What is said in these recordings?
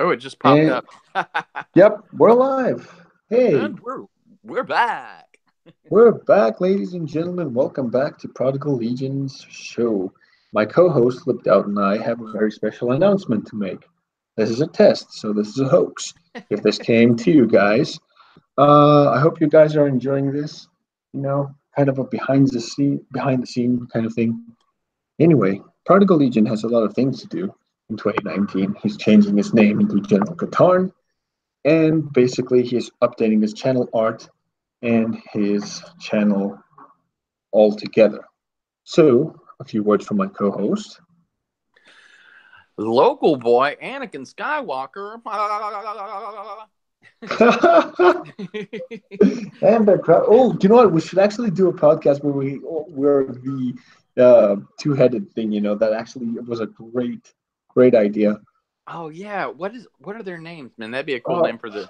Oh, it just popped And up. yep, we're live. Hey, And we're back. we're back, ladies and gentlemen. Welcome back to Prodigal Legion's show. My co-host Flipped Out and I have a very special announcement to make. This is a test, so this is a hoax. If this came to you guys, I hope you guys are enjoying this. Kind of a behind the scene kind of thing. Anyway, Prodigal Legion has a lot of things to do in 2019. He's changing his name into General Katarn. And basically, he's updating his channel art and his channel altogether. So, a few words from my co host. Local boy, Anakin Skywalker. And the crowd. Oh, you know what? We should actually do a podcast where the two-headed thing. That actually was a great idea. Oh yeah, what are their names, man? That'd be a cool Uh, name for the.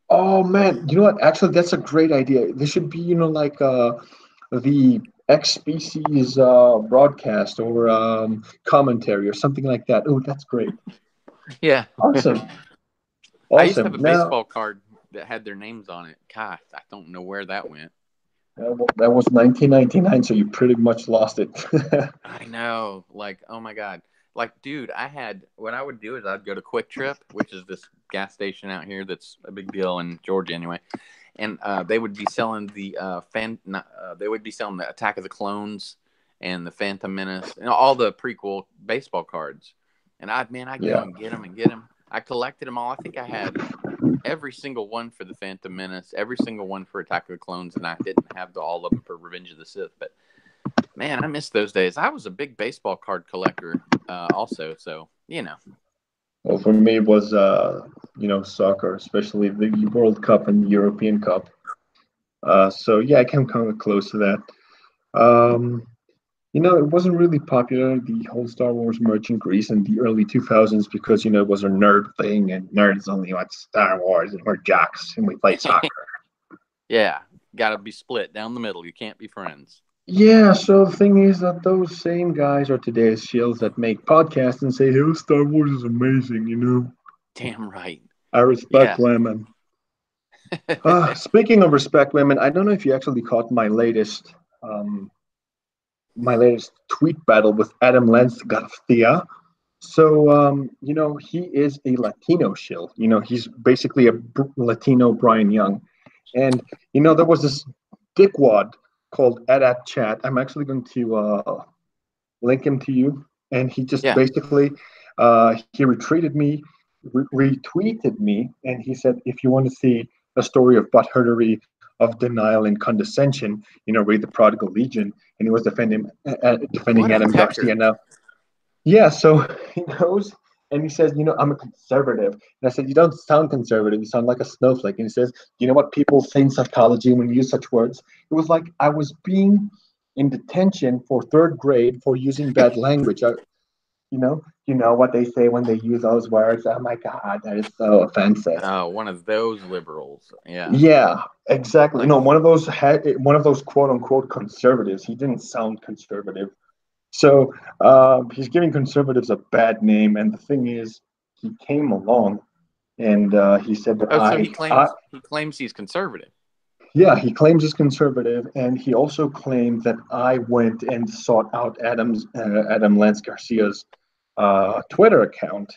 oh man, you know what? Actually, that's a great idea. This should be, like the X species broadcast or commentary or something like that. Oh, that's great. Yeah. Awesome. I used to have Awesome. a Now, baseball card that had their names on it. Gosh, I don't know where that went. that was 1999, so you pretty much lost it. I know. Like, oh my God. Like, dude, what I would do is I'd go to Quick Trip, which is this gas station out here that's a big deal in Georgia anyway. And they would be selling they would be selling the Attack of the Clones and the Phantom Menace and all the prequel baseball cards. And I'd go Yeah. and get them. I collected them all. I think I had every single one for the Phantom Menace, every single one for Attack of the Clones, and I didn't have all of them for Revenge of the Sith. But man, I miss those days. I was a big baseball card collector, also. So Well, for me, it was, soccer, especially the World Cup and the European Cup. So, yeah, I came kind of close to that. Um, it wasn't really popular, the whole Star Wars merch in Greece in the early 2000s because, it was a nerd thing and nerds only watch Star Wars and we're jocks and we play soccer. yeah, got to be split down the middle. You can't be friends. Yeah, so the thing is that those same guys are today's shills that make podcasts and say, oh, Star Wars is amazing. Damn right. I respect Yeah. women. Speaking of respect women, I don't know if you actually caught um, my latest tweet battle with Adam Lenz Garcia. So, he is a Latino shill. He's basically a Latino Brian Young. And, there was this dickwad called Edat Chat. I'm actually going to link him to you. And he just Yeah. basically, he retweeted me, and he said, if you want to see a story of butthurtery, of denial and condescension, read The Prodigal Legion. And he was defending What a Adam pecker. Garcia now. Yeah, so he goes and he says, I'm a conservative. And I said, you don't sound conservative. You sound like a snowflake. And he says, you know what people say in psychology when you use such words? It was like I was being in detention for third grade for using bad language. You know what they say when they use those words. Oh my God, that is so offensive. Oh, one of those liberals. Yeah. Yeah, exactly. Like, One of those quote unquote conservatives. He didn't sound conservative. So he's giving conservatives a bad name, and the thing is, he came along and he said that oh, so he claims he's conservative. yeah, he claims he's conservative, and he also claimed that I went and sought out Adam Lance Garcia's Twitter account,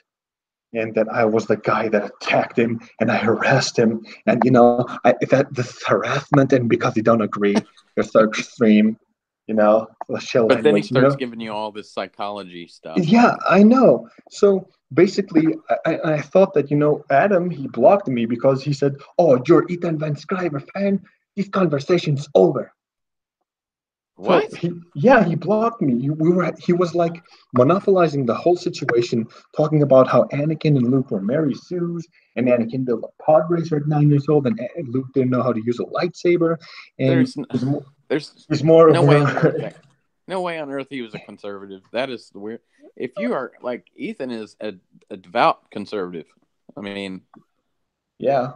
and that I was the guy that attacked him and I harassed him, and that this harassment, and because you don't agree, you're so extreme, the shell But then he starts language. giving you all this psychology stuff. Yeah, I know. So basically, I thought that, Adam, he blocked me because he said, oh, you're Ethan Van Scriver fan. This conversation's over. So What? he blocked me. He was like monopolizing the whole situation, talking about how Anakin and Luke were Mary Sue's, and Anakin built a pod racer at 9 years old, and Luke didn't know how to use a lightsaber, and There's there's he's more of no way on earth a that no way on earth he was a conservative. That is the weird. If you are like Ethan is a devout conservative. I mean, yeah,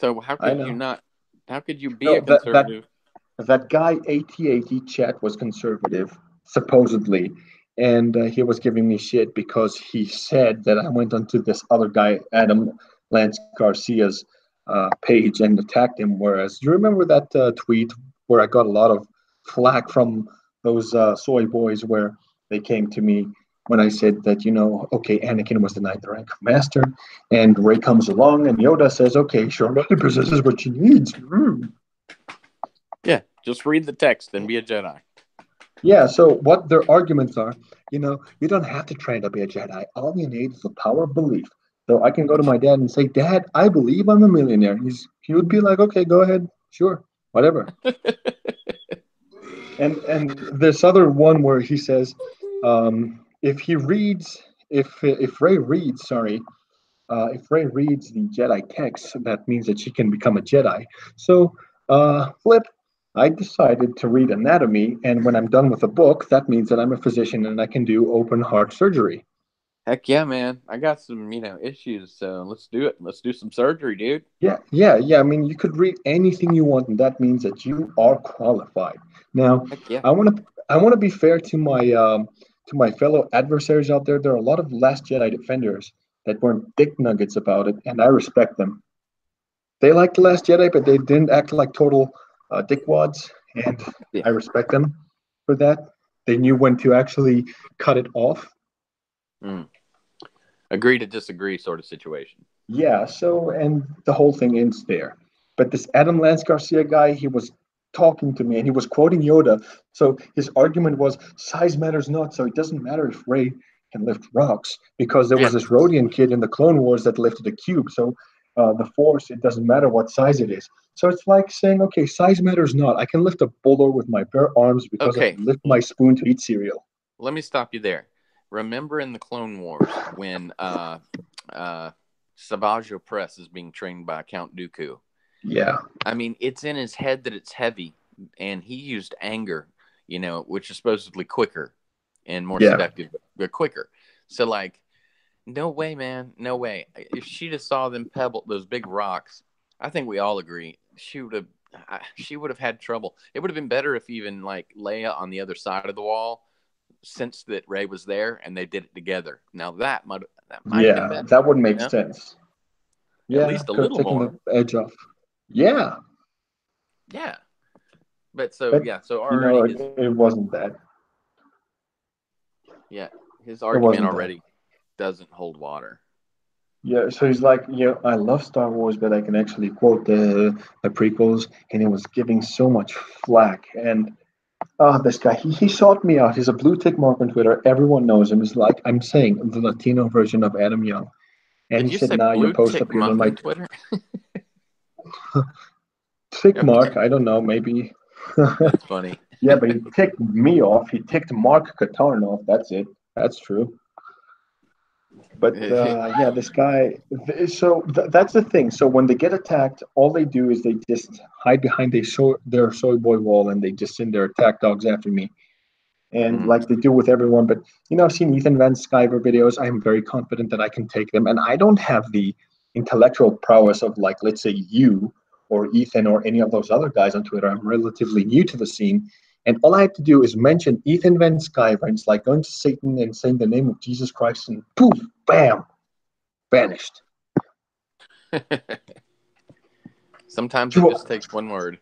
so how I could you know. not? How could you be a No, that conservative? that guy 8080 Chat was conservative, supposedly, and he was giving me shit because he said that I went onto this other guy, Adam Lance Garcia's page and attacked him. Whereas, do you remember that tweet where I got a lot of flack from those soy boys where they came to me when I said that, okay, Anakin was denied the rank of master, and Rey comes along and Yoda says, okay, sure, but he possesses what she needs. Yeah, just read the text and be a Jedi. Yeah, so what their arguments are, you don't have to train to be a Jedi. All you need is the power of belief. So I can go to my dad and say, Dad, I believe I'm a millionaire. He would be like, okay, go ahead, sure, whatever. And this other one where he says, if he reads, if Ray reads, sorry, if Ray reads the Jedi text, that means that she can become a Jedi. So, flip, I decided to read anatomy, and when I'm done with the book, that means that I'm a physician and I can do open heart surgery. Heck yeah, man. I got some, issues, so let's do it. Let's do some surgery, dude. Yeah. I mean, you could read anything you want, and that means that you are qualified. Now, Heck yeah. I want to be fair to my fellow adversaries out there. There are a lot of Last Jedi defenders that weren't dick nuggets about it, and I respect them. They liked The Last Jedi, but they didn't act like total dickwads, and Yeah. I respect them for that. They knew when to actually cut it off. Mm. Agree to disagree sort of situation. Yeah, so, and the whole thing ends there. But this Adam Lance Garcia guy, he was talking to me and he was quoting Yoda. So his argument was size matters not. So it doesn't matter if Ray can lift rocks because there was Yeah. this Rhodian kid in the Clone Wars that lifted a cube. So the Force, it doesn't matter what size it is. So it's like saying, okay, size matters not. I can lift a boulder with my bare arms because I Okay. can lift my spoon to eat cereal. Let me stop you there. Remember in the Clone Wars when Savage Press is being trained by Count Dooku? Yeah. I mean, it's in his head that it's heavy, and he used anger, which is supposedly quicker and more Yeah. seductive, but quicker. So, like, no way, man, no way. If she just saw them pebble those big rocks, I think we all agree she would have had trouble. It would have been better if even like Leia on the other side of the wall sensed that Ray was there and they did it together. Now that might have been Yeah. better, That would make sense. at Yeah. least a Could have little taken the more. edge off. Yeah. Yeah, but so But yeah, so you already know, his it wasn't that. yeah his It argument wasn't that. already doesn't hold water. Yeah, so he's like, I love Star Wars, but I can actually quote the prequels, and he was giving so much flack. And this guy, he sought me out. He's a blue tick mark on Twitter. Everyone knows him. He's like, I'm saying the Latino version of Adam Young. And Did he you said, say "Nah, your blue post tick appeared on muck my on Twitter? tick mark. Okay, I don't know, maybe." that's funny. Yeah, but he ticked me off. He ticked Mark Katarn off. That's it. That's true. But yeah, this guy. So that's the thing. So when they get attacked, all they do is they just hide behind their soy boy wall and they just send their attack dogs after me. And Mm. like they do with everyone. But I've seen Ethan Van Sciver videos. I'm very confident that I can take them, and I don't have the intellectual prowess of, like, let's say, you or Ethan or any of those other guys on Twitter. I'm relatively new to the scene, and all I have to do is mention Ethan Van Sciver, and it's like going to Satan and saying the name of Jesus Christ, and poof, bam, vanished. Sometimes it Two, just takes one word.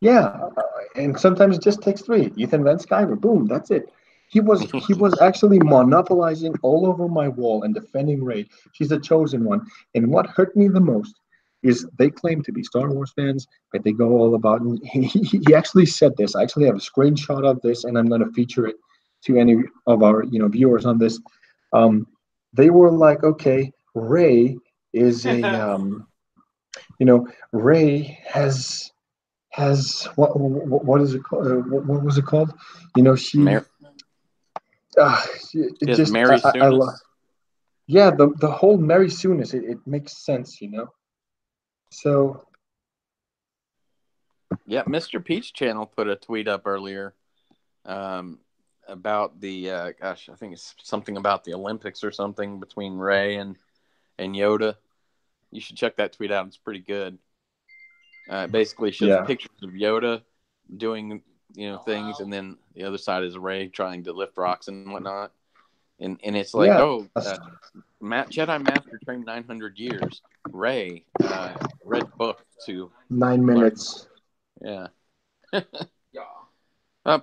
yeah, and sometimes it just takes three. Ethan Van Sciver, boom, that's it. He was actually monopolizing all over my wall and defending Rey. She's the chosen one. And what hurt me the most is they claim to be Star Wars fans, but they go all about. And he actually said this. I actually have a screenshot of this, and I'm going to feature it to any of our viewers on this. Um, they were like, okay, Rey is a Rey has what is it called? What was it called? She Mar- it is just Mary I love. Soonis? Yeah, the whole Mary Soonis, it makes sense. So Yeah, Mr. Peach Channel put a tweet up earlier um, about the gosh, I think it's something about the Olympics or something between Ray and Yoda. You should check that tweet out. It's pretty good. It basically shows yeah, pictures of Yoda doing things, and then the other side is Rey trying to lift rocks and whatnot. And it's like, Yeah, oh, Jedi Master trained 900 years. Rey read books to learn. nine minutes. Yeah.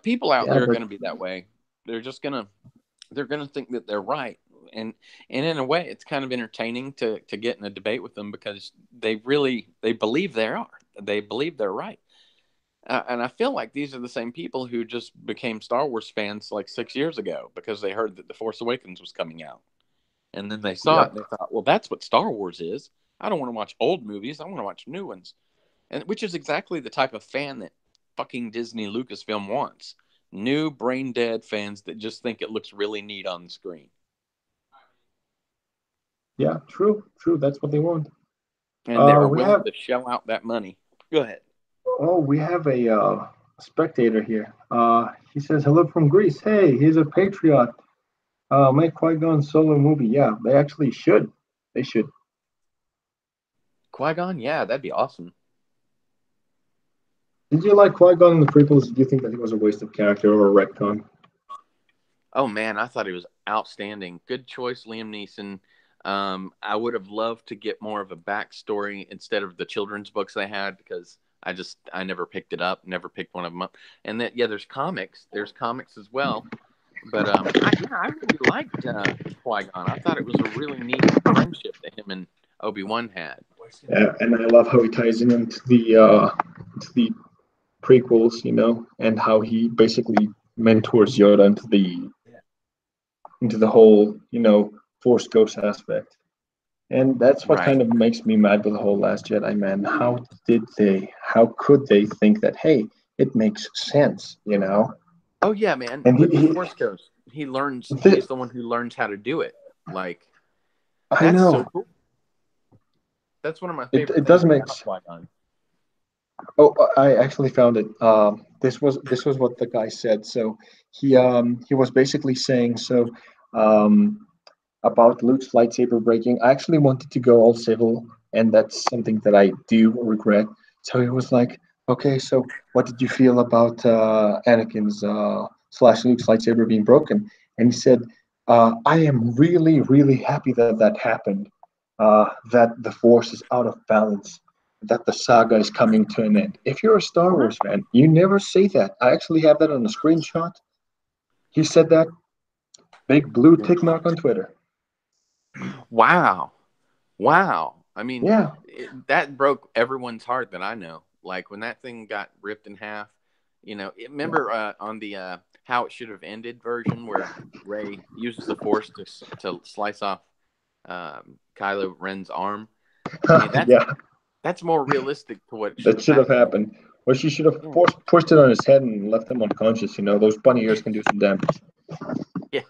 People out Yeah, there are but going to be that way. They're gonna think that they're right, and in a way, it's kind of entertaining to get in a debate with them because they believe they believe they're right. And I feel like these are the same people who just became Star Wars fans like 6 years ago because they heard that The Force Awakens was coming out. And then they saw it yeah, and they thought, well, that's what Star Wars is. I don't want to watch old movies. I want to watch new ones. And which is exactly the type of fan that fucking Disney Lucasfilm wants. New brain dead fans that just think it looks really neat on the screen. yeah. True, true. That's what they want. And they're We willing have to shell out that money. Go ahead. we have a spectator here. He says hello from Greece. Hey, he's a patriot. Make Qui-Gon solo movie. Yeah, they actually should. They should. Qui-Gon? Yeah, that'd be awesome. Did you like Qui-Gon in the prequels? Did you think that he was a waste of character or a retcon? Oh man, I thought he was outstanding. Good choice, Liam Neeson. I would have loved to get more of a backstory instead of the children's books they had because I never picked it up, never picked one of them up. And that yeah, there's comics as well. But I really liked Qui Gon. I thought it was a really neat friendship that him and Obi-Wan had. Yeah, and I love how he ties in into the prequels, and how he basically mentors Yoda into the whole, Force Ghost aspect. And that's what Right. kind of makes me mad with the whole Last Jedi, man. How could they think that, hey, it makes sense? Oh yeah, man. And With the Force Ghost, he's the one who learns how to do it. Like I that's so know cool. That's one of my it, favorite it things does make. about Qui-Gon. Oh, I actually found it. This was what the guy said. So he was basically saying um, about Luke's lightsaber breaking. I actually wanted to go all civil, and that's something that I do regret. So he was like, "Okay, so what did you feel about Anakin's slash Luke's lightsaber being broken?" And he said, "I am really, really happy that that happened. That the Force is out of balance. That the saga is coming to an end." If you're a Star Wars fan, you never say that. I actually have that on a screenshot. He said that big blue tick mark on Twitter. Wow. Wow. I mean, Yeah. that broke everyone's heart that I know. Like when that thing got ripped in half, remember on the how it should have ended version where Ray uses the Force to slice off Kylo Ren's arm. I mean, Yeah, that's more realistic to what should that have should have happened. happened. Or she should have Yeah. pushed it on his head and left him unconscious. Those bunny ears can do some damage. Yeah.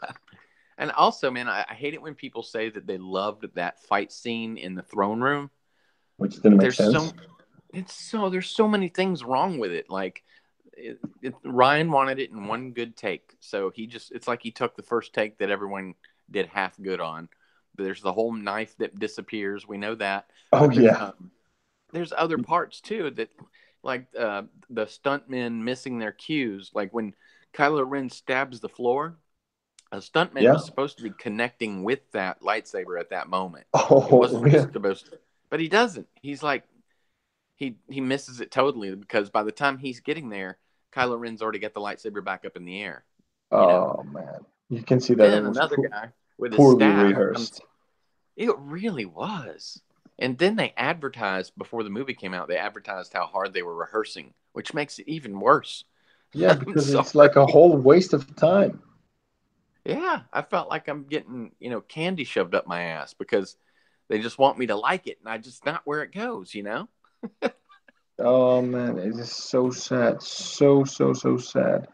And also, man, I hate it when people say that they loved that fight scene in the throne room. Which didn't make There's sense. there's so many things wrong with it. Like Ryan wanted it in one good take, so it's like he took the first take that everyone did half good on. There's the whole knife that disappears. We know that, Oh but there's yeah. there's other parts too that like the stuntmen missing their cues. Like when Kylo Ren stabs the floor, a stuntman Yeah. was supposed to be connecting with that lightsaber at that moment. It Oh wasn't yeah. just supposed to, but he doesn't. He's like he misses it totally because by the time he's getting there, Kylo Ren's already got the lightsaber back up in the air. You know. Oh man, you can see that it Then was another guy with his poorly staff comes. rehearsed. It really was. And then they advertised before the movie came out. They advertised how hard they were rehearsing, which makes it even worse. Yeah, I'm because it's like a sorry. whole waste of time. Yeah, I felt like I'm getting, candy shoved up my ass because they just want me to like it, and I just not where it goes. Oh man, it is so sad. So so so sad.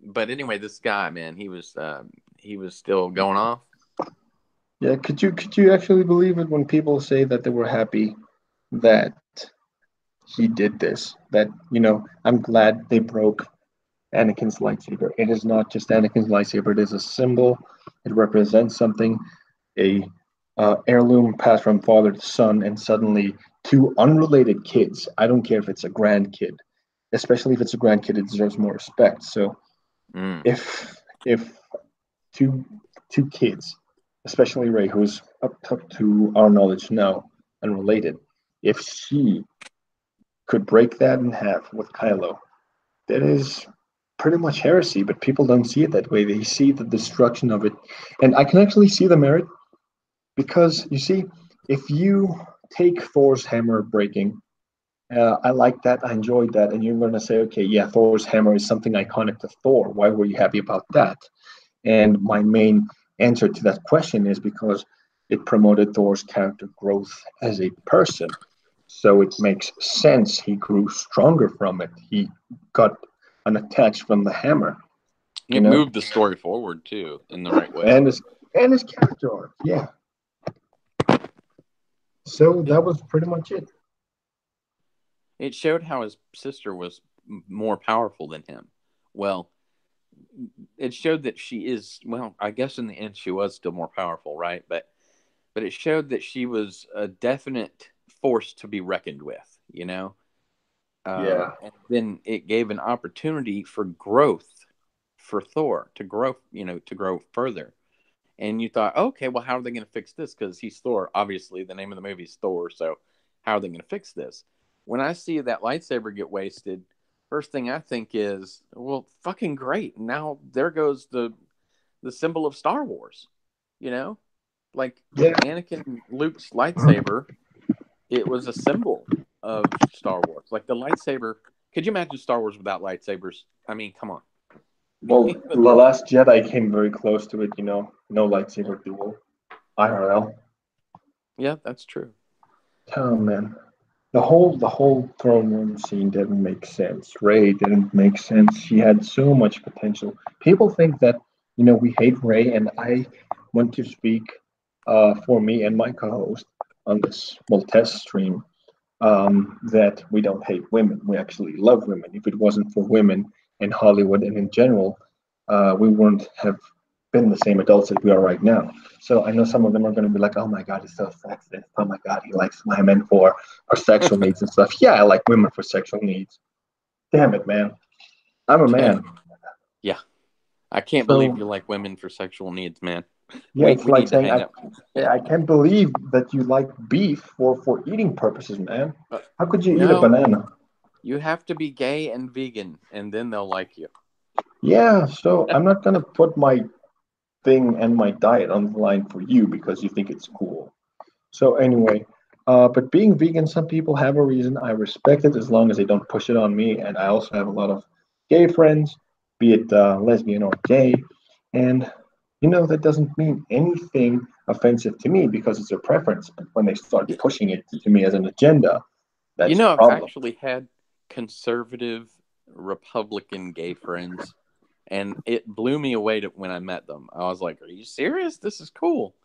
But anyway, this guy, man, he was still going off. Yeah, could you actually believe it when people say that they were happy that he did this? That I'm glad they broke Anakin's lightsaber. It is not just Anakin's lightsaber. It is a symbol. It represents something. A heirloom passed from father to son, and suddenly two unrelated kids. I don't care if it's a grandkid. especially if it's a grandkid, it deserves more respect. So Mm. if two kids, especially Ray, who's up to our knowledge now and related, if she could break that in half with Kylo, that is pretty much heresy. But people don't see it that way. They see the destruction of it, and I can actually see the merit because you see, if you take Thor's hammer breaking, I like that. I enjoyed that. And you're going to say, okay, yeah, Thor's hammer is something iconic to Thor. Why were you happy about that? And my main answer to that question is because it promoted Thor's character growth as a person. So it makes sense. He grew stronger from it. He got unattached from the hammer, you It know, moved the story forward too in the right way. and his character arc. Yeah. So It that was pretty much it. it showed how his sister was more powerful than him. Well, it showed that she is, well, I guess in the end she was still more powerful, right? But it showed that she was a definite force to be reckoned with, you know. Yeah. And then it gave an opportunity for growth for Thor to grow, to grow further. And you thought, okay, well, how are they going to fix this? Because he's Thor. Obviously, the name of the movie is Thor. So how are they going to fix this? When I see that lightsaber get wasted, first thing I think is, well, fucking great. Now there goes the symbol of Star Wars. You know, like Yeah. Anakin and Luke's lightsaber, it was a symbol of Star Wars. Like the lightsaber. Could you imagine Star Wars without lightsabers? I mean, come on. Well, The Last Jedi came very close to it, no lightsaber duel. IRL. Yeah, that's true. Oh man. The whole throne room scene didn't make sense. Ray didn't make sense. She had so much potential. People think that, we hate Ray, and I want to speak for me and my co-host on this test stream, that we don't hate women. We actually love women. If it wasn't for women in Hollywood and in general, we wouldn't have been the same adults that we are right now. So I know some of them are going to be like, "Oh my God, he's so sexist. Oh my God, he likes women for sexual needs and stuff." Yeah, I like women for sexual needs. Damn it, man. I'm a man. Yeah. I can't believe So you like women for sexual needs, man. yeah, We it's we like need to saying hang up. I can't believe that you like beef for eating purposes, man. Uh, How could you eat a no, banana? you have to be gay and vegan, and then they'll like you. Yeah, so I'm not gonna put my thing and my diet on the line for you because you think it's cool. So anyway, but being vegan, some people have a reason. I respect it as long as they don't push it on me. And I also have a lot of gay friends, be it lesbian or gay, and that doesn't mean anything offensive to me because it's a preference. But when they start Y- pushing it to me as an agenda, You that's a know, I've problem. actually had conservative Republican gay friends, and it blew me away when I met them. I was like, "Are you serious? This is cool."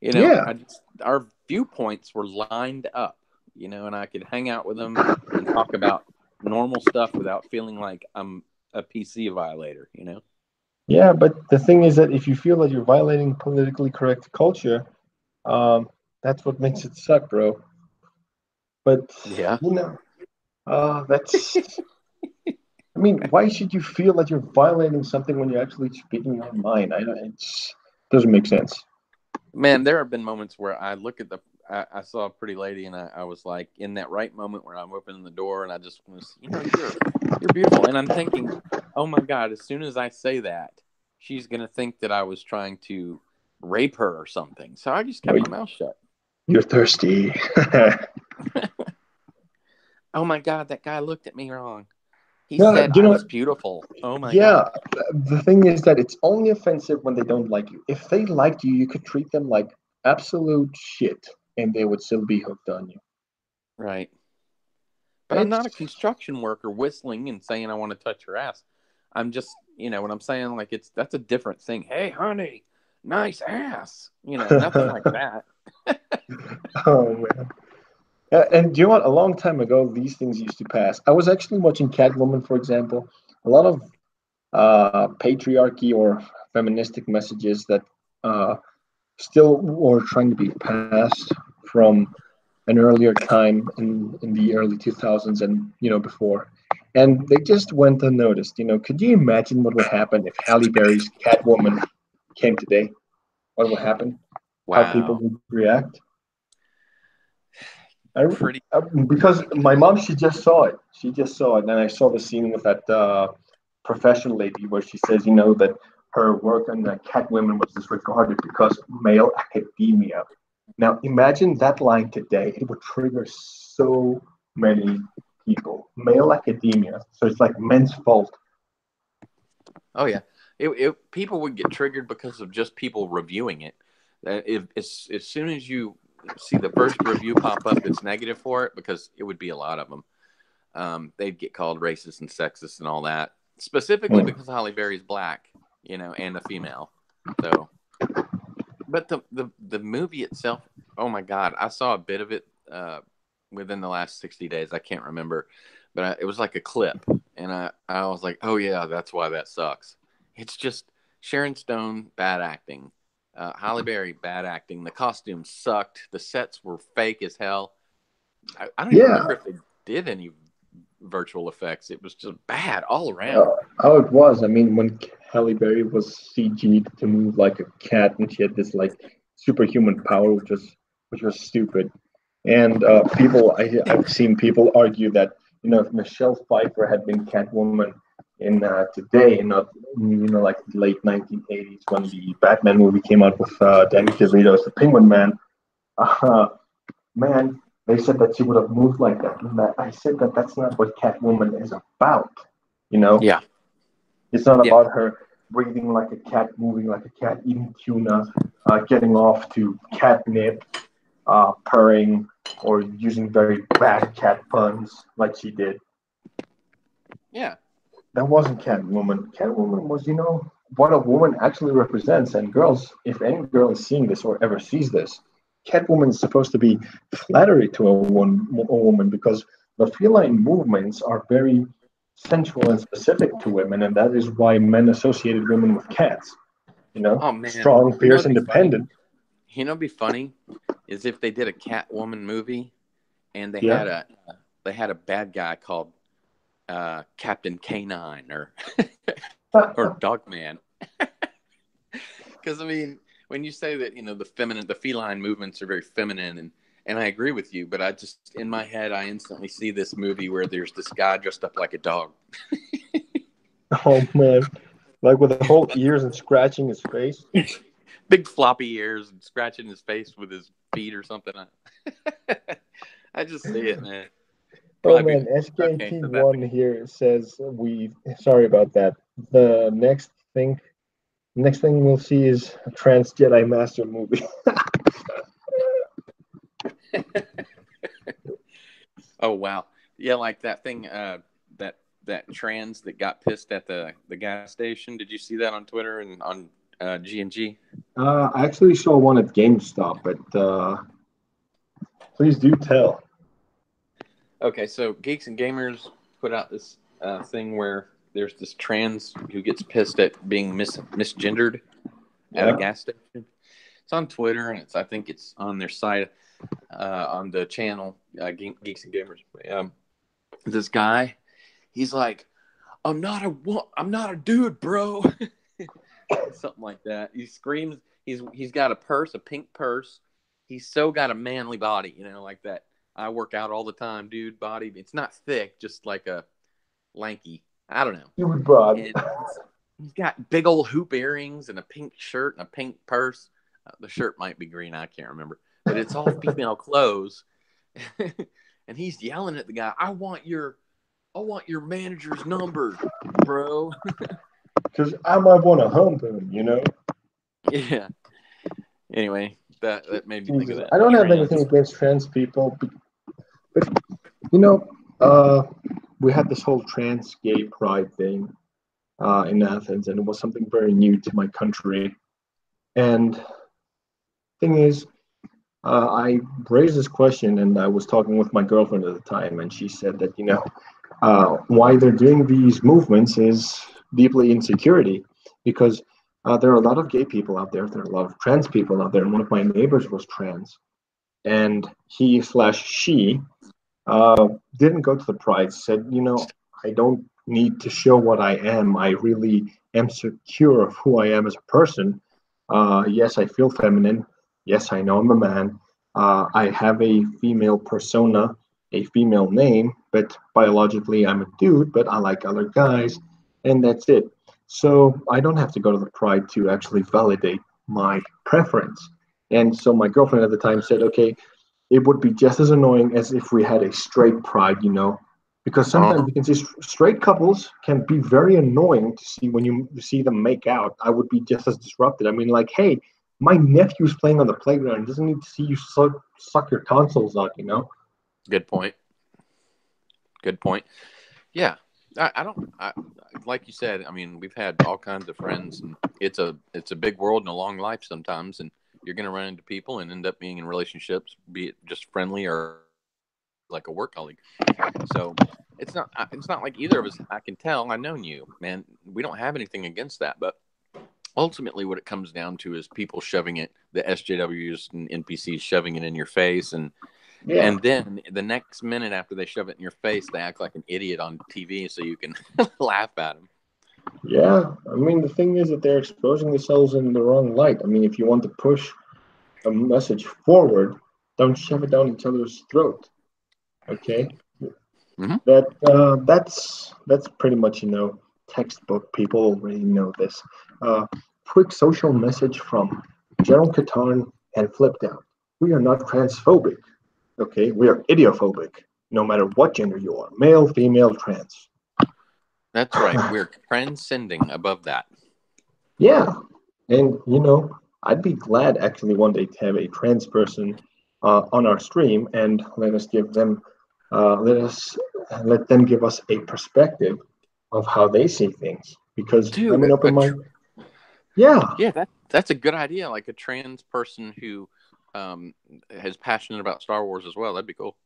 Yeah, Our viewpoints were lined up, and I could hang out with them and talk about normal stuff without feeling like I'm a PC violator. yeah. But the thing is that if you feel that you're violating politically correct culture, that's what makes it suck, bro. But Yeah. you know, that's. I mean, why should you feel that you're violating something when you're actually speaking your mind? I don't. It doesn't make sense. Man, there have been moments where I look at I saw a pretty lady, and I was like, in that right moment where I'm opening the door, and I just was, you're beautiful, and I'm thinking, oh my God, as soon as I say that, she's gonna think that I was trying to rape her or something. So I just kept Well, my mouth shut. you're thirsty. Oh my God, that guy looked at me wrong. He No, said you I know what? was beautiful. Oh my Yeah, God. the thing is that it's only offensive when they don't like you. If they liked you, you could treat them like absolute shit, and they would still be hooked on you. Right. But I'm It's not a construction worker whistling and saying I want to touch her ass. I'm just, what I'm saying, like that's a different thing. Hey, honey, nice ass. Nothing like that. oh man. And do you know what? A long time ago, these things used to pass. I was actually watching Catwoman, for example. A lot of patriarchy or feministic messages that uh, still were trying to be passed from an earlier time in the early 2000s and before. And they just went unnoticed. Could you imagine what would happen if Halle Berry's Catwoman came today? What would happen? How people Wow. would react? I, Pretty. because my mom, she just saw it. She just saw it, and I saw the scene with that professional lady where she says, that her work on the Catwoman was disregarded because male academia. Now, imagine that line today. It would trigger so many people. Male academia. So it's like men's fault. Oh yeah. People would get triggered because of just people reviewing it. If as soon as you see the first review pop up that's negative for it, because it would be a lot of them, they'd get called racist and sexist and all that. Specifically because Halle Berry's black, and a female. So, but the movie itself, oh my God, I saw a bit of it within the last 60 days. I can't remember, but it was like a clip, and I was like, oh yeah, that's why that sucks. It's just Sharon Stone, bad acting. Halle Berry, bad acting. The costumes sucked. The sets were fake as hell. I don't even Yeah. remember if they did any virtual effects. It was just bad all around. It was. I mean, when Halle Berry was CG'd to move like a cat, and she had this like superhuman power, which was stupid. And I've seen people argue that if Michelle Pfeiffer had been Catwoman in today, and not like the late 1980s when the Batman movie came out with Danny DeVito as the Penguin Man, man, they said that she would have moved like that. And I said that that's not what Catwoman is about. Yeah. It's not Yeah. about her breathing like a cat, moving like a cat, eating tuna, getting off to catnip, purring, or using very bad cat puns like she did. Yeah. That wasn't Catwoman. Catwoman was, what a woman actually represents. And girls, if any girl is seeing this or ever sees this, Catwoman is supposed to be flattery to a woman because the feline movements are very sensual and specific to women, and that is why men associated women with cats. Oh man. Strong, fierce, It'd be funny. independent. It'd be funny is if they did a Catwoman movie and they Yeah. had a bad guy called Captain Canine or or Dogman. Because I mean, when you say that the feline movements are very feminine, and I agree with you, but I just in my head I instantly see this movie where there's this guy dressed up like a dog. Oh man, like with the whole ears and scratching his face. Big floppy ears and scratching his face with his feet or something. I just see it, man. Oh Probably man, be okay. So that's SKT1 here says sorry about that. The next thing we'll see is a Trans Jedi Master movie. Oh wow, yeah, like that thing that trans that got pissed at the gas station. Did you see that on Twitter and on G&G? I actually saw one at GameStop, but please do tell. Okay, so Geeks and Gamers put out this thing where there's this trans who gets pissed at being misgendered at a Yeah. gas station. It's on Twitter and I think it's on their site on the channel Geeks and Gamers. This guy, he's like, I'm not a dude, bro. Something like that. He screams. He's got a purse, a pink purse. He's so got a manly body, like that. I work out all the time, dude. Body. It's not thick, just like a lanky. I don't know. Dude, bro. He's got big old hoop earrings and a pink shirt and a pink purse. The shirt might be green. I can't remember, but it's all female clothes. And he's yelling at the guy. I want your manager's number, bro. Because I might want to hump him, Yeah. Anyway, that made me think of that. I don't have Trans. anything against trans people, but we had this whole trans gay pride thing in Athens, and it was something very new to my country. And thing is, I raised this question, and I was talking with my girlfriend at the time, and she said that why they're doing these movements is deeply insecurity, because there are a lot of gay people out there, there are a lot of trans people out there, and one of my neighbors was trans, and he/she didn't go to the pride. Said, I don't need to show what I am. I really am secure of who I am as a person. Yes, I feel feminine. Yes, I know I'm a man. I have a female persona, a female name, but biologically I'm a dude, but I like other guys, and that's it. So I don't have to go to the pride to actually validate my preference. And so my girlfriend at the time said, okay, it would be just as annoying as if we had a straight pride, because sometimes you can see straight couples can be very annoying to see when you see them make out. I would be just as disrupted. I mean, like, hey, my nephew's playing on the playground. He doesn't need to see you suck your tonsils out. Good point. Good point. Yeah. I don't like you said. I mean, we've had all kinds of friends, and it's a big world and a long life sometimes, and you're going to run into people and end up being in relationships, be it just friendly or like a work colleague. So it's not like either of us. I can tell. I've known you, man. We don't have anything against that, but ultimately, what it comes down to is people shoving it, the SJWs and NPCs shoving it in your face, and then the next minute after they shove it in your face, they act like an idiot on TV so you can laugh at them. Yeah, I mean, the thing is that they're exposing themselves in the wrong light. I mean, if you want to push a message forward, don't shove it down each other's throat. Okay, that's pretty much textbook. People already know this. Quick social message from General Katarn and Flipped Out. We are not transphobic. Okay, we are idiophobic. No matter what gender you are, male, female, trans. That's right. We're transcending above that. Yeah, and I'd be glad actually one day to have a trans person on our stream and let them give us a perspective of how they see things, because I'm Dude, an open mind. Yeah, that's a good idea. Like a trans person who is passionate about Star Wars as well. That'd be cool.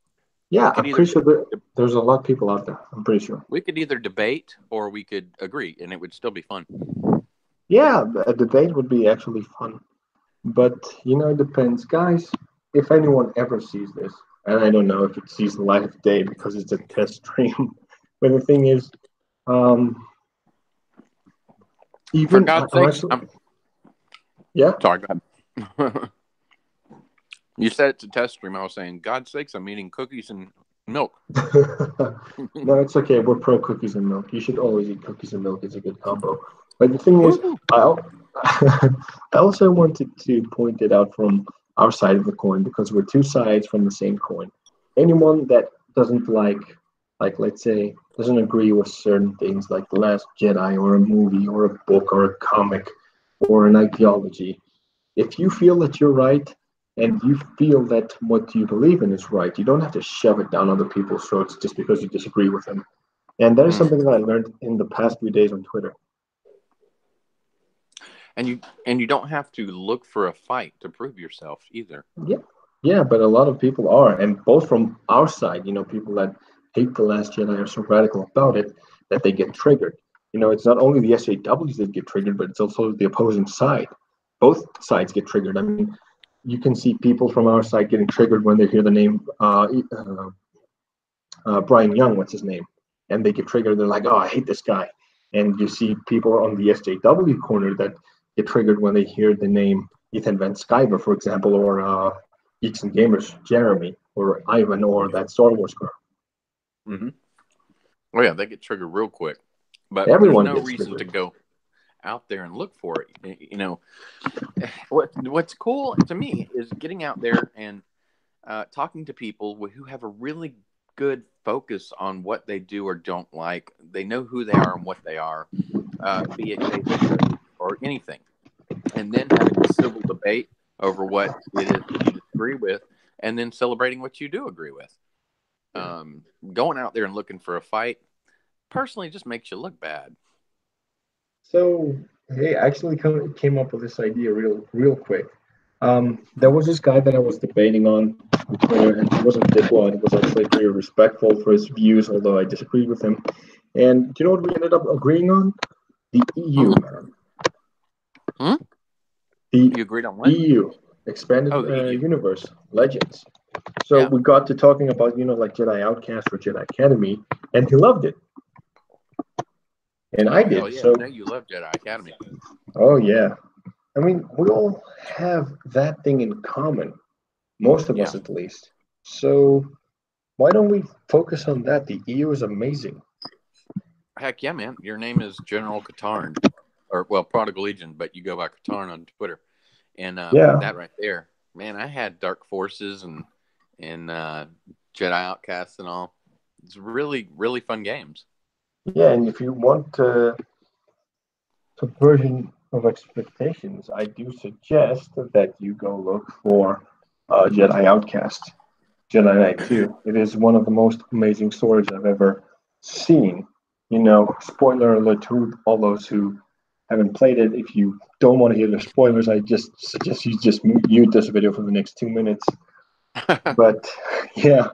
Yeah, I'm pretty sure there's a lot of people out there. I'm pretty sure. We could either debate or we could agree, and it would still be fun. Yeah, a debate would be actually fun. But, it depends. Guys, if anyone ever sees this, and I don't know if it sees the light of day because it's a test stream, but the thing is, even for God's sakes, yeah. Sorry, go ahead. You said it's a test stream. I was saying, God's sakes, I'm eating cookies and milk. No, it's okay. We're pro cookies and milk. You should always eat cookies and milk. It's a good combo. But the thing is, I also wanted to point it out from our side of the coin, because we're two sides from the same coin. Anyone that doesn't like let's say, doesn't agree with certain things like The Last Jedi or a movie or a book or a comic or an ideology, if you feel that you're right and you feel that what you believe in is right, you don't have to shove it down other people's throats just because you disagree with them. And that is something that I learned in the past few days on Twitter. And you don't have to look for a fight to prove yourself either. Yeah, but a lot of people are, and both from our side, people that hate The Last Jedi are so radical about it that they get triggered. It's not only the SJWs that get triggered, but it's also the opposing side. Both sides get triggered. I mean, you can see people from our side getting triggered when they hear the name Brian Young, what's his name, and they get triggered. They're like, "Oh, I hate this guy." And you see people on the SJW corner that get triggered when they hear the name Ethan Van Sciver, for example, or Geeks and Gamers Jeremy, or Ivan, or that Star Wars girl. Mm-hmm. Oh yeah, they get triggered real quick. But Everyone there's no gets reason triggered. to go out there and look for it. What's cool to me is getting out there and talking to people who have a really good focus on what they do or don't like. They know who they are and what they are, be it gay, hetero, or anything. And then having a civil debate over what it is that you disagree with, and then celebrating what you do agree with. Going out there and looking for a fight, personally, just makes you look bad. So, hey, I actually came up with this idea real quick. There was this guy that I was debating on Twitter, and he wasn't well, he was actually pretty respectful for his views, although I disagreed with him. And do you know what we ended up agreeing on? The EU, man. You agreed on what? EU, Expanded EU. Universe, Legends. So we got to talking about, like Jedi Outcast or Jedi Academy, and he loved it. and I Oh, hell did. yeah. I So, know you love Jedi Academy. oh yeah, I mean, we all have that thing in common, most of Yeah. us at least. So, why don't we focus on that? The EU is amazing. Heck yeah, man. Your name is General Katarn. Or, well, Prodigal Legion, but you go by Katarn on Twitter. And Yeah, that right there, man, I had Dark Forces and Jedi Outcasts and all. It's really, really fun games. yeah, and if you want subversion of expectations, I do suggest that you go look for Jedi Outcast, Jedi Knight 2. It is one of the most amazing stories I've ever seen. You know, spoiler alert to all those who haven't played it. If you don't want to hear the spoilers, I just suggest you just mute this video for the next 2 minutes. But yeah,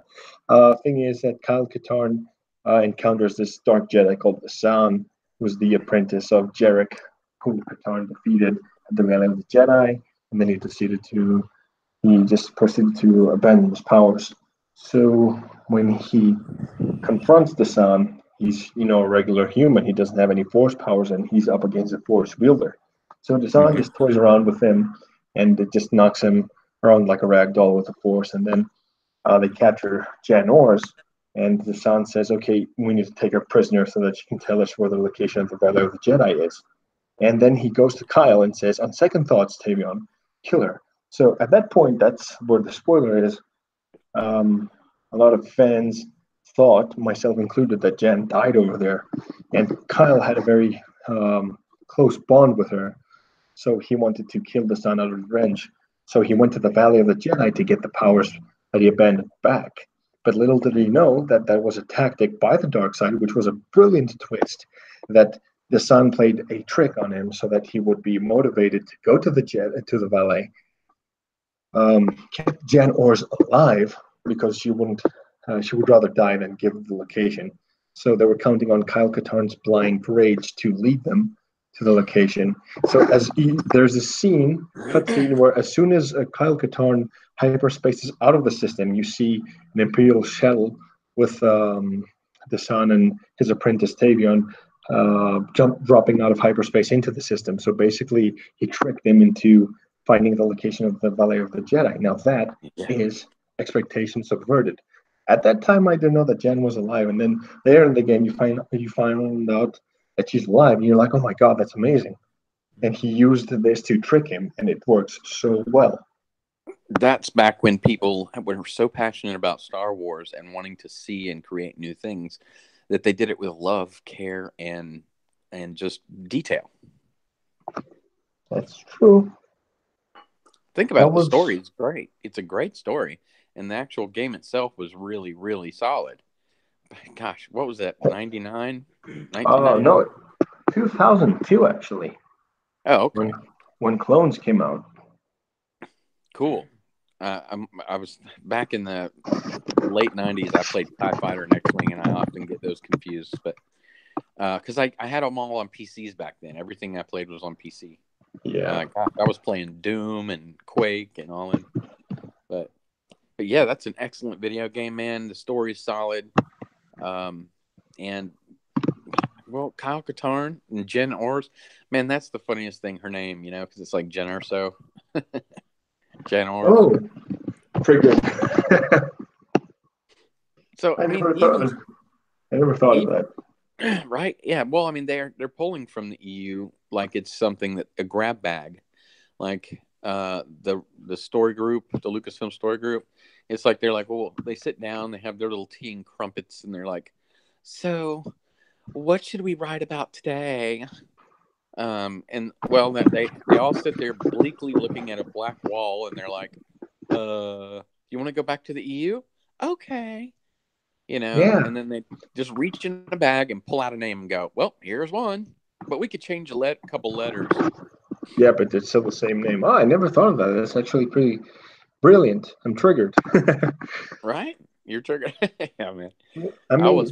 thing is that Kyle Katarn encounters this dark Jedi called Hassan, who's the apprentice of Jarek, who Katarn defeated at the Valley of the Jedi, and then he just proceeded to abandon his powers. So when he confronts the Sun, he's a regular human. He doesn't have any force powers, and he's up against a force wielder. So the Sun Hmm. just toys around with him, and it just knocks him around like a rag doll with the force. And then they capture Jan Ors, and the Sun says, "Okay, we need to take her prisoner so that she can tell us where the location of the Valley of the Jedi is." And then he goes to Kyle and says, "On second thoughts, Tavion, kill her." So at that point, that's where the spoiler is. A lot of fans thought, myself included, that Jan died over there, and Kyle had a very close bond with her, so he wanted to kill the Sun out of revenge. So he went to the Valley of the Jedi to get the powers that he abandoned back. But little did he know that that was a tactic by the dark side, which was a brilliant twist. That the Sun played a trick on him so that he would be motivated to go to the Valley, kept Jan Ors alive because she would rather die than give the location. So they were counting on Kyle Katarn's blind rage to lead them to the location. So there's a cutscene where as soon as Kyle Katarn hyperspaces out of the system, you see an Imperial shuttle with the Sun and his apprentice Tavion dropping out of hyperspace into the system. So basically, he tricked them into finding the location of the Valley of the Jedi. Now that Yeah. is expectation subverted. At that time, I didn't know that Jen was alive, and then later in the game, you find out that she's alive, and you're like, "Oh my god, that's amazing!" And he used this to trick him, and it works so well. That's back when people were so passionate about Star Wars and wanting to see and create new things that they did it with love, care, and just detail. That's true. Think about That it. The was story is great. It's a great story, and the actual game itself was really, really solid. Gosh, what was that? 99? 1999? no, 2002 actually, Oh, when okay. Clones came out. Cool. I was back in the late 90s. I played TIE Fighter and X-Wing, and I often get those confused. But because I had them all on PCs back then. Everything I played was on PC. Yeah, Gosh, I was playing Doom and Quake and all in. But yeah, that's an excellent video game, man. The story's solid. And well, Kyle Katarn and Jen Ors, man, that's the funniest thing. Her name, because it's like Jen or so. Jen Ors. oh, pretty good. So I I mean, never thought I never thought of even that. right, yeah. Well, I mean, they're pulling from the EU like it's something that a grab bag, like the story group, the Lucasfilm story group. It's like they're like, well, they sit down, they have their little tea and crumpets, and they're like, so what should we write about today? And well, they all sit there bleakly looking at a black wall, and they're like, you want to go back to the EU? Okay. Yeah, And then they just reach in a bag and pull out a name and go, well, here's one, but we could change a couple letters. yeah, but it's still the same name. Oh, I never thought of that. That's actually pretty brilliant. I'm triggered. Right? You're triggered. Yeah, man. I I mean, was.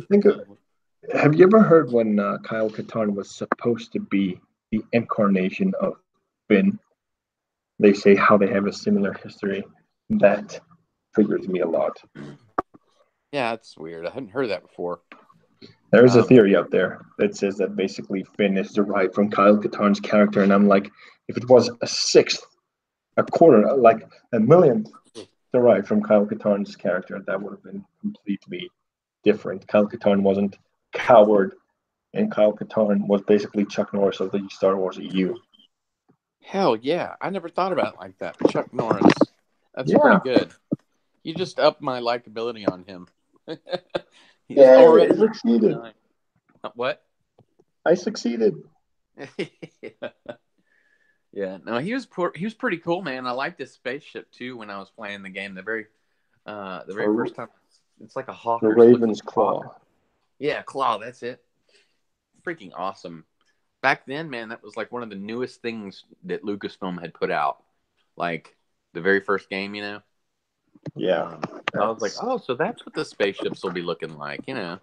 have you ever heard when Kyle Katarn was supposed to be the incarnation of Finn? They say how they have a similar history. That triggers me a lot. Yeah, it's weird. I hadn't heard that before. There is a Um, theory out there that says that basically Finn is derived from Kyle Katarn's character, and I'm like, if it was a sixth, a quarter, like a millionth derived from Kyle Katarn's character, that would have been completely different. Kyle Katarn wasn't coward, and Kyle Katarn was basically Chuck Norris of the Star Wars EU. hell yeah, I never thought about it like that. Chuck Norris, that's pretty Yeah, good. You just upped my likability on him. He's yay! I already succeeded. what? I succeeded. Yeah, no, he was pretty cool, man. I liked his spaceship too when I was playing the game. The very The, first time, it's like a the hawker's looking Raven's hawk. Claw. Yeah, claw. That's it. Freaking awesome. Back then, man, that was like one of the newest things that Lucasfilm had put out. Like the very first game, you know. Yeah, I was like, that's. oh, so that's what the spaceships will be looking like, you know.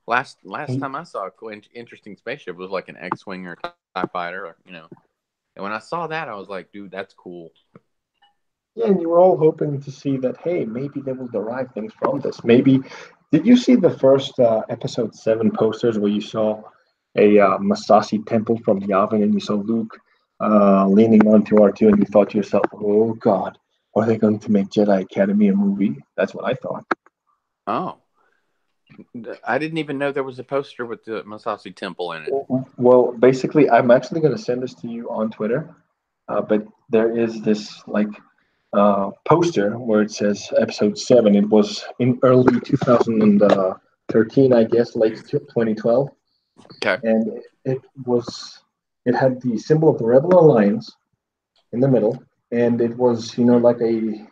Last time I saw a cool, interesting spaceship was like an X-wing or TIE fighter, or, you know. And when I saw that, I was like, dude, that's cool. Yeah, and you were all hoping to see that, hey, maybe they will derive things from this. Maybe, did you see the first episode 7 posters where you saw a Masasi temple from Yavin and you saw Luke leaning onto R2 and you thought to yourself, oh God, are they going to make Jedi Academy a movie? That's what I thought. Oh, I didn't even know there was a poster with the Masasi Temple in it. Well, basically, I'm actually going to send this to you on Twitter, but there is this like poster where it says episode 7. It was in early 2013, I guess, late 2012, Okay. and it had the symbol of the Rebel Alliance in the middle, and it was like the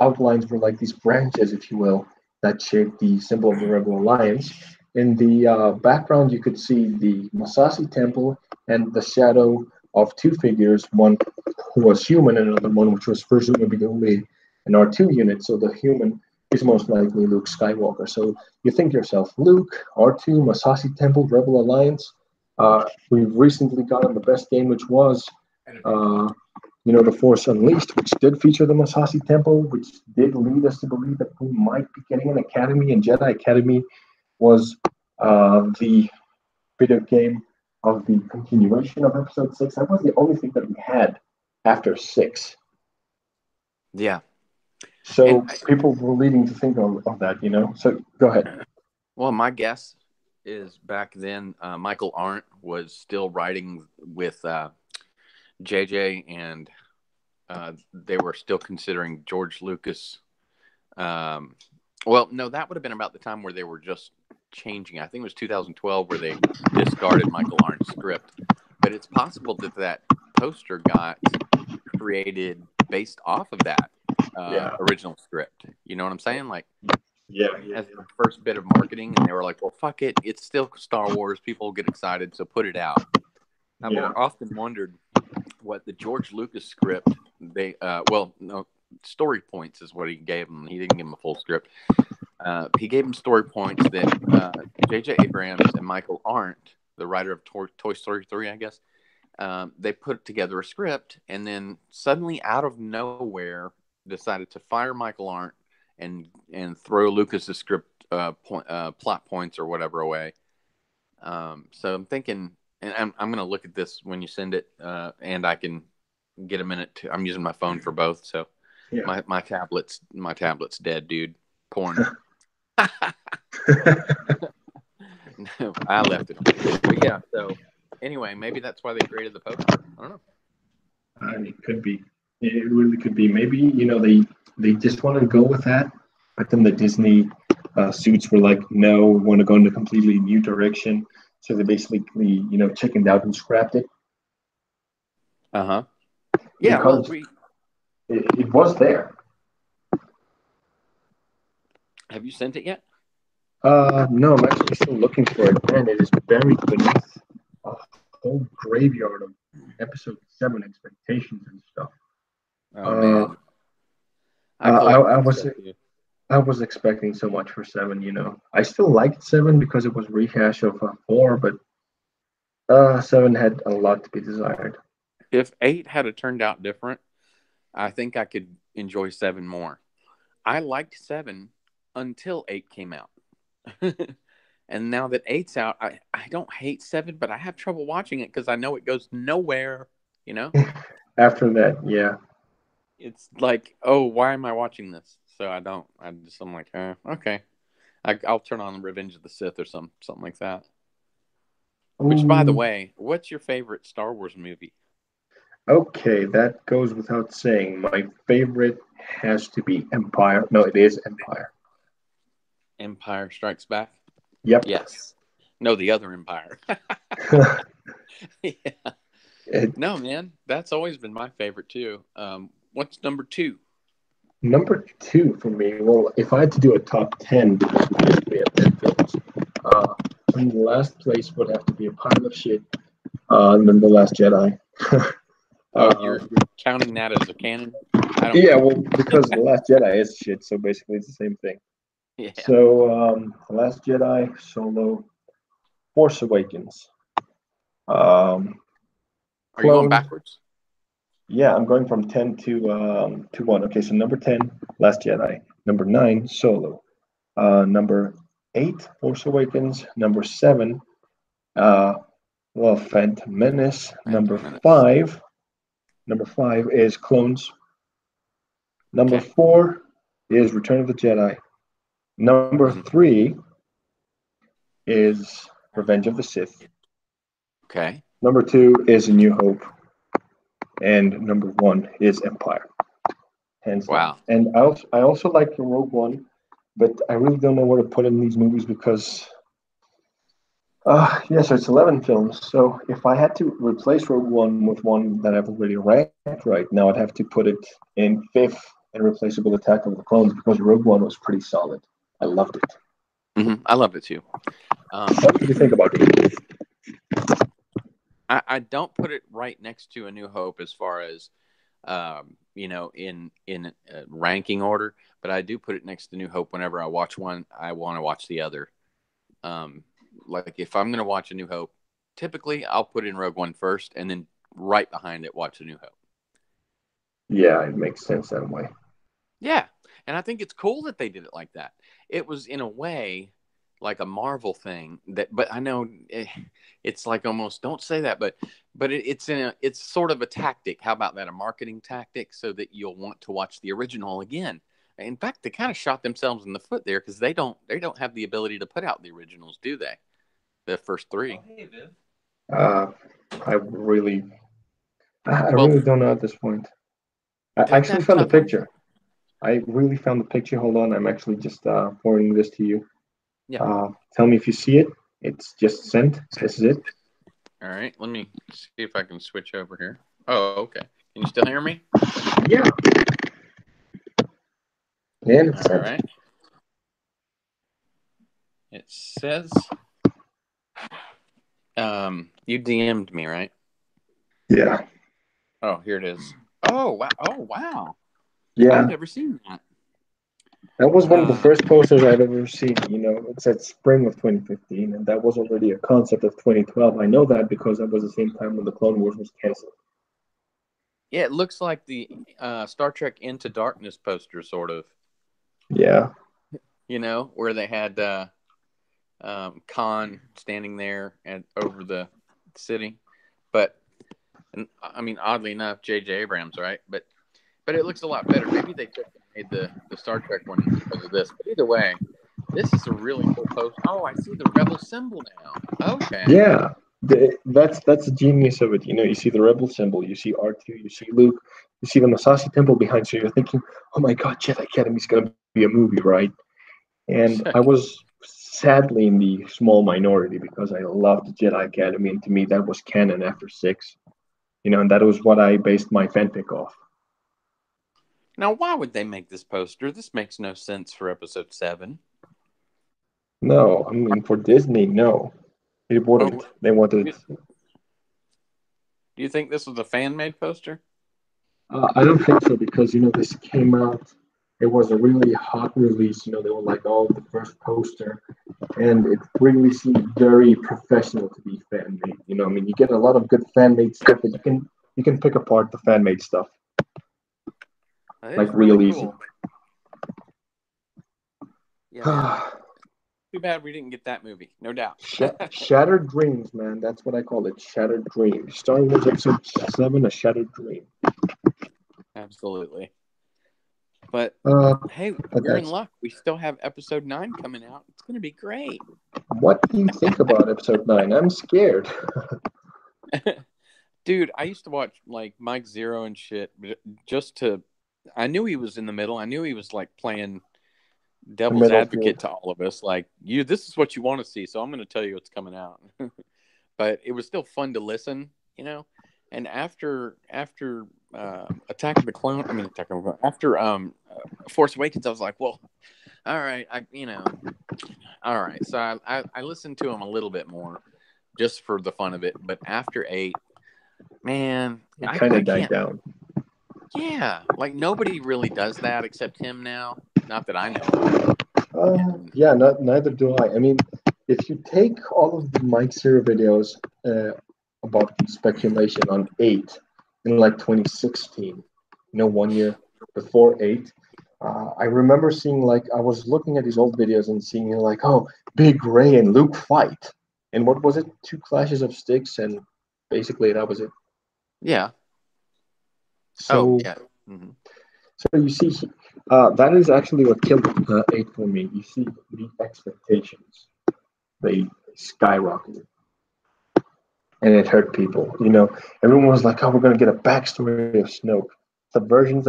outlines were like these branches, if you will, that shaped the symbol of the Rebel Alliance. In the background, you could see the Masasi Temple and the shadow of two figures, one who was human and another one which was presumably only an R2 unit. So the human is most likely Luke Skywalker. So you think to yourself, Luke, R2, Masasi Temple, Rebel Alliance. We've recently gotten the best game, which was uh, The Force Unleashed, which did feature the Masasi Temple, which did lead us to believe that we might be getting an academy, and Jedi Academy was the video game of the continuation of Episode 6. That was the only thing that we had after 6. Yeah. And So people were leading to think of that. So go ahead. well, my guess is back then Michael Arndt was still writing with JJ, and they were still considering George Lucas. Well, no, that would have been about the time where they were just changing. I think it was 2012 where they discarded Michael Arndt's script. But it's possible that poster got created based off of that Yeah. original script. You know what I'm saying? Like, Yeah. as the first bit of marketing, and they were like, well, fuck it. It's still Star Wars. People will get excited, so put it out. I've Yeah. often wondered what the George Lucas script, no, story points is what he gave him. He didn't give him a full script. He gave him story points that J.J. Abrams and Michael Arndt, the writer of Toy Story 3, I guess, they put together a script, and then suddenly out of nowhere decided to fire Michael Arndt and throw Lucas's script plot points or whatever away. So I'm thinking, and I'm going to look at this when you send it, and I can get a minute to. I'm using my phone for both, so Yeah. my tablet's dead, dude. Porn. No, I left it on. But yeah, so anyway, maybe that's why they created the poster. I don't know. It could be. It really could be. Maybe they just want to go with that, but then the Disney suits were like, no, we want to go in a completely new direction. So they basically chickened out and scrapped it Uh-huh. Yeah, well, because it was there. have you sent it yet? No, I'm actually still looking for it, and it is buried beneath a whole graveyard of episode 7 expectations and stuff. Oh Uh, man, I uh, I, collect I that was stuff too. I was expecting so much for 7. I still liked 7 because it was rehash of 4, but 7 had a lot to be desired. If 8 had turned out different, I think I could enjoy 7 more. I liked 7 until 8 came out. And now that 8's out, I don't hate 7, but I have trouble watching it because I know it goes nowhere. You know, After that, yeah. it's like, oh, why am I watching this? So I don't. I'm like, okay. I'll turn on Revenge of the Sith or something like that. Which, by the Um, way, what's your favorite Star Wars movie? okay, that goes without saying. My favorite has to be Empire. No, it is Empire. Empire Strikes Back. Yep. Yes. No, the other Empire. Yeah. It, No, man, that's always been my favorite too. What's number two? number two for me. Well, if I had to do a top 10, because we have 10 films, uh, in the last place would have to be a pile of shit. And then The Last Jedi. Oh, uh, you're counting that as a canon? I don't yeah, count well, because The Last Jedi is shit, so basically it's the same thing. it. Yeah. So, The Last Jedi, Solo, Force Awakens, um, Are you going Clone. backwards? Yeah, I'm going from 10 to 1. Okay, so number 10, Last Jedi. Number 9, Solo. Number 8, Force Awakens. Number 7, uh, well, Phantom Menace. Phantom Menace. Number 5 is Clones. Number Okay. 4 is Return of the Jedi. Number Hmm. 3 is Revenge of the Sith. Okay. Number 2 is A New Hope. And number 1 is Empire, hands down. Wow. And I also like Rogue One, but I really don't know where to put in these movies because, yeah, so it's 11 films. So if I had to replace Rogue One with one that I've already ranked right now, I'd have to put it in fifth and replace it with Attack of the Clones because Rogue One was pretty solid. I loved it. I loved it too. What did you think about it? I don't put it right next to A New Hope as far as in ranking order, but I do put it next to New Hope. Whenever I watch one, I want to watch the other. Um, like if I'm going to watch A New Hope, typically I'll put in Rogue One first, and then right behind it, watch A New Hope. Yeah, it makes sense that way. Yeah, and I think it's cool that they did it like that. It was in a way like a Marvel thing but I know it's like almost don't say that, but it's sort of a tactic. How about that? A marketing tactic so that you'll want to watch the original again. In fact, they kind of shot themselves in the foot there because they don't have the ability to put out the originals, do they? The first three. Uh, I really, I Well, really don't know at this point. I ain't actually that a found the tough one? picture. I really found the picture. Hold on, I'm actually just forwarding this to you. Yeah. Tell me if you see it. It's just sent. This is it. All right. Let me see if I can switch over here. Oh, okay. Can you still hear me? Yeah, and it's All sent. right. It says you DM'd me, right? Yeah, Oh, here it is. Oh, wow. Oh, wow. I've yeah. never seen that. That was one of the Uh, first posters I've ever seen. It said spring of 2015, and that was already a concept of 2012. I know that because that was the same time when the Clone Wars was canceled. yeah, it looks like the Star Trek Into Darkness poster, sort of, Yeah, where they had Khan standing there and over the city. But, and, I mean, oddly enough, J.J. Abrams, right? But it looks a lot better. Maybe they took and made the Star Trek one because of this. But either way, this is a really cool post. Oh, I see the rebel symbol now. Okay. yeah. That's the genius of it. You see the rebel symbol, you see R2, you see Luke, you see the Masashi Temple behind. So you're thinking, oh my God, Jedi Academy's gonna be a movie, right? And I was sadly in the small minority because I loved Jedi Academy, and to me that was canon after six. And that was what I based my fanfic off. Now, why would they make this poster? This makes no sense for episode 7. No, I mean for Disney, no, it wouldn't. Oh, They wanted. do you think this was a fan made poster? I don't think so because this came out. It was a really hot release. They were like, "Oh, the first poster," and it really seemed very professional to be fan made. I mean, you get a lot of good fan made stuff, but you can pick apart the fan made stuff That like is really real easy. cool. Yeah, man. Too bad we didn't get that movie, no doubt. Shattered Dreams, man. That's what I call it. Shattered Dreams. Star Wars Episode 7, A Shattered Dream. Absolutely. But hey, But we're in that's luck. We still have episode 9 coming out. It's going to be great. what do you think about Episode 9? I'm scared. Dude, I used to watch like Mike Zero and shit just to. I knew he was in the middle. I knew he was like playing The devil's middle advocate field. to all of us. Like, this is what you want to see, so I'm going to tell you what's coming out. But it was still fun to listen, And after Attack of the Clone, after Force Awakens, I was like, well, all right, all right. So I listened to him a little bit more just for the fun of it. But after 8, man, It kind I of died can't. down. Yeah, like nobody really does that except him now. Not that I know of. And Yeah, neither do I. I mean, if you take all of the Mike Zero videos about speculation on 8 in like 2016, 1 year before 8, I remember seeing like I was looking at these old videos and seeing like, oh, Big Ray and Luke fight, and what was it? 2 clashes of sticks, and basically that was it. yeah. Oh So yeah. Mm-hmm. So you see, that is actually what killed 8 for me. You see, the expectations, they skyrocketed, and it hurt people. Everyone was like, "Oh, we're gonna get a backstory of Snoke." Subversions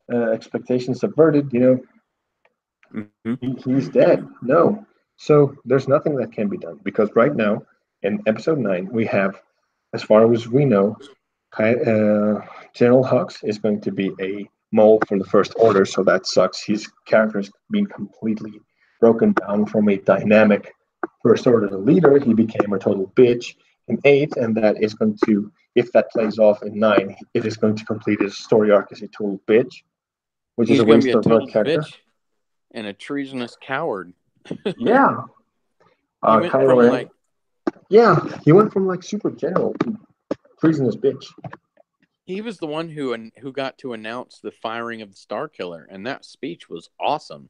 expectations subverted. Mm-hmm. He's dead. No, so there's nothing that can be done because right now in Episode 9 we have, as far as we know, General Hux is going to be a mole for the First Order, so that sucks. His character has been completely broken down from a dynamic First Order leader. He became a total bitch in 8, and that is going to, if that plays off in 9, it is going to complete his story arc as a total bitch, which is He's a going to be waste a of a total character. bitch and a treasonous coward. Yeah, He went Kylo from Ren. like Yeah, he went from like super general to treasonous bitch. he was the one who got to announce the firing of the Star Killer, and that speech was awesome.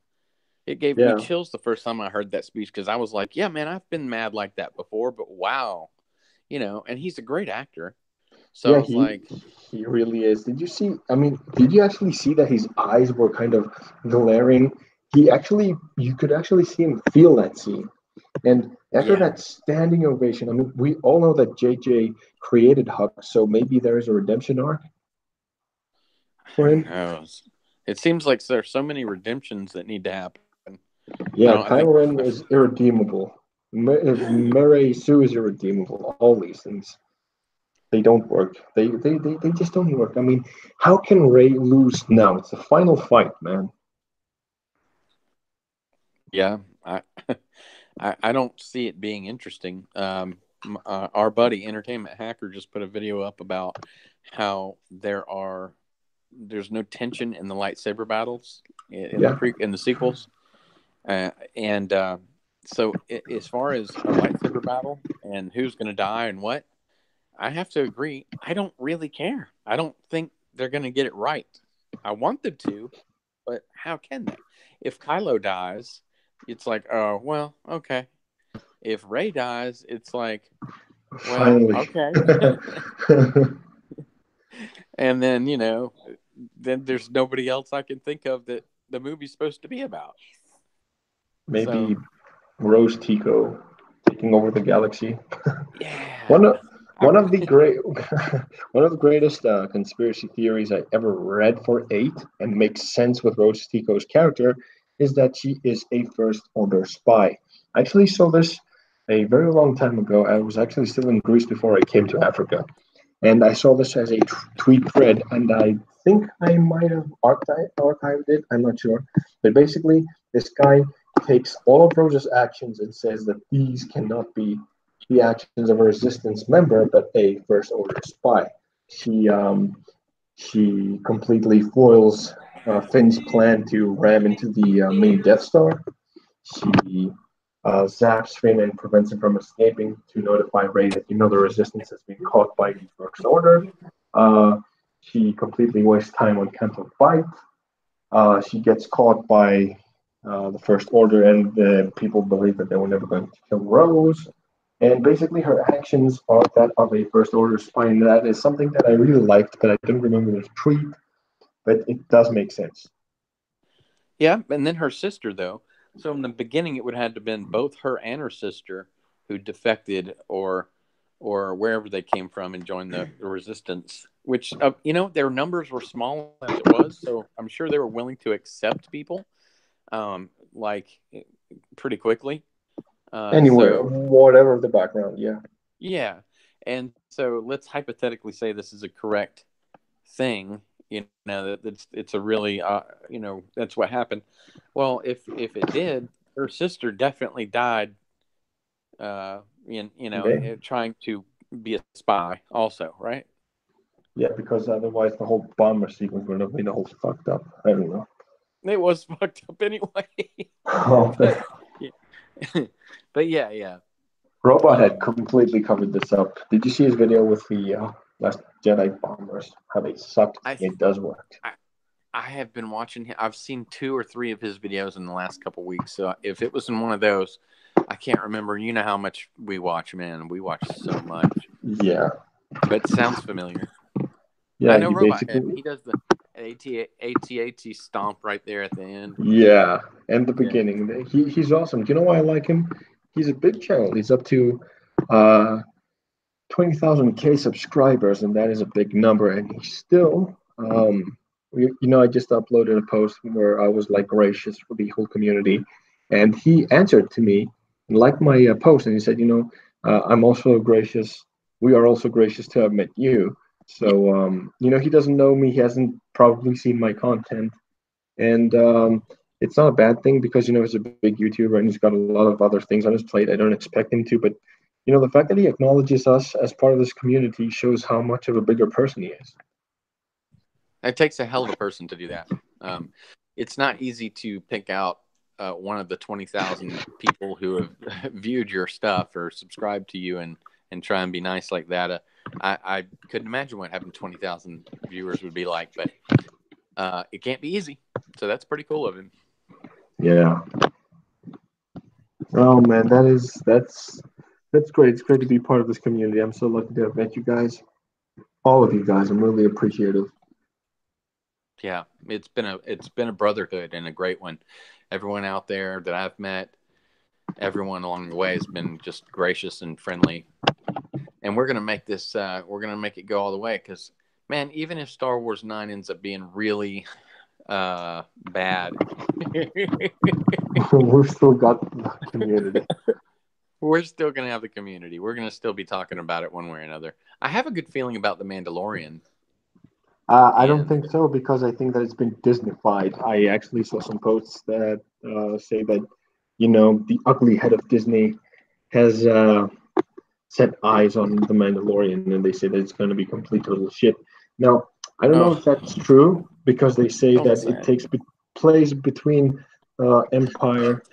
It gave me Yeah, chills the first time I heard that speech because I was like, yeah, man, I've been mad like that before, but wow, and he's a great actor. So I yeah, was he like, he really is. Did you see? I mean, did you actually see that his eyes were kind of glaring? You could actually see him feel that scene. And after yeah, that standing ovation, I mean, we all know that JJ created Huck, so maybe there is a redemption arc for who him. knows? It seems like there's so many redemptions that need to happen. Yeah, I think, Kylo Ren is irredeemable. Murray Sue is irredeemable. All these things, they don't work. They just don't work. I mean, how can Ray lose now? It's the final fight, man. yeah, I don't see it being interesting. Our buddy Entertainment Hacker just put a video up about how there's no tension in the lightsaber battles Yeah, in the sequels, and so as far as a lightsaber battle and who's going to die and what, I have to agree. I don't really care. I don't think they're going to get it right. I want them to, but how can they? If Kylo dies, it's like, oh well, okay. If Ray dies, it's like, well, finally. okay. And then, then there's nobody else I can think of that the movie's supposed to be about. Maybe So, Rose Tico taking over the galaxy. One of yeah. I, one of the great one of the greatest conspiracy theories I ever read for 8 and makes sense with Rose Tico's character is that she is a First Order spy. I actually saw this a very long time ago. I was actually still in Greece before I came to Africa, and I saw this as a tweet thread, and I think I might have archived it. I'm not sure, but basically, this guy takes all of Rose's actions and says that these cannot be the actions of a resistance member, but a First Order spy. She she completely foils Finn's plan to ram into the mini Death Star. She zaps Finn and prevents him from escaping to notify Rey that the resistance has been caught by the First Order. Uh, she completely wastes time on Canto Bight. She gets caught by the First Order, and the people believe that they were never going to kill Rose. And basically, her actions are that of a First Order spy, and that is something that I really liked, but I don't remember the tweet, but it does make sense. Yeah, and then her sister though. So in the beginning, it would have had to been both her and her sister who defected or wherever they came from and joined the resistance. Which their numbers were small as it was, so I'm sure they were willing to accept people, like pretty quickly. Anywhere, So whatever the background, yeah. yeah, and so let's hypothetically say this is a correct thing. That it's a really that's what happened. Well, if it did, her sister definitely died. Okay. Trying to be a spy, also, right? Yeah, because otherwise the whole bomber sequence would have been all fucked up. I don't know. It was fucked up anyway. Oh, but yeah. But yeah. Robot had Um, completely covered this up. Did you see his video with the Last Jedi bombers? How they sucked. I, It does work. I I have been watching him. I've seen 2 or 3 of his videos in the last couple weeks. So if it was in one of those, I can't remember. You know how much we watch, man. We watch so much. Yeah, But sounds familiar. I yeah. know He Robot Head. basically, He does the AT stomp right there at the end. yeah. And the Yeah. beginning, he's awesome. Do you know why I like him? He's a big channel. He's up to uh 20,000 subscribers, and that is a big number. And he's still, I just uploaded a post where I was like gracious for the whole community, and he answered to me and liked my post, and he said, I'm also gracious. We are also gracious to have met you. Yeah. So, he doesn't know me. He hasn't probably seen my content, and it's not a bad thing because he's a big YouTuber and he's got a lot of other things on his plate. I don't expect him to, but the fact that he acknowledges us as part of this community shows how much of a bigger person he is. It takes a hell of a person to do that. Um, it's not easy to pick out one of the 20,000 people who have viewed your stuff or subscribed to you and try and be nice like that. I couldn't imagine what having 20,000 viewers would be like, but it can't be easy. So that's pretty cool of him. Yeah. Oh man, that's great. It's great to be part of this community. I'm so lucky to have met you guys, all of you guys. I'm really appreciative. Yeah, it's been a brotherhood and a great one. Everyone out there that I've met, everyone along the way has been just gracious and friendly. And we're gonna make this. We're gonna make it go all the way because, man, even if Star Wars 9 ends up being really bad, We've still got the community. we're still gonna have the community. We're gonna still be talking about it one way or another. I have a good feeling about the Mandalorian, I don't and think so because I think that it's been Disneyfied. I actually saw some posts that say that the ugly head of Disney has set eyes on the Mandalorian, and they say that it's going to be complete total shit. Now, I don't know oh, if that's true because they say so that it sad. takes place between Empire,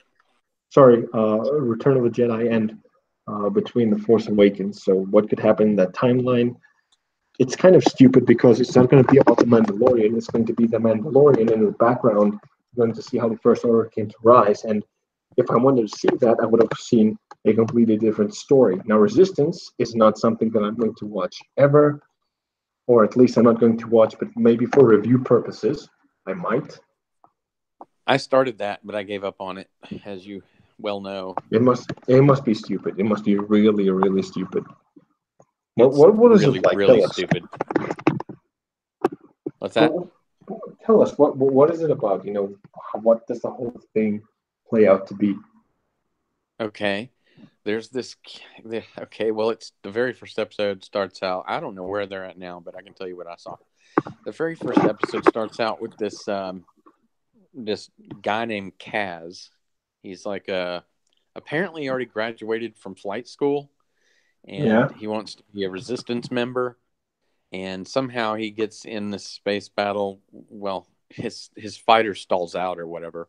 sorry, Return of the Jedi, and between the Force Awakens. So, what could happen in that timeline? It's kind of stupid because it's not going to be about the Mandalorian. It's going to be the Mandalorian in the background. You're going to see how the First Order came to rise. And if I wanted to see that, I would have seen a completely different story. Now, Resistance is not something that I'm going to watch ever, or at least I'm not going to watch, but maybe for review purposes, I might. I started that, but I gave up on it, as you well know. It must be stupid. It must be really, really stupid. What It's what is it really, like? really Tell us. stupid. What's that? Well, tell us what is it about? What does the whole thing play out to be? Okay. There's this. Okay, well, it's the very first episode starts out. I don't know where they're at now, but I can tell you what I saw. The very first episode starts out with this guy named Kaz. He's like apparently already graduated from flight school, Yeah. and he wants to be a resistance member. And somehow he gets in this space battle. Well, his fighter stalls out or whatever,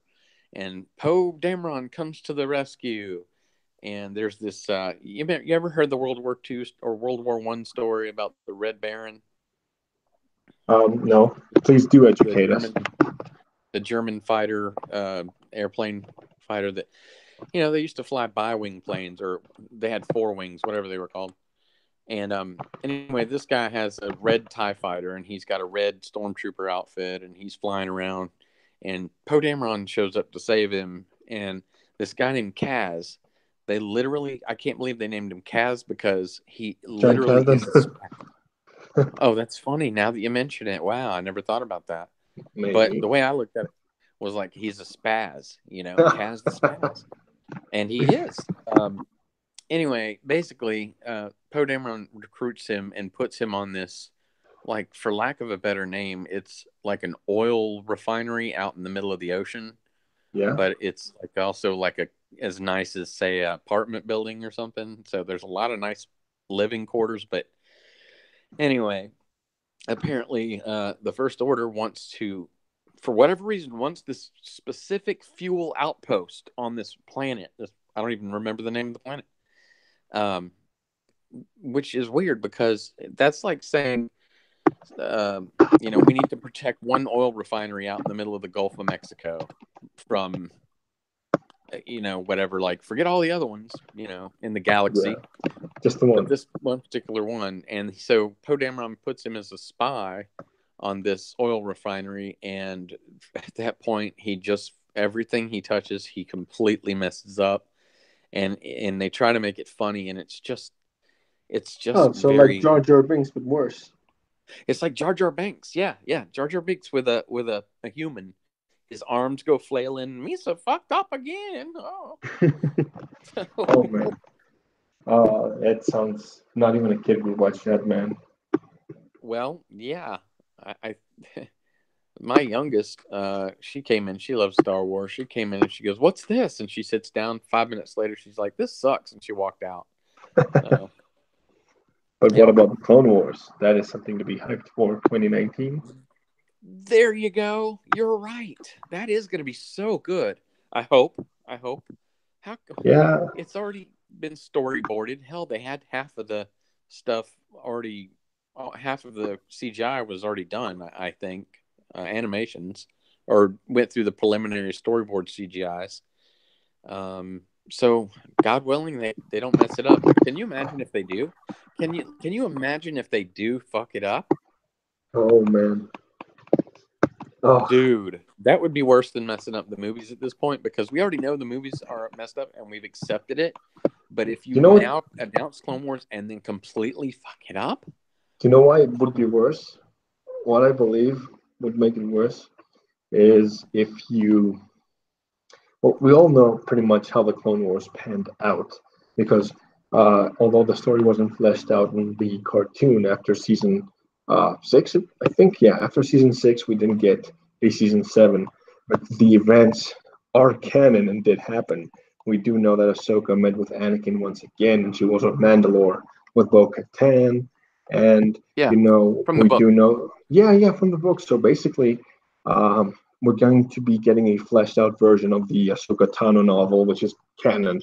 and Poe Dameron comes to the rescue. And there's this. You ever heard the World War II or World War I story about the Red Baron, No. Please do the educate us. German? a German fighter, airplane fighter that, they used to fly bi-wing planes, or they had four wings, whatever they were called. And anyway, this guy has a red TIE fighter, and he's got a red stormtrooper outfit, and he's flying around. And Poe Dameron shows up to save him, and this guy named Kaz. They literally, I can't believe they named him Kaz because he literally is. Oh, that's funny. Now that you mention it, wow, I never thought about that. Maybe. But the way I looked at it was like he's a spaz, Kaz the spaz, and he is. Anyway, basically, Poe Dameron recruits him and puts him on this, like, for lack of a better name, it's like an oil refinery out in the middle of the ocean. Yeah. But it's like also like as nice as, say, an apartment building or something. So there's a lot of nice living quarters. But anyway, apparently the First Order wants to, for whatever reason, wants this specific fuel outpost on this planet. I don't even remember the name of the planet. Which is weird because that's like saying, we need to protect one oil refinery out in the middle of the Gulf of Mexico from, whatever, like forget all the other ones, in the galaxy. Yeah. Just the one. But this one particular one. And so Poe Dameron puts him as a spy on this oil refinery. And at that point, everything he touches, he completely messes up. And they try to make it funny, and it's just so very, like Jar Jar Binks, but worse. It's like Jar Jar Binks, yeah. Jar Jar Binks with a human. His arms go flailing. Misa fucked up again. Oh, oh man. It sounds not even a kid would watch that, man. Well, yeah. I my youngest, she came in. She loves Star Wars. She came in and she goes, "What's this?" And she sits down. 5 minutes later, she's like, "This sucks," and she walked out. But what about the Clone Wars? That is something to be hyped for 2019. There you go. You're right. That is going to be so good. I hope. Yeah. It's already been storyboarded. Hell, they had half of the stuff already. Half of the CGI was already done, I think. Animations, or went through the preliminary storyboard CGIs. So God willing, they don't mess it up. Can you imagine if they do? Can you imagine if they do fuck it up? Oh man. Oh. Dude, that would be worse than messing up the movies at this point, because we already know the movies are messed up and we've accepted it. But if you now announce Clone Wars and then completely fuck it up, do you know why it would be worse? What I believe would make it worse is if you. Well, we all know pretty much how the Clone Wars panned out, because although the story wasn't fleshed out in the cartoon after season 6, I think, yeah, after season 6, we didn't get a season 7, but the events are canon and did happen. We do know that Ahsoka met with Anakin once again, and she was on Mandalore with Bo-Katan, and from the book. do know, from the book. So basically, we're going to be getting a fleshed out version of the Ahsoka Tano novel, which is canon.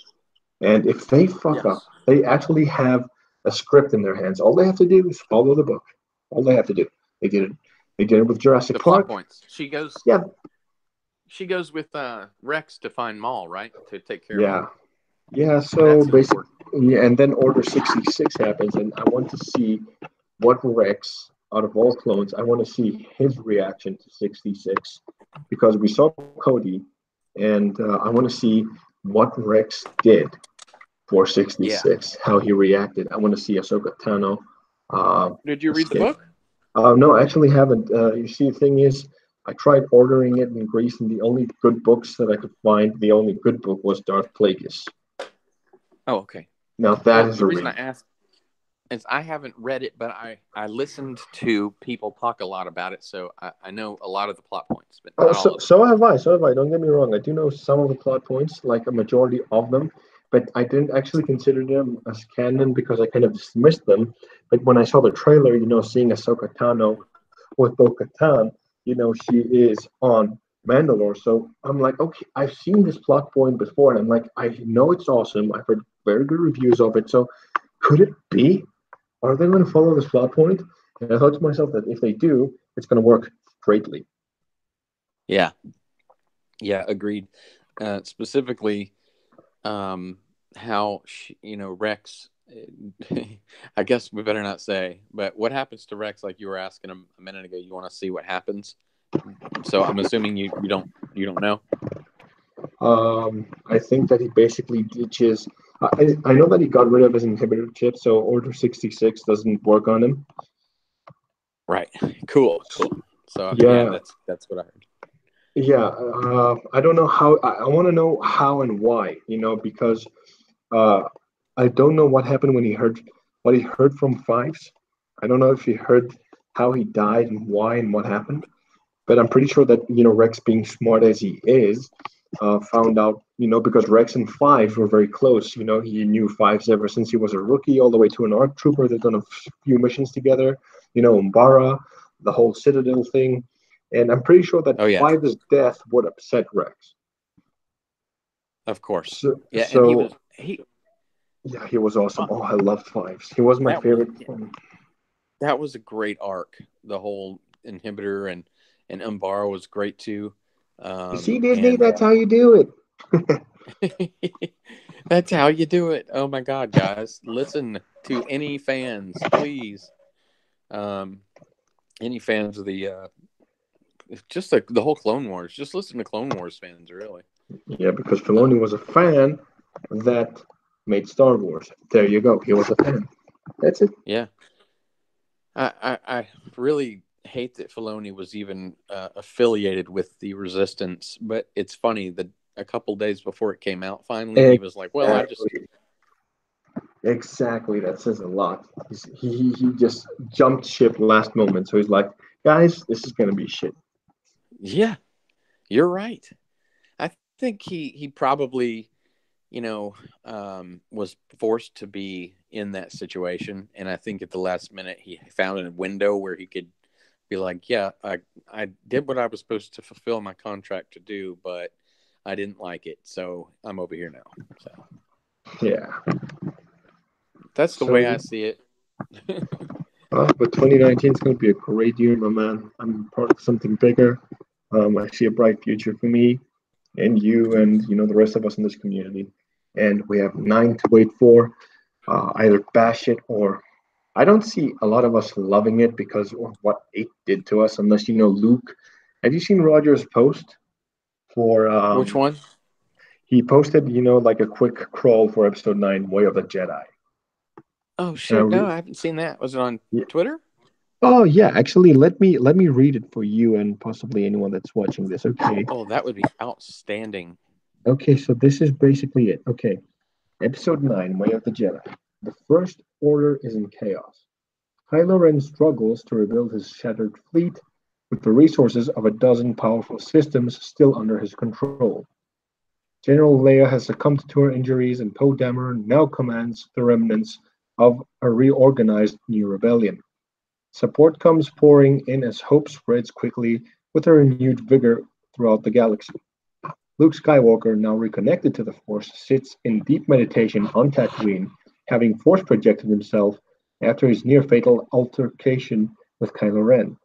And if they fuck up, they actually have a script in their hands. All they have to do is follow the book. All they have to do. They did it. They did it with Jurassic Park. Plot points. She goes. Yeah. She goes with Rex to find Maul, right? To take care of Maul. Yeah. So basically, and then Order 66 happens, and I want to see what Rex, out of all clones, I want to see his reaction to 66, because we saw Cody, and I want to see what Rex did for 66, how he reacted. I want to see Ahsoka Tano. Did you read the book? No, I actually haven't. You see, the thing is, I tried ordering it in Greece, and the only good books that I could find, the only good book was Darth Plagueis. Oh, okay. Now that is the reason I asked is I haven't read it, but I listened to people talk a lot about it, so I know a lot of the plot points. But so have I. Don't get me wrong. I do know some of the plot points, like a majority of them, but I didn't actually consider them as canon because I kind of dismissed them. But when I saw the trailer, seeing Ahsoka Tano with Bo-Katan, she is on Mandalore. So I'm like, okay, I've seen this plot point before, and I'm like, I know it's awesome. I've heard very good reviews of it. So could it be? Are they going to follow this plot point? And I thought to myself that if they do, it's going to work greatly. Yeah. Yeah, agreed. Specifically, how Rex. I guess we better not say, but what happens to Rex? Like you were asking him a minute ago, you want to see what happens. So I'm assuming you don't know. I think that he basically ditches. I know that he got rid of his inhibitor chip, so Order 66 doesn't work on him. Right. Cool. Cool. So yeah, Yeah, that's what I heard. yeah. I don't know how. I want to know how and why. Because uh, I don't know what happened when he heard what he heard from Fives. I don't know if he heard how he died and why and what happened. But I'm pretty sure that Rex, being smart as he is, found out because Rex and Fives were very close. He knew Fives ever since he was a rookie, all the way to an ARC trooper. They've done a few missions together. Umbara, the whole Citadel thing, and I'm pretty sure that Oh yeah, Fives' death would upset Rex. of course. So, Yeah, and he so was he. yeah, he was awesome. Oh, I loved Fives. He was my That was favorite. that was a great arc. The whole inhibitor and Umbara was great too. You see, Disney, And that's how you do it. that's how you do it. Oh my God, guys, listen to any fans, please. Um, any fans of just the whole Clone Wars. Just listen to Clone Wars fans, really. Yeah, because Filoni Um, was a fan that made Star Wars. There you go. He was a fan. That's it. yeah, I really hate that Filoni was even affiliated with the Resistance, but it's funny that a couple days before it came out, finally he was like, "Well, I just Exactly. Exactly. That says a lot. He just jumped ship last moment. So he's like, guys, this is gonna be shit. yeah, you're right." I think he probably was forced to be in that situation, and I think at the last minute he found a window where he could be like, "Yeah, I did what I was supposed to fulfill my contract to do, but I didn't like it, so I'm over here now." So Yeah. that's the way So, I see it. but 2019 is gonna be a great year, my man. I'm part of something bigger. I see a bright future for me and you and the rest of us in this community. And we have nine to wait for. Either bash it or I don't see a lot of us loving it because of what it did to us, unless Luke. Have you seen Roger's post for Which one? he posted, like a quick crawl for episode 9, Way of the Jedi. Oh And I shoot, no, I haven't seen that. Was it on yeah. Twitter? Oh yeah, actually let me read it for you and possibly anyone that's watching this. Okay. Oh, that would be outstanding. Okay, so this is basically it. Okay. Episode 9, Way of the Jedi. The First Order is in chaos. Kylo Ren struggles to rebuild his shattered fleet with the resources of a dozen powerful systems still under his control. General Leia has succumbed to her injuries, and Poe Dameron now commands the remnants of a reorganized new rebellion. Support comes pouring in as hope spreads quickly with a renewed vigor throughout the galaxy. Luke Skywalker, now reconnected to the Force, sits in deep meditation on Tatooine, having force projected himself after his near fatal altercation with Kylo Ren.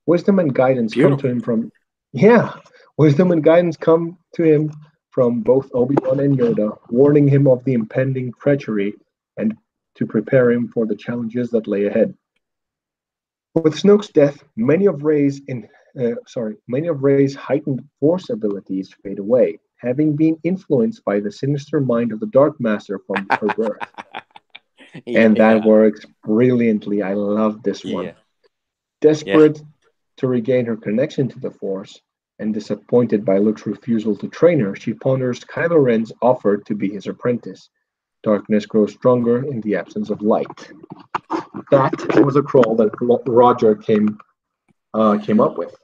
Wisdom and guidance come to Beautiful. him from yeah, wisdom and guidance come to him from both Obi-Wan and Yoda, warning him of the impending treachery and to prepare him for the challenges that lay ahead. With Snoke's death, many of Rey's heightened Force abilities fade away, having been influenced by the sinister mind of the Dark Master from her birth. And that Yeah, works brilliantly. I love this one. yeah, yeah. Desperate to regain her connection to the Force, and disappointed by Luke's refusal to train her, she ponders Kylo Ren's offer to be his apprentice. Darkness grows stronger in the absence of light. That was a crawl that Roger came up with.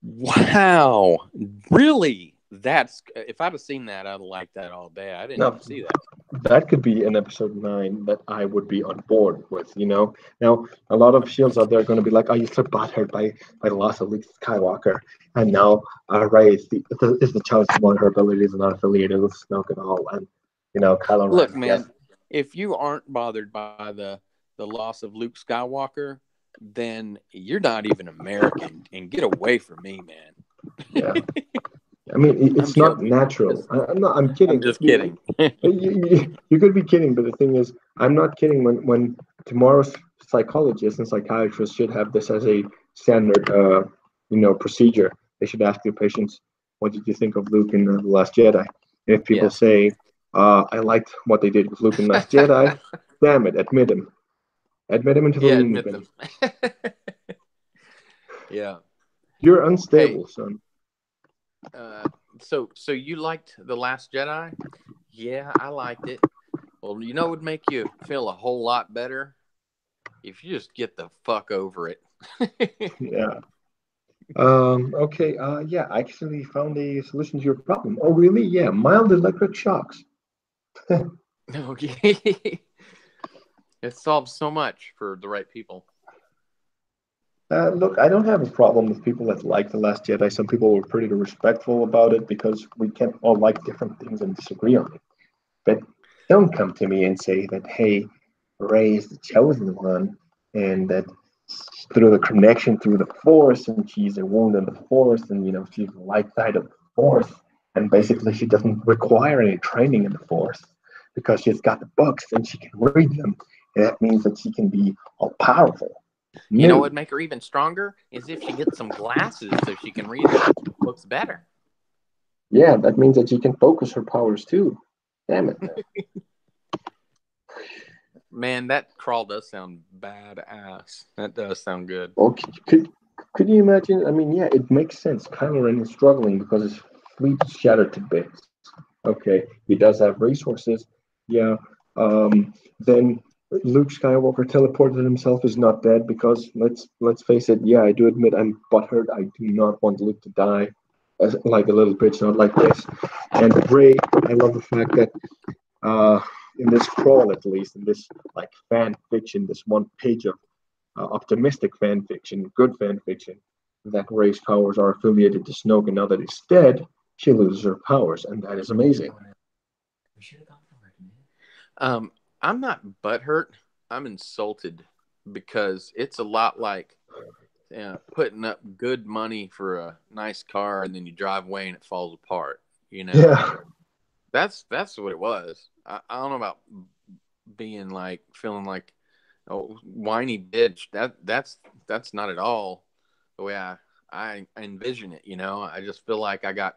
Wow, really? That's if I'd have seen that, I'd have liked that all day. I didn't Now, even see that. that could be an episode 9 that I would be on board with. Now, a lot of shields out there are going to be like, oh, you're so butthurt by the loss of Luke Skywalker. And now, Rey is the chosen one. Her abilities are not affiliated with Snoke at all. And, Kylo Look, Ren, yes. man, if you aren't bothered by the loss of Luke Skywalker, then you're not even American. And get away from me, man. Yeah. I mean, I'm it's not joking. natural. I'm not. I'm I'm kidding. just kidding. You could be kidding, but the thing is, I'm not kidding. When tomorrow's psychologists and psychiatrists should have this as a standard, procedure. They should ask their patients, "What did you think of Luke in the Last Jedi?" And if people Yeah. say, "I liked what they did with Luke in Last Jedi," damn it, admit him into the Yeah, loony admit bin. them. Yeah. You're Hey, unstable, son. uh, so you liked The Last Jedi? Yeah, I liked it. Well, you know what would make you feel a whole lot better? If you just get the fuck over it. Yeah. Okay. Yeah, I actually found a solution to your problem. Oh, really? Yeah, mild electric shocks. Okay. It solves so much for the right people. Look, I don't have a problem with people that like The Last Jedi. Some people were pretty respectful about it because we can all like different things and disagree on it. But don't come to me and say that, hey, Rey is the chosen one, and that through the connection through the Force, and she's a wound in the Force, and she's the light side of the Force, and basically she doesn't require any training in the Force because she's got the books and she can read them, and that means that she can be all powerful. You know what No, would make her even stronger is if she gets some glasses so she can read the books better. yeah, that means that she can focus her powers too. Damn it, man. Man, that crawl does sound badass. That does sound good. Well, could you imagine? I mean, yeah, it makes sense. Kylo Ren is struggling because his fleet is shattered to bits. Okay, he does have resources. Yeah. Then Luke Skywalker teleported himself is not dead because let's face it. Yeah, I do admit I'm butthurt. I do not want Luke to die as like a little bitch, not like this. And Rey, I love the fact that uh, in this crawl, at least in this like fan fiction, this one page of optimistic fan fiction, good fan fiction, that Rey's powers are affiliated to Snoke, and now that he's dead, she loses her powers, and that is amazing. Um, I'm not butthurt. I'm insulted because it's a lot like putting up good money for a nice car and then you drive away and it falls apart. You know, Yeah, that's what it was. I don't know about being like feeling like whiny bitch. That's not at all the way I envision it. You know, I just feel like I got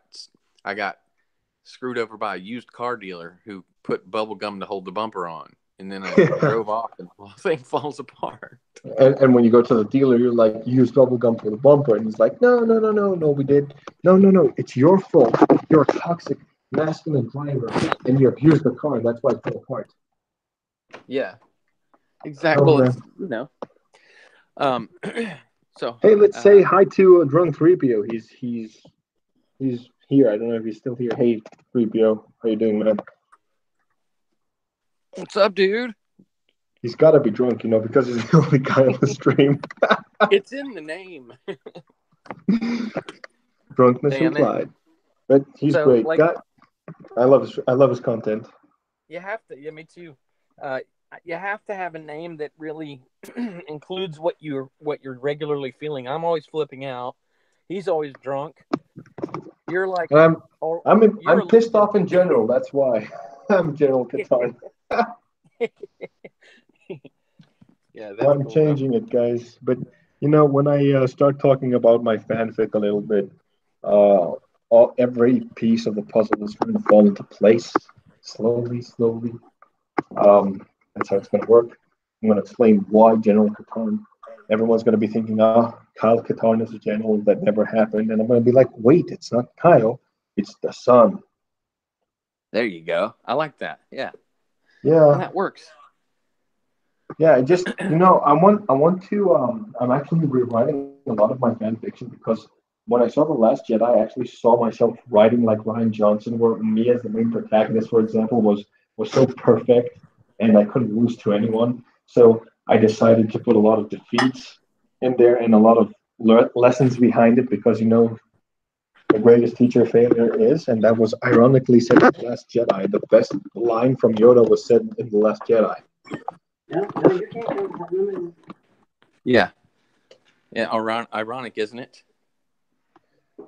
screwed over by a used car dealer who put bubble gum to hold the bumper on, and then I drove off and the whole thing falls apart. and when you go to the dealer, you're like, you use bubble gum for the bumper, and he's like, no, no, no, no, no, we did, no, no, no, it's your fault. You're a toxic masculine driver, and you abused the car. That's why it fell apart. Yeah, exactly. Oh Well, man. it's um, so Hey, let's say hi to a drunk 3PO. He's here. I don't know if he's still here. Hey, 3PO, how you doing, man? what's up, dude? He's got to be drunk, because he's the only guy on the stream. It's in the name. Drunkness Damn it. implied. But he's So, great. like, I love his content. you have to. Yeah, me too. Uh, you have to have a name that really includes what you're regularly feeling. I'm always flipping out. He's always drunk. You're like, And or you're I'm pissed illusion. off in general. That's why I'm General Katarn. Yeah, Well, that's I'm cool though. changing it, guys. But when I start talking about my fanfic a little bit, every piece of the puzzle is going to fall into place slowly, slowly. That's how it's going to work. I'm going to explain why General Katarn. Everyone's going to be thinking, Kyle Katarn is a general that never happened. And I'm going to be like, wait, it's not Kyle, it's the son. There you go. I like that. Yeah, and Yeah, that works. yeah. I just, I want to. I'm actually rewriting a lot of my fan fiction because when I saw The Last Jedi, I actually saw myself writing like Ryan Johnson, where me as the main protagonist, for example, was so perfect, and I couldn't lose to anyone. So I decided to put a lot of defeats in there and a lot of lessons behind it because the greatest teacher failure is, and that was ironically said in The Last Jedi. The best line from Yoda was said in The Last Jedi. No, no, you can't go to Yeah, yeah. Ironic, isn't it?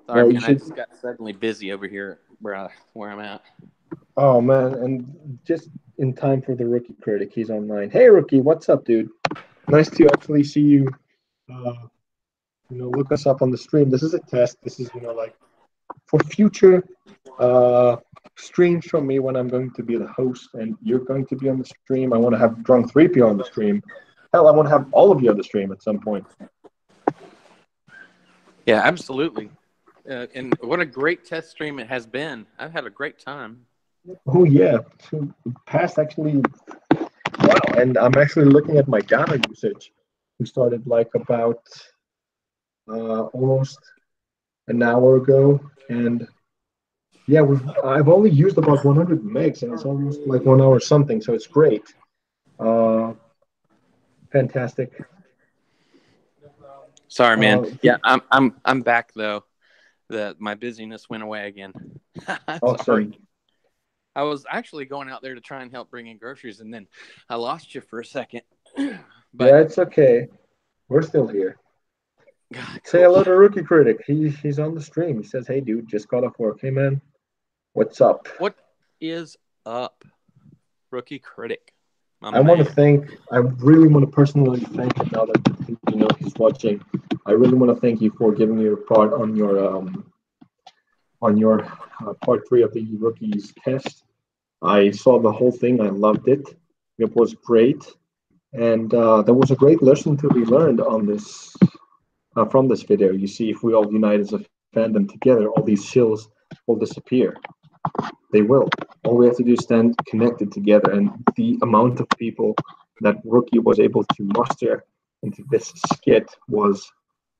Sorry, Well, you man. I should. just got suddenly busy over here where I'm at. Oh man, and just in time for the rookie critic, he's online. Hey, rookie, what's up, dude? Nice to actually see you. Uh, look us up on the stream. This is a test. This is like for future uh streams from me when I'm going to be the host and you're going to be on the stream. I want to have Drunk 3P on the stream. Hell, I want to have all of you on the stream at some point. Yeah, absolutely. And what a great test stream it has been. I've had a great time. Oh yeah, so past actually. Wow, and I'm actually looking at my data usage. We started like about almost an hour ago, and yeah, I've only used about 100 megs, and it's almost like 1 hour something, so it's great. Uh, Fantastic. Sorry, man. Uh, Yeah, I'm back though. My busyness went away again. Sorry. awesome. I was actually going out there to try and help bring in groceries, and then I lost you for a second. But Yeah, it's okay. We're still here. God, Say cool. hello to Rookie Critic. He's on the stream. He says, "Hey, dude, just got off work. Hey, man, what's up?" What is up, rookie critic? My I want to man. thank. I really want to personally thank him now that he's watching. I really want to thank you for giving me a part on your part 3 of the rookies test. I saw the whole thing. I loved it. It was great, and there was a great lesson to be learned on this from this video. You see, if we all unite as a fandom together, all these shills will disappear. They will. All we have to do is stand connected together, and the amount of people that Rookie was able to muster into this skit was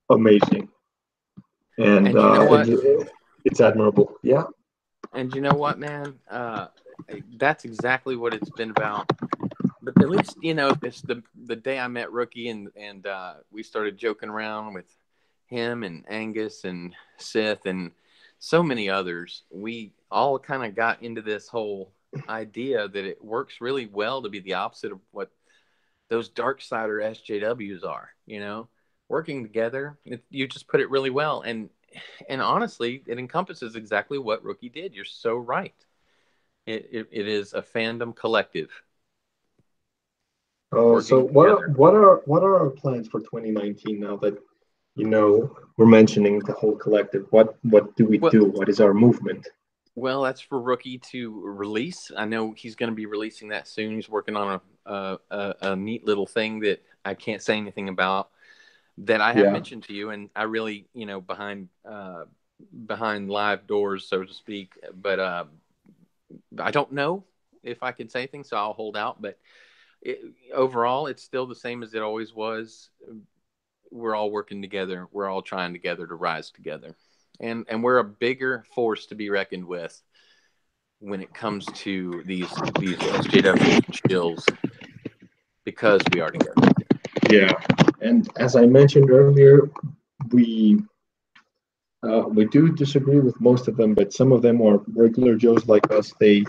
amazing, and And you know what? it's admirable. Yeah, And you know what, man? That's exactly what it's been about. But at least it's the day I met Rookie and we started joking around with him and Angus and Sith and so many others. We all kind of got into this whole idea that it works really well to be the opposite of what those Darksider SJWs are. Working together. You just put it really well, and honestly, it encompasses exactly what Rookie did. You're so right. It is a fandom collective So working together. what are our plans for 2019 now that we're mentioning the whole collective? What do we Well, do? What is our movement? well, that's for Rookie to release. I know he's going to be releasing that soon. He's working on a neat little thing that I can't say anything about that I have Yeah. mentioned to you, and I really, behind live doors, so to speak. But I don't know if I can say things, so I'll hold out. But overall, it's still the same as it always was. We're all working together. We're all trying together to rise together, and we're a bigger force to be reckoned with when it comes to these SJWs and shills because we are together. Yeah. And as I mentioned earlier, we we do disagree with most of them, but some of them are regular Joes like us. They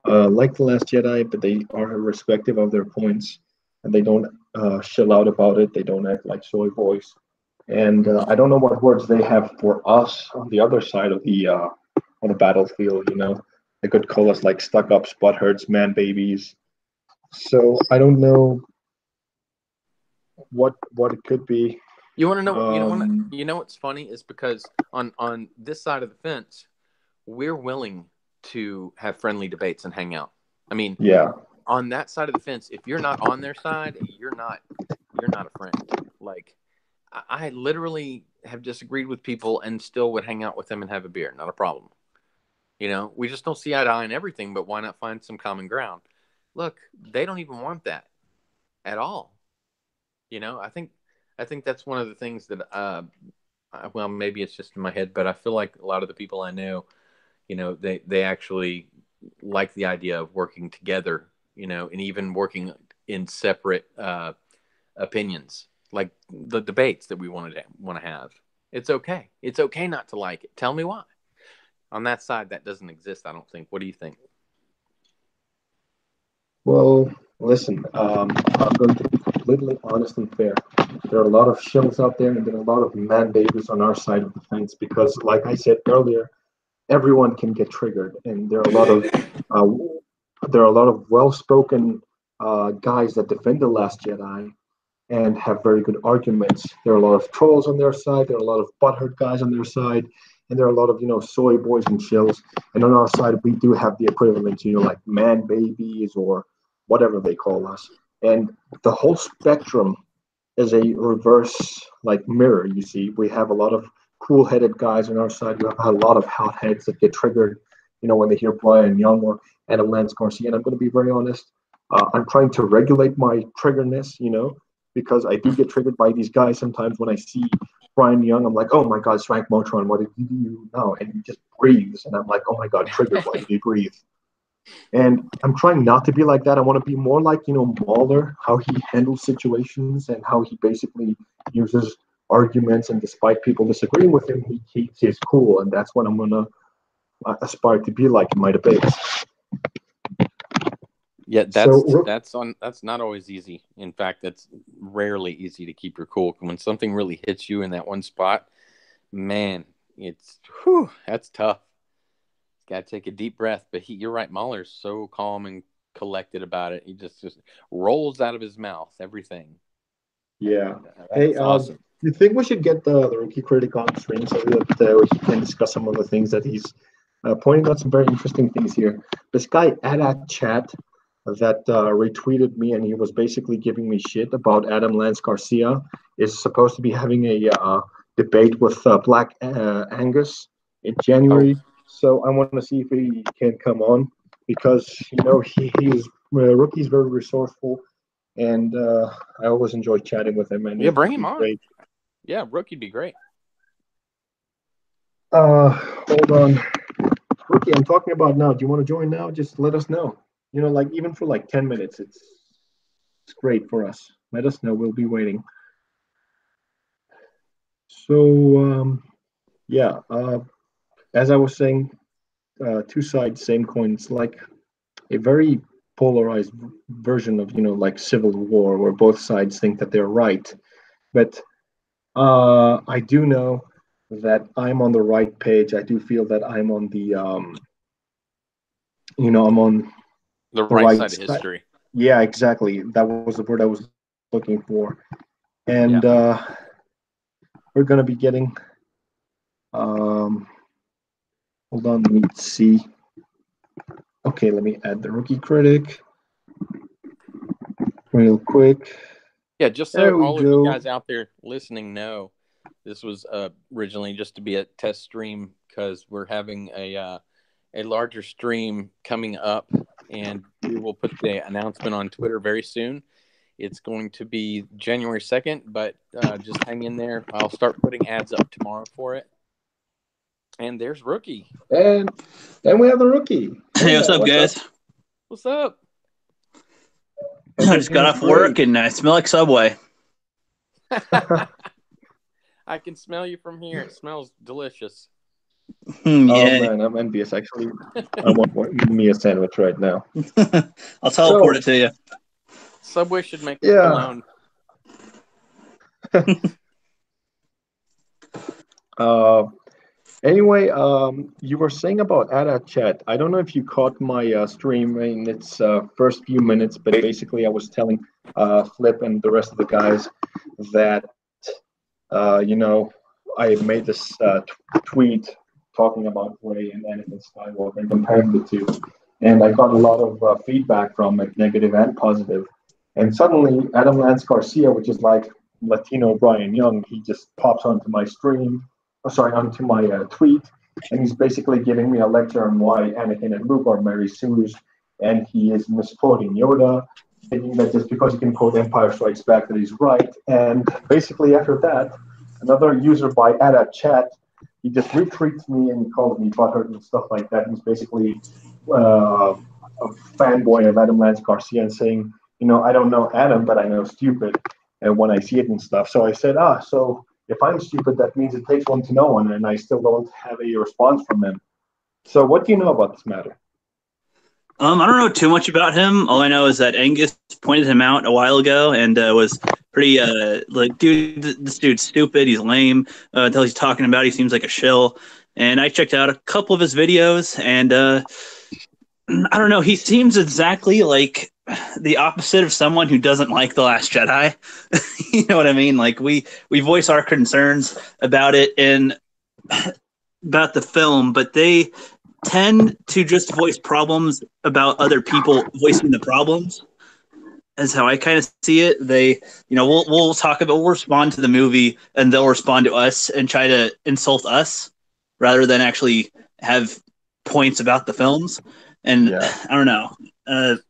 like The Last Jedi, but they are respective of their points, and they don't chill out about it. They don't act like soy boys. And Mm-hmm. I don't know what words they have for us on the other side of the battlefield. They could call us like stuck up, butthurts, man babies. So I don't know what it could be. You want to know what Um, what's funny is because on this side of the fence, we're willing to have friendly debates and hang out. I mean, yeah, on that side of the fence, if you're not on their side, you're not a friend. Like I literally have disagreed with people and still would hang out with them and have a beer. Not a problem. We just don't see eye to eye on everything, but why not find some common ground? Look, they don't even want that at all. I think that's one of the things that well, maybe it's just in my head, but I feel like a lot of the people I know, they actually like the idea of working together, and even working in separate opinions, like the debates that we want to have. It's okay. It's okay not to like it. Tell me why. On that side, that doesn't exist. I don't think. What do you think? well. Listen, I'm going to be completely honest and fair. There are a lot of shills out there, and there are a lot of man babies on our side of the fence because, like I said earlier, everyone can get triggered, and uh, there are a lot of well-spoken guys that defend the Last Jedi and have very good arguments. There are a lot of trolls on their side. There are a lot of butthurt guys on their side, and there are a lot of soy boys and chills. And on our side, we do have the equivalent, like man babies or whatever they call us. And the whole spectrum is a reverse like mirror. You see, we have a lot of cool-headed guys on our side. We have a lot of hotheads that get triggered, when they hear Brian Young or Adam Lance Garcia. And I'm going to be very honest. I'm trying to regulate my triggerness, because I do get triggered by these guys sometimes when I see Brian Young. I'm like, oh my God, Swank Motron, what did you do now? And he just breathes. And I'm like, oh my God, triggered. Why did he breathe? And I'm trying not to be like that. I want to be more like, Mahler, how he handles situations and how he basically uses arguments. And despite people disagreeing with him, he keeps his cool. And that's what I'm going to aspire to be like in my debates. Yeah, So, that's not always easy. In fact, that's rarely easy to keep your cool. When something really hits you in that one spot, man, that's tough. Got to take a deep breath. But you're right, Mahler's so calm and collected about it. He just rolls out of his mouth everything. yeah. Hey, That's awesome. you think we should get the rookie critic on stream so that we can discuss some of the things that he's pointing out some very interesting things here. This guy at chat that retweeted me and he was basically giving me shit about Adam Lance Garcia is supposed to be having a debate with Black Angus in Oh, January. So I want to see if he can come on because he's rookie's very resourceful and I always enjoy chatting with him and yeah, it bring would him be on. great. Yeah, rookie'd be great. Hold on. Rookie, I'm talking about now. Do you want to join now? Just let us know. Like even for like 10 minutes, it's great for us. Let us know. We'll be waiting. So, yeah, as I was saying, two sides, same coin. It's like a very polarized version of, like civil war, where both sides think that they're right. But I do know that I'm on the right page. I do feel that I'm on I'm on The the right right side of side. history. Yeah, exactly. That was the word I was looking for. Yeah. And we're going to be getting, um, hold on, let me see. Okay, let me add the rookie critic real quick. Yeah, just so There we all of you go. guys out there listening know, this was originally just to be a test stream because we're having a larger stream coming up, and we will put the announcement on Twitter very soon. It's going to be January 2nd, but just hang in there. I'll start putting ads up tomorrow for it. And there's Rookie. And then we have the rookie. Hey, what's up, guys? What's up? I just got off work and I smell like Subway. I can smell you from here. It smells delicious. Oh Yeah. man, I'm envious. Actually, I want me a sandwich right now. I'll teleport it to you. Subway should make a Yeah. cologne. Anyway, you were saying about Ada Chat. I don't know if you caught my stream in its first few minutes, but basically I was telling Flip and the rest of the guys that I made this tweet talking about Rey and Anakin Skywalker and comparing the two, and I got a lot of feedback from it, negative and positive. And suddenly, Adam Lance Garcia, which is like Latino Brian Young, he just pops onto my stream, onto my tweet, and he's basically giving me a lecture on why Anakin and Luke are Mary Sue's, and he is misquoting Yoda, thinking that just because he can quote Empire Strikes Back that he's right. And basically after that, another user by Ada Chat, he just retweets me and he calls me butthurt and stuff like that. He's basically a fanboy of Adam Lance Garcia and saying, I don't know Adam, but I know stupid. And when I see it and stuff. So I said, so if I'm stupid, that means it takes one to know one, and I still don't have a response from him. So what do you know about this matter? I don't know too much about him. All I know is that Angus pointed him out a while ago and was pretty like, dude, this dude's stupid. He's lame. Until he's talking about, he seems like a shill. And I checked out a couple of his videos, and I don't know. He seems exactly like the opposite of someone who doesn't like The Last Jedi. You know what I mean? Like we voice our concerns about it and about the film, but they tend to just voice problems about other people voicing the problems. Is how I kind of see it. They, we'll talk about, we'll respond to the movie, and they'll respond to us and try to insult us rather than actually have points about the films. And I don't know,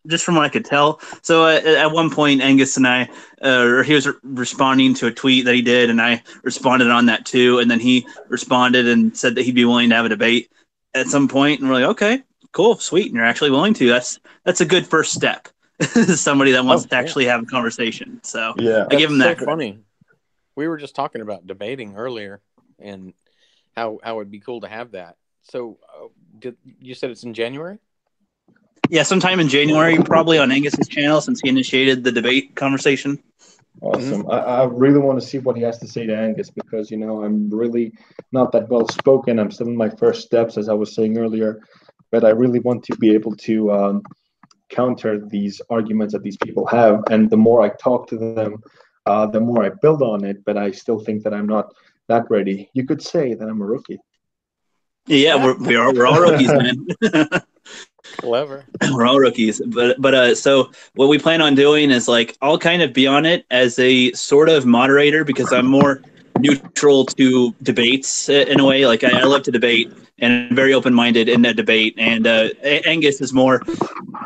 just from what I could tell. So at one point, Angus and I, or he was responding to a tweet that he did, and I responded on that too. And then he responded and said that he'd be willing to have a debate at some point. And we're like, okay, cool, sweet. And you're actually willing to. That's a good first step. Somebody that wants to actually have a conversation. So I give him that. So funny. We were just talking about debating earlier and how it'd be cool to have that. So you said it's in January? Yeah, sometime in January, probably on Angus's channel, since he initiated the debate conversation. Awesome. Mm-hmm. I really want to see what he has to say to Angus because, I'm really not that well spoken. I'm still in my first steps, as I was saying earlier, but I really want to be able to counter these arguments that these people have. And the more I talk to them, the more I build on it, but I still think that I'm not that ready. You could say that I'm a rookie. Yeah, we're all rookies, man. Clever. We're all rookies, but so what we plan on doing is like I'll kind of be on it as a sort of moderator because I'm more neutral to debates in a way. Like I love to debate and I'm very open-minded in that debate. And Angus is more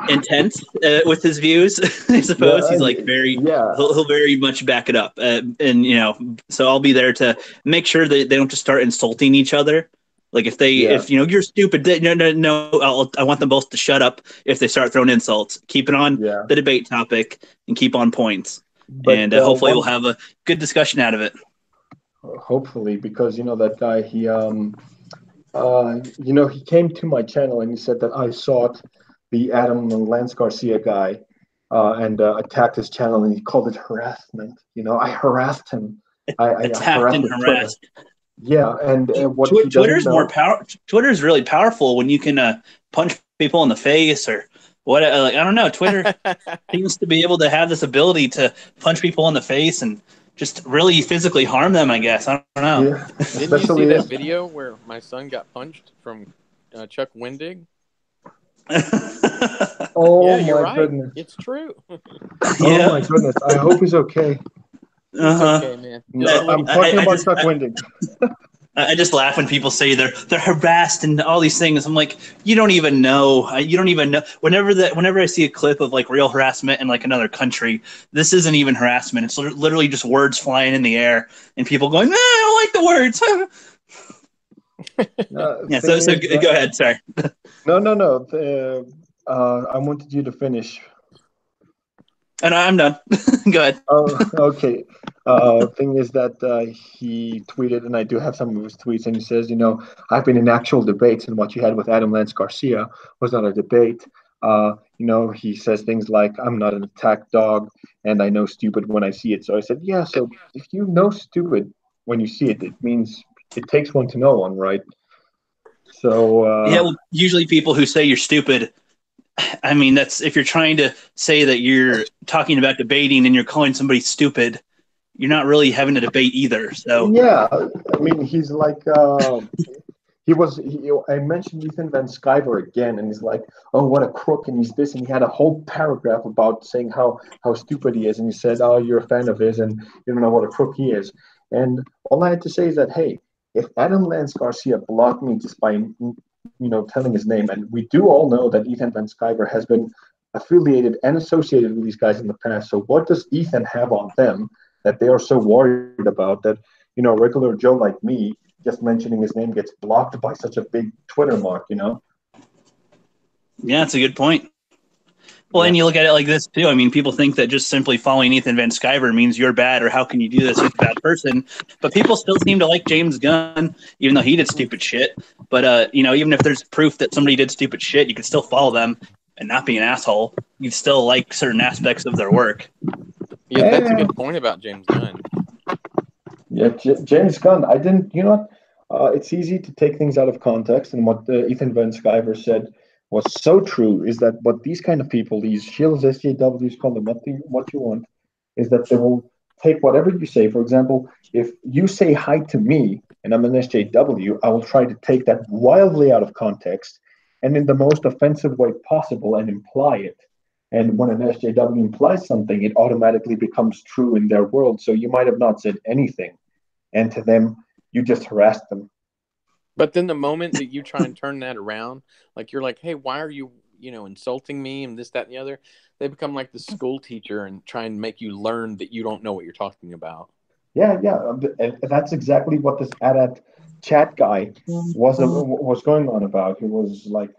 intense with his views. I suppose he's like he'll very much back it up, and so I'll be there to make sure that they don't just start insulting each other. Like if you're stupid, no, I want them both to shut up if they start throwing insults. Keep it on the debate topic and keep on points, and hopefully we'll have a good discussion out of it. Hopefully, because that guy, he he came to my channel and he said that I sought the Adam and Lance Garcia guy and attacked his channel, and he called it harassment. I harassed him. I attacked and harassed. Yeah, and what Twitter's more power. Twitter's really powerful when you can punch people in the face or what. I don't know. Twitter seems to be able to have this ability to punch people in the face and just really physically harm them. I guess I don't know. Yeah. Didn't you see that video where my son got punched from Chuck Wendig? Oh yeah, you're my goodness! It's true. Oh my goodness! I hope he's okay. Okay, man. I'm talking about Chuck Wendig. I just laugh when people say they're harassed and all these things. I'm like, you don't even know. You don't even know. Whenever I see a clip of like real harassment in like another country, this isn't even harassment. It's literally just words flying in the air and people going, I don't like the words. Yeah. So go ahead. Sorry. No. I wanted you to finish. And I'm done. Go ahead. Oh, okay. Thing is that he tweeted, and I do have some of his tweets, and he says, I've been in actual debates, and what you had with Adam Lance Garcia was not a debate. He says things like, I'm not an attack dog, and I know stupid when I see it. So I said, yeah, so if you know stupid when you see it, it means it takes one to know one, right? So well, usually people who say you're stupid, I mean, that's if you're trying to say that you're talking about debating and you're calling somebody stupid, you're not really having a debate either. So yeah, I mean, he's like I mentioned Ethan Van Sciver again, and he's like, oh, what a crook, and he's this, and he had a whole paragraph about saying how stupid he is, and he said, oh, you're a fan of his, and you don't know what a crook he is. And all I had to say is that, hey, if Adam Lance Garcia blocked me just by telling his name, and we do all know that Ethan Van Sciver has been affiliated and associated with these guys in the past. So what does Ethan have on them that they are so worried about that, regular Joe like me, just mentioning his name gets blocked by such a big Twitter mark, Yeah, that's a good point. Well, and you look at it like this, too. I mean, people think that just simply following Ethan Van Sciver means you're bad or how can you do this? He's a bad person. But people still seem to like James Gunn, even though he did stupid shit. But, even if there's proof that somebody did stupid shit, you can still follow them. and not be an asshole. You still like certain aspects of their work. Yeah, that's a good point about James Gunn. Yeah, James Gunn. I didn't. You know what? It's easy to take things out of context, and what Ethan Van Sciver said was so true. Is that what these kind of people, these shills, SJWs, call them what you want, is that they will take whatever you say. For example, if you say hi to me and I'm an SJW, I will try to take that wildly out of context and in the most offensive way possible and imply it. And when an SJW implies something, it automatically becomes true in their world. So you might have not said anything, and to them, you just harassed them. But then the moment that you try and turn that around, like you're like, hey, why are you, insulting me and this, that, and the other? They become like the school teacher and try and make you learn that you don't know what you're talking about. Yeah, yeah, and that's exactly what this ADAT chat guy was going on about. He was like,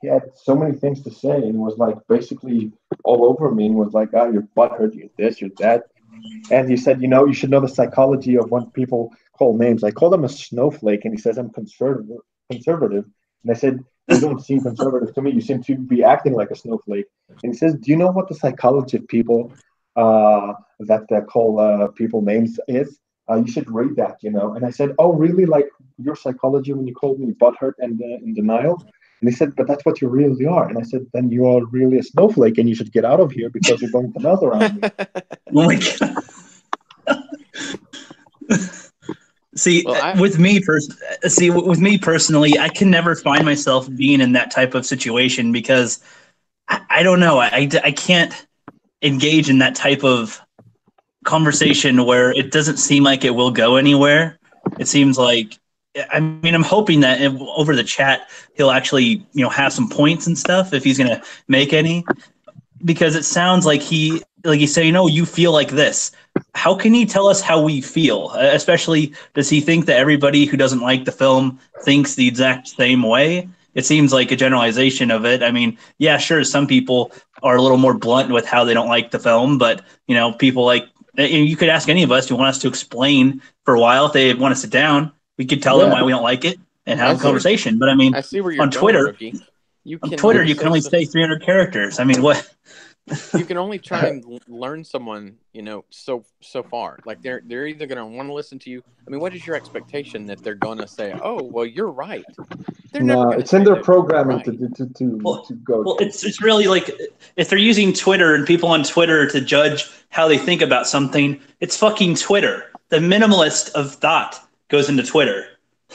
he had so many things to say, and was like basically all over me, and was like, "Ah, your butt hurt, you're this, you're that." And he said, you should know the psychology of when people call names. I call them a snowflake, and he says I'm conservative. Conservative, and I said, you don't seem conservative to me. You seem to be acting like a snowflake. And he says, do you know what the psychology of people that call people names is? You should read that. And I said, oh, really? Like your psychology when you called me butthurt and in denial? And he said, but that's what you really are. And I said, then you are really a snowflake, and you should get out of here because you're going to melt around me. Oh my God. See, with me personally, I can never find myself being in that type of situation because I don't know. I can't engage in that type of conversation where it doesn't seem like it will go anywhere. It seems like, I mean, I'm hoping that over the chat he'll actually, have some points and stuff if he's going to make any, because it sounds like he said, you feel like this. How can he tell us how we feel? Especially, does he think that everybody who doesn't like the film thinks the exact same way? It seems like a generalization of it. I mean, yeah, sure, some people are a little more blunt with how they don't like the film, but, people like, you could ask any of us who want us to explain for a while. If they want to sit down, we could tell them why we don't like it and have a conversation. But I mean, I see where you're on going, Twitter, Rookie. You can only say 300 characters. I mean, what? You can only try and learn someone, so far. Like they're either going to want to listen to you. I mean, what is your expectation that they're going to say, "Oh, well, you're right"? They're never. It's in their programming right. to go. Well, it's really like if they're using Twitter and people on Twitter to judge how they think about something, it's fucking Twitter. The minimalist of thought goes into Twitter.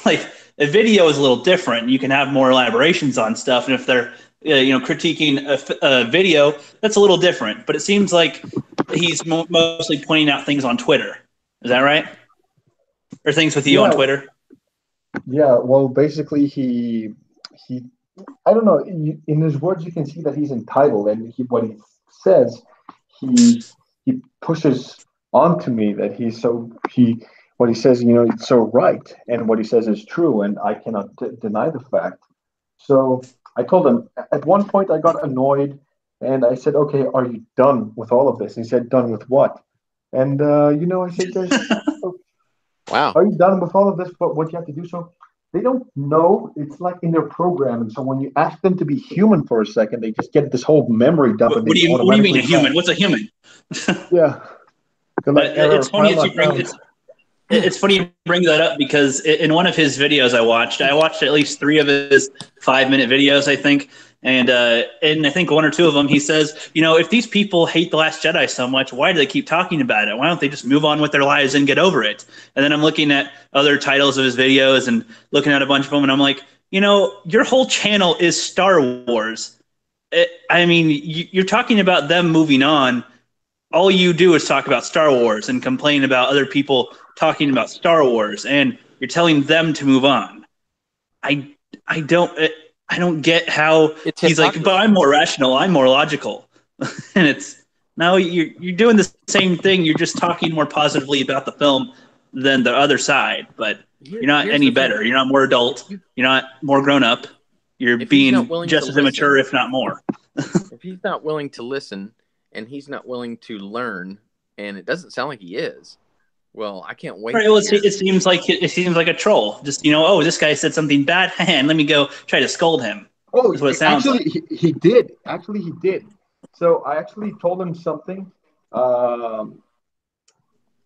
Like a video is a little different. You can have more elaborations on stuff, and if they're critiquing a video, that's a little different. But it seems like he's mostly pointing out things on Twitter. Is that right? Or things with you on Twitter? Yeah. Well, basically, he. I don't know. In his words, you can see that he's entitled, and what he says, he pushes onto me that what he says, it's so right, and what he says is true, and I cannot deny the fact. So I told him at one point I got annoyed, and I said, "Okay, are you done with all of this?" And he said, "Done with what?" And I said, "Wow, are you done with all of this? But what you have to do so." They don't know. It's like in their programming. So when you ask them to be human for a second, they just get this whole memory dump. What do you mean a human? What's a human? Yeah. It's funny it's funny you bring that up because in one of his videos I watched at least 3 of his 5-minute videos, I think. And I think 1 or 2 of them, he says, if these people hate The Last Jedi so much, why do they keep talking about it? Why don't they just move on with their lives and get over it? And then I'm looking at other titles of his videos and looking at a bunch of them, and I'm like, your whole channel is Star Wars. You're talking about them moving on. All you do is talk about Star Wars and complain about other people talking about Star Wars, and you're telling them to move on. I don't get how he's like, but I'm more rational, I'm more logical. And it's no, you're doing the same thing. You're just talking more positively about the film than the other side, but you're not any better. You're not more adult. You're not more grown up. You're being just as immature, if not more. If he's not willing to listen and he's not willing to learn, and it doesn't sound like he is, well, I can't wait. Right, well, it seems like a troll. Just this guy said something bad, and let me go try to scold him. Oh, That's what it sounds actually, like. he did. Actually, he did. So I actually told him something. Um,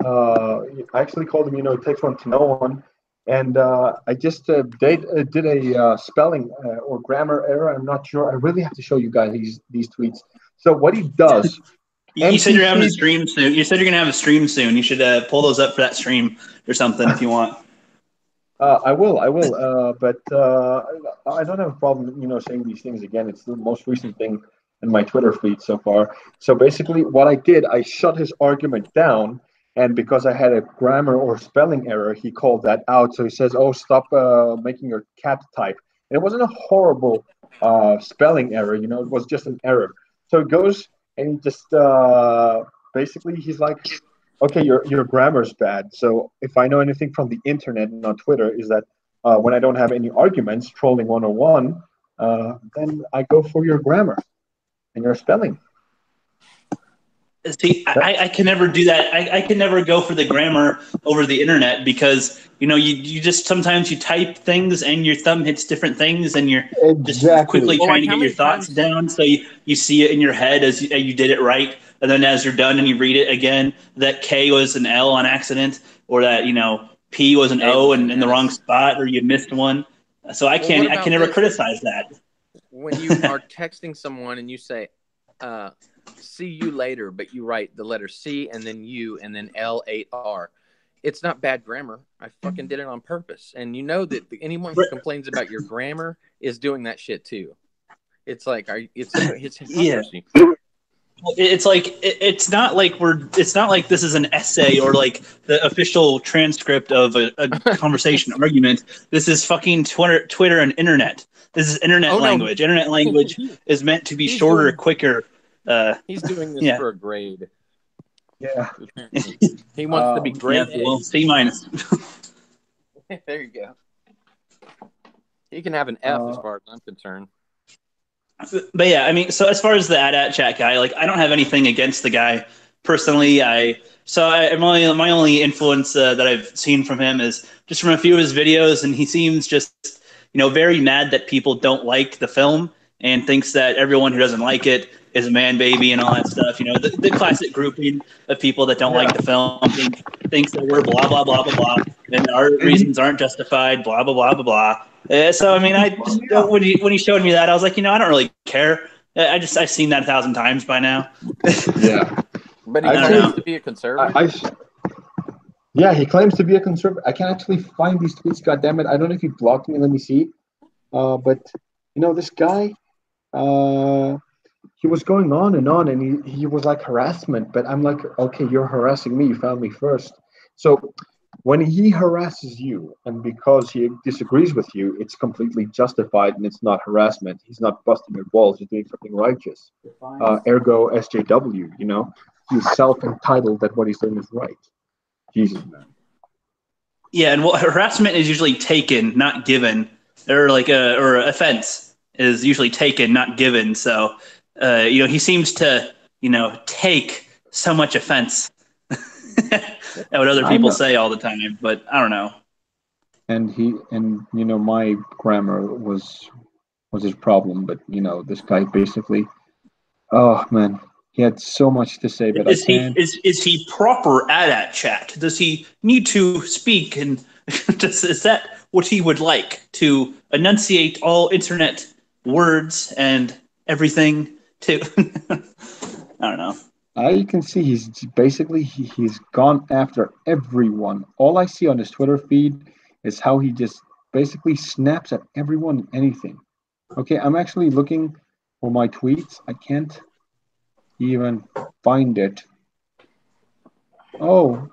I actually called him, it takes one to know one. And I just did a spelling or grammar error. I'm not sure. I really have to show you guys these tweets. So what he does, You said you're having a MCC, stream soon. You said you're gonna have a stream soon. You should pull those up for that stream or something if you want. I will. But I don't have a problem, saying these things again. It's the most recent thing in my Twitter feed so far. So basically, what I did, I shut his argument down, and because I had a grammar or spelling error, he called that out. So he says, "Oh, stop making your cat type." And it wasn't a horrible spelling error, it was just an error. So it goes and he just basically he's like, okay, your grammar's bad. So if I know anything from the internet and on Twitter is that when I don't have any arguments, trolling 101, then I go for your grammar and your spelling. See, I can never do that. I can never go for the grammar over the internet because you just sometimes you type things and your thumb hits different things and you're just quickly Exactly. Well, trying like to how get your many thoughts times? down. So you see it in your head as you did it right, and then as you're done and you read it again, that K was an L on accident, or that P was an A O was and an in the wrong S. spot, or you missed one. So Well, what I can about never this? criticize that. When you are texting someone and you say, uh, "See you later," but you write the letter C and then U and then L8R. It's not bad grammar. I fucking did it on purpose. And you know that anyone who complains about your grammar is doing that shit too. It's like, it's Yeah. hypocrisy. It's like it's not like it's not like this is an essay or like the official transcript of a conversation argument. This is fucking Twitter and internet. This is internet Oh no, language. Internet language is meant to be he's shorter, doing quicker. he's doing this Yeah, for a grade. Yeah. He wants to be yeah. grade Well, A. C minus. There you go. He can have an F as Uh, far as I'm concerned. But yeah, I mean, so as far as the AT chat guy, like I don't have anything against the guy personally. My only influence that I've seen from him is just from a few of his videos, and he seems just very mad that people don't like the film and thinks that everyone who doesn't like it is a man baby and all that stuff. The classic grouping of people that don't yeah. like the film thinks that we're blah blah blah blah blah, and our And he, reasons aren't justified. Blah blah blah blah blah. So I mean, I bummed just me out. when he showed me that, I was like, I don't really care. I've seen that 1,000 times by now. Yeah. But he I don't Actually, claims know. to be a conservative. Yeah, he claims to be a conservative. I can't actually find these tweets. God damn it! I don't know if he blocked me. Let me see. But this guy, uh, he was going on, and he was like harassment. But I'm like, okay, you're harassing me. You found me first. So when he harasses you, and because he disagrees with you, it's completely justified, and it's not harassment. He's not busting your balls. He's doing something righteous. Ergo SJW. He's self-entitled that what he's doing is right. Jesus, man. Yeah, and harassment is usually taken, not given, or or offense is usually taken, not given. So, he seems to take so much offense at what other I people know. say all the time. But I don't know. And my grammar was his problem, but this guy basically, oh man, he had so much to say, but I Is he can't. is he proper at chat? Does he need to speak and is that what he would like to enunciate all internet words and everything to? I don't know. I can see he's basically he's gone after everyone. All I see on his Twitter feed is how he just basically snaps at everyone and anything. Okay, I'm actually looking for my tweets. I can't even find it. Oh,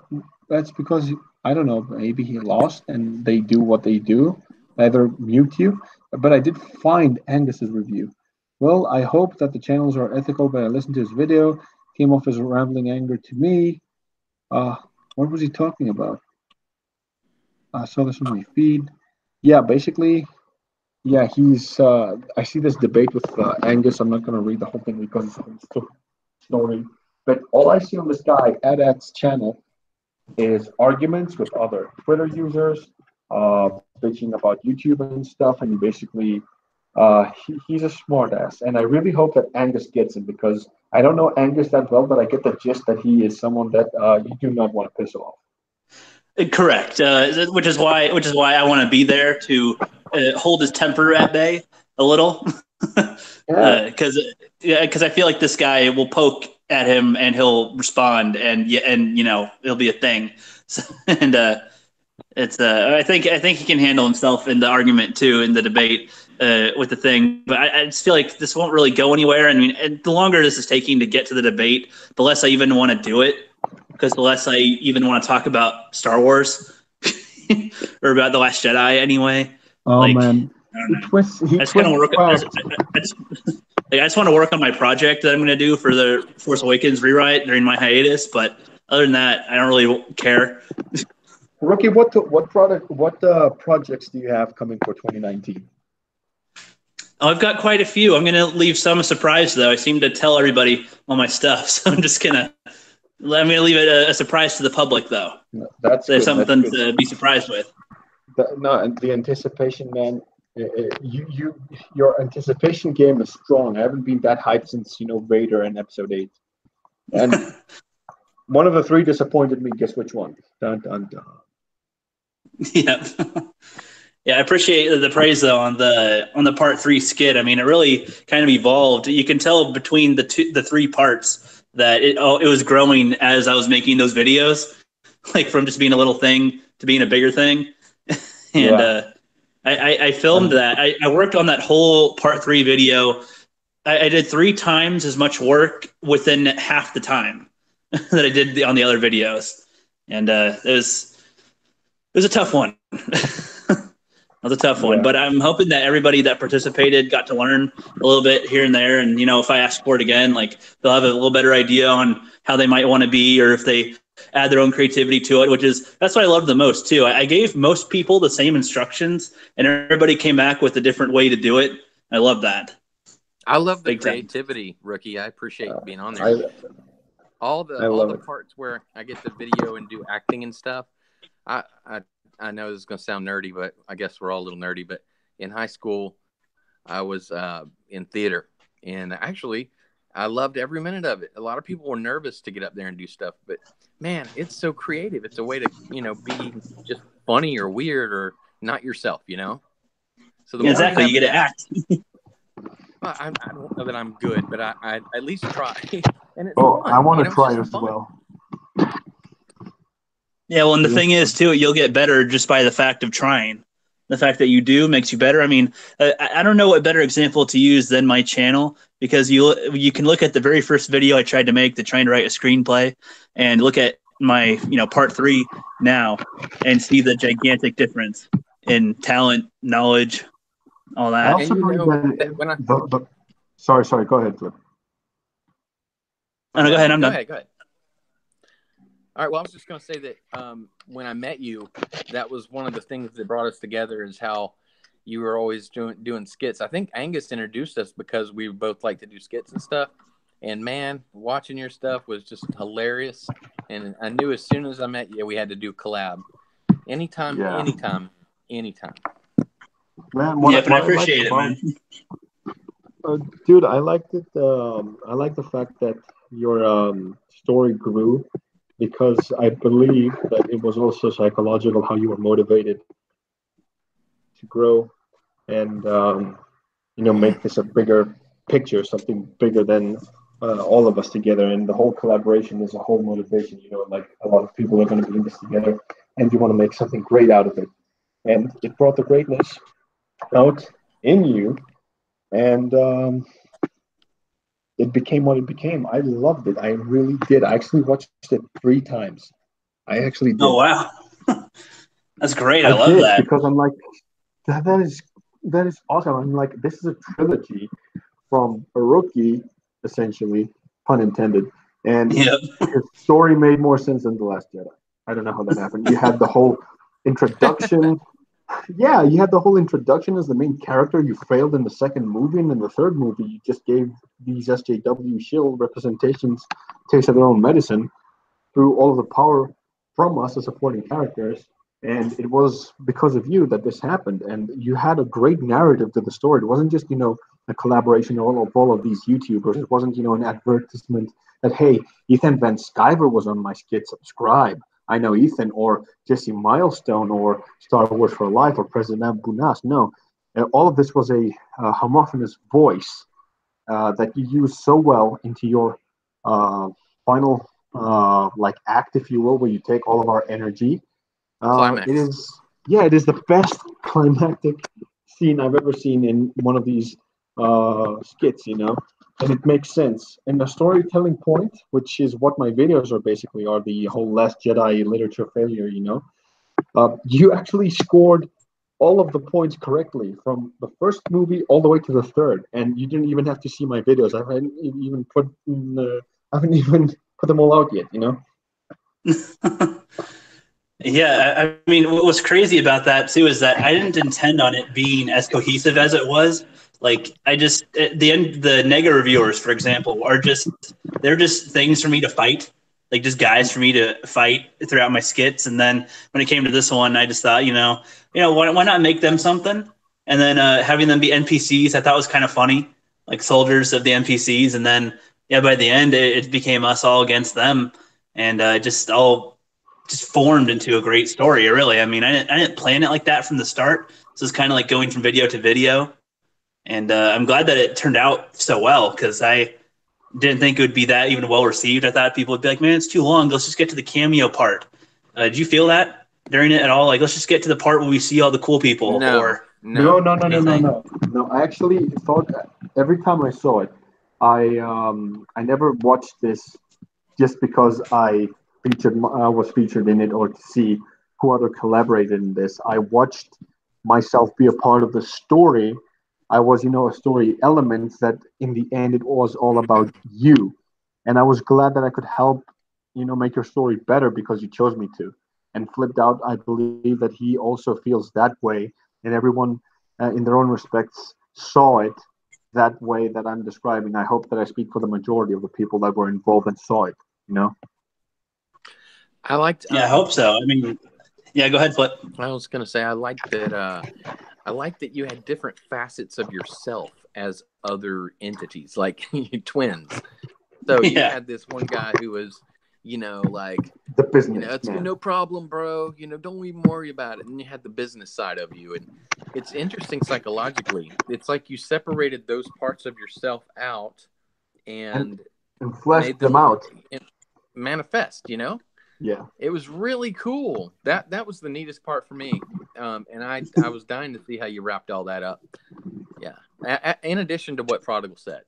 that's because I don't know. Maybe he lost, and they do what they do, either mute you. But I did find Angus's review. Well, I hope that the channels are ethical, but I listened to his video. Came off as rambling anger to me. Uh, what was he talking about? I saw this on my feed. Yeah, basically, yeah, he's. I see this debate with Angus. I'm not going to read the whole thing because it's a whole story. But all I see on this guy, Adak's channel, is arguments with other Twitter users, bitching about YouTube and stuff, and he basically He's a smart ass, and I really hope that Angus gets it because I don't know Angus that well, but I get the gist that he is someone that you do not want to piss off. Correct. Which is why I want to be there to hold his temper at bay a little, Yeah. because I feel like this guy will poke at him and he'll respond, and it'll be a thing. So, and it's I think he can handle himself in the argument too, in the debate with the thing. But I just feel like this won't really go anywhere. I mean, and the longer this is taking to get to the debate, the less I even want to do it, because the less I even want to talk about Star Wars or about The Last Jedi anyway. Oh like, man, I just want to work. I just want to work on my project that I'm going to do for the Force Awakens rewrite during my hiatus. But other than that, I don't really care. Rookie, what projects do you have coming for 2019? Oh, I've got quite a few. I'm going to leave some a surprise, though. I seem to tell everybody all my stuff, so I'm going to leave it a surprise to the public, though. No, that's so there's good. something That's good. to be surprised with. The anticipation, man. Your anticipation game is strong. I haven't been that hyped since Vader and Episode 8. And one of the three disappointed me. Guess which one? Dun, dun, dun. Yeah. Yeah, I appreciate the praise though on the part 3 skit. I mean, it really kind of evolved. You can tell between the three parts that it was growing as I was making those videos, like from just being a little thing to being a bigger thing. And Yeah. I filmed that. I worked on that whole part 3 video. I did 3 times as much work within half the time that I did on the other videos, and it was a tough one. It was a tough one, but I'm hoping that everybody that participated got to learn a little bit here and there. And, if I ask for it again, like they'll have a little better idea on how they might want to be, or if they add their own creativity to it, that's what I loved the most too. I gave most people the same instructions and everybody came back with a different way to do it. I love that. I love the creativity, Rookie. I appreciate being on there. All the parts where I get the video and do acting and stuff. I know this is going to sound nerdy, but I guess we're all a little nerdy. But in high school, I was in theater. And actually, I loved every minute of it. A lot of people were nervous to get up there and do stuff. But, man, it's so creative. It's a way to, be just funny or weird or not yourself, So exactly. You get to act. Well, I don't know that I'm good, but I at least try. And it's fun. I want to try as fun. well. Yeah, well, and the thing is, too, you'll get better just by the fact of trying. The fact that you do makes you better. I mean, I don't know what better example to use than my channel, because you can look at the very first video I tried to make, trying to write a screenplay, and look at my part 3 now and see the gigantic difference in talent, knowledge, all that. I also believe that sorry, go ahead, Flip. Oh, no, go ahead. I'm done. Go ahead. All right. Well, I was just going to say that when I met you, that was one of the things that brought us together, is how you were always doing skits. I think Angus introduced us because we both like to do skits and stuff. And, man, watching your stuff was just hilarious. And I knew as soon as I met you, we had to do collab. Anytime. Man, but I appreciate it, man. Dude, I liked it. I like the fact that your story grew, because I believe that it was also psychological how you were motivated to grow and make this a bigger picture, something bigger than all of us together. And the whole collaboration is a whole motivation. Like a lot of people are going to be in this together, and you want to make something great out of it. And it brought the greatness out in you, and it became what it became. I loved it. I really did. I actually watched it 3 times. I actually did. Oh, wow. That's great. I love that. Because I'm like, that is awesome. I'm like, this is a trilogy from a rookie, essentially, pun intended. And his story made more sense than The Last Jedi. I don't know how that happened. You had the whole introduction. Yeah, you had the whole introduction as the main character. You failed in the second movie, and in the third movie, you just gave these SJW shill representations taste of their own medicine through all of the power from us as supporting characters. And it was because of you that this happened. And you had a great narrative to the story. It wasn't just, a collaboration of all of these YouTubers. It wasn't, an advertisement that, hey, Ethan Van Sciver was on my skit, subscribe. I know Ethan, or Jesse Milestone, or Star Wars for Life, or President Bunas. No, all of this was a homophonous voice that you use so well into your final act, if you will, where you take all of our energy. Climax. It is the best climactic scene I've ever seen in one of these skits, and it makes sense. And the storytelling point, which is what my videos are basically, are the whole Last Jedi literature failure, you actually scored all of the points correctly from the first movie all the way to the third, and you didn't even have to see my videos. I haven't even put them all out yet, Yeah, I mean, what was crazy about that too is that I didn't intend on it being as cohesive as it was. Like, the negative reviewers, for example, they're just things for me to fight, like just guys for me to fight throughout my skits. And then when it came to this one, I just thought, why not make them something? And then having them be NPCs, I thought was kind of funny, like soldiers of the NPCs. And then, yeah, by the end, it became us all against them, and just formed into a great story. Really, I mean, I didn't plan it like that from the start. So it's kind of like going from video to video, and I'm glad that it turned out so well, because I didn't think it would be that even well received. I thought people would be like, "Man, it's too long. Let's just get to the cameo part." Did you feel that during it at all? Like, let's just get to the part where we see all the cool people. No. No. I actually thought every time I saw it, I never watched this just because I was featured in it, or to see who other collaborated in this. I watched myself be a part of the story. I was, a story element that in the end it was all about you. And I was glad that I could help, make your story better because you chose me to. And Flipped Out, I believe that he also feels that way. And everyone in their own respects saw it that way that I'm describing. I hope that I speak for the majority of the people that were involved and saw it, I liked. Yeah, I hope so. I mean, yeah, go ahead, Flip. I was gonna say I liked that. I liked that you had different facets of yourself as other entities, like twins. So you had this one guy who was, like the business. It's no problem, bro. Don't even worry about it. And you had the business side of you, and it's interesting psychologically. It's like you separated those parts of yourself out and fleshed them out, manifest. Yeah, it was really cool. That was the neatest part for me, and I was dying to see how you wrapped all that up. Yeah, in addition to what Prodigal said.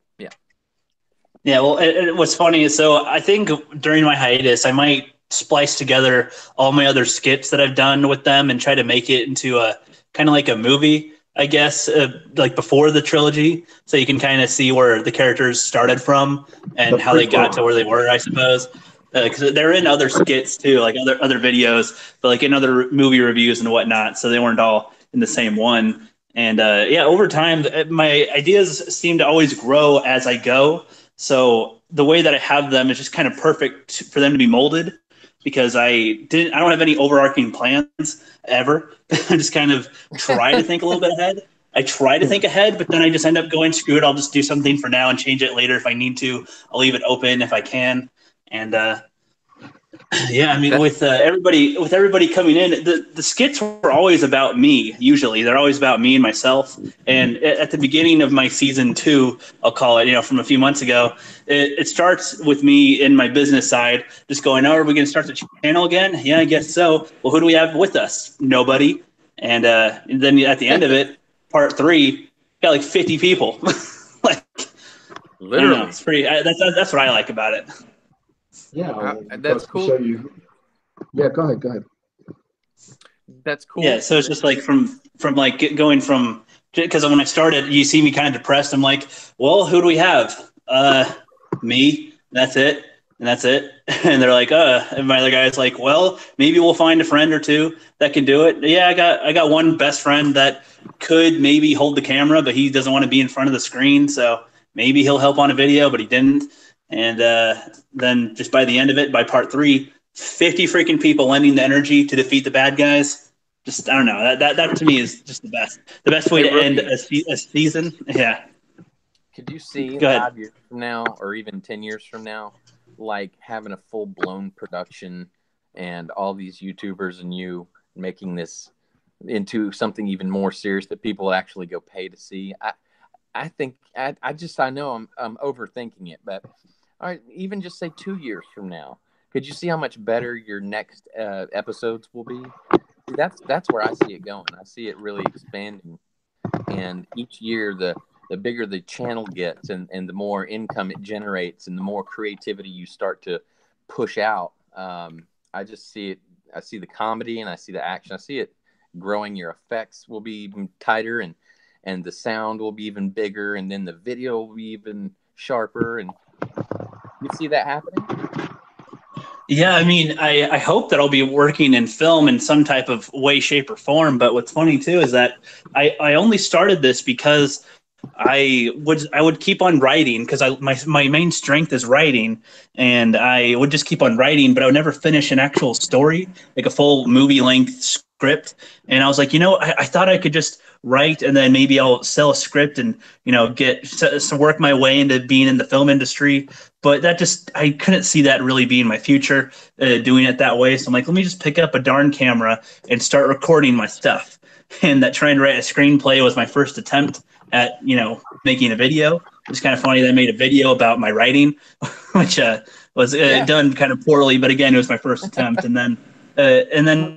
Yeah, well, what's funny is, so I think during my hiatus, I might splice together all my other skits that I've done with them and try to make it into a kind of like a movie, I guess, like before the trilogy, so you can kind of see where the characters started from and how they got to where they were, I suppose. Because they're in other skits too, like other videos, but like in other movie reviews and whatnot. So they weren't all in the same one. And over time, my ideas seem to always grow as I go. So the way that I have them is just kind of perfect for them to be molded, because I don't have any overarching plans ever. I just kind of try to think a little bit ahead. I try to think ahead, but then I just end up going, screw it, I'll just do something for now and change it later if I need to. I'll leave it open if I can. And yeah, I mean, with everybody coming in, the skits were always about me. Usually, they're always about me and myself. And at the beginning of my season 2, I'll call it, from a few months ago, it starts with me in my business side, just going, "Oh, are we going to start the channel again? Yeah, I guess so. Well, who do we have with us? Nobody." And then at the end of it, part 3, got like 50 people. Like, literally, it's pretty. That's what I like about it. Yeah, that's cool. Yeah, go ahead. That's cool. Yeah, so it's just like from like going from, because when I started, you see me kind of depressed. I'm like, well, who do we have? Me. That's it. And that's it. And they're like, and my other guy's like, well, maybe we'll find a friend or two that can do it. Yeah, I got one best friend that could maybe hold the camera, but he doesn't want to be in front of the screen, so maybe he'll help on a video, but he didn't. And then just by the end of it, by part 3, 50 freaking people lending the energy to defeat the bad guys. Just I don't know. That to me is just the best. The best way Hey, to end Rookie. a season. Yeah. Could you see Go ahead. 5 years from now, or even 10 years from now, like having a full blown production and all these YouTubers and you making this into something even more serious that people actually go pay to see? I think I know I'm overthinking it, but all right, even just say 2 years from now, could you see how much better your next episodes will be? That's where I see it going. I see it really expanding, and each year the bigger the channel gets, and the more income it generates, and the more creativity you start to push out. I just see it. I see the comedy and I see the action. I see it growing. Your effects will be even tighter, and the sound will be even bigger, and then the video will be even sharper. And you see that happening? Yeah, I mean, I hope that I'll be working in film in some type of way, shape, or form. But what's funny too is that I only started this because I would keep on writing because my main strength is writing, and I would just keep on writing, but I would never finish an actual story, like a full movie length script. And I was like, I thought I could just write, and then maybe I'll sell a script and get to work my way into being in the film industry. But I couldn't see that really being my future, doing it that way. So I'm like, let me just pick up a darn camera and start recording my stuff. And that trying to write a screenplay was my first attempt at making a video. It was kind of funny that I made a video about my writing, which was done kind of poorly. But again, it was my first attempt, and then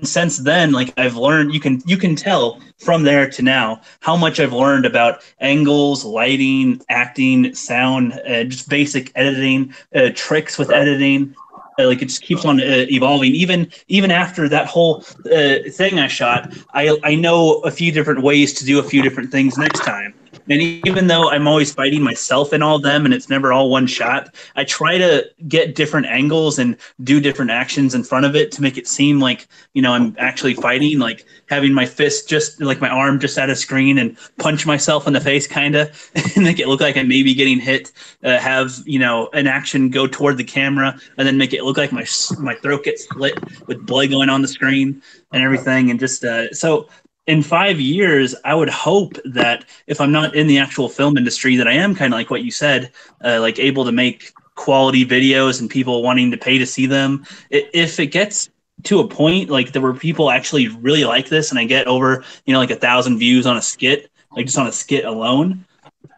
since then, like I've learned, you can tell from there to now how much I've learned about angles, lighting, acting, sound, just basic editing, tricks with editing. Like it just keeps on evolving. Even after that whole thing I shot, I know a few different ways to do a few different things next time. And even though I'm always fighting myself in all of them, and it's never all one shot, I try to get different angles and do different actions in front of it to make it seem like I'm actually fighting, like having my fist just like my arm just at a screen and punch myself in the face, kind of, and make it look like I'm maybe getting hit. Have an action go toward the camera, and then make it look like my throat gets slit with blood going on the screen and everything, and just so. In 5 years, I would hope that if I'm not in the actual film industry, that I am kind of like what you said, like able to make quality videos and people wanting to pay to see them. If it gets to a point like there were people actually really like this, and I get over like 1,000 views on a skit, like just on a skit alone,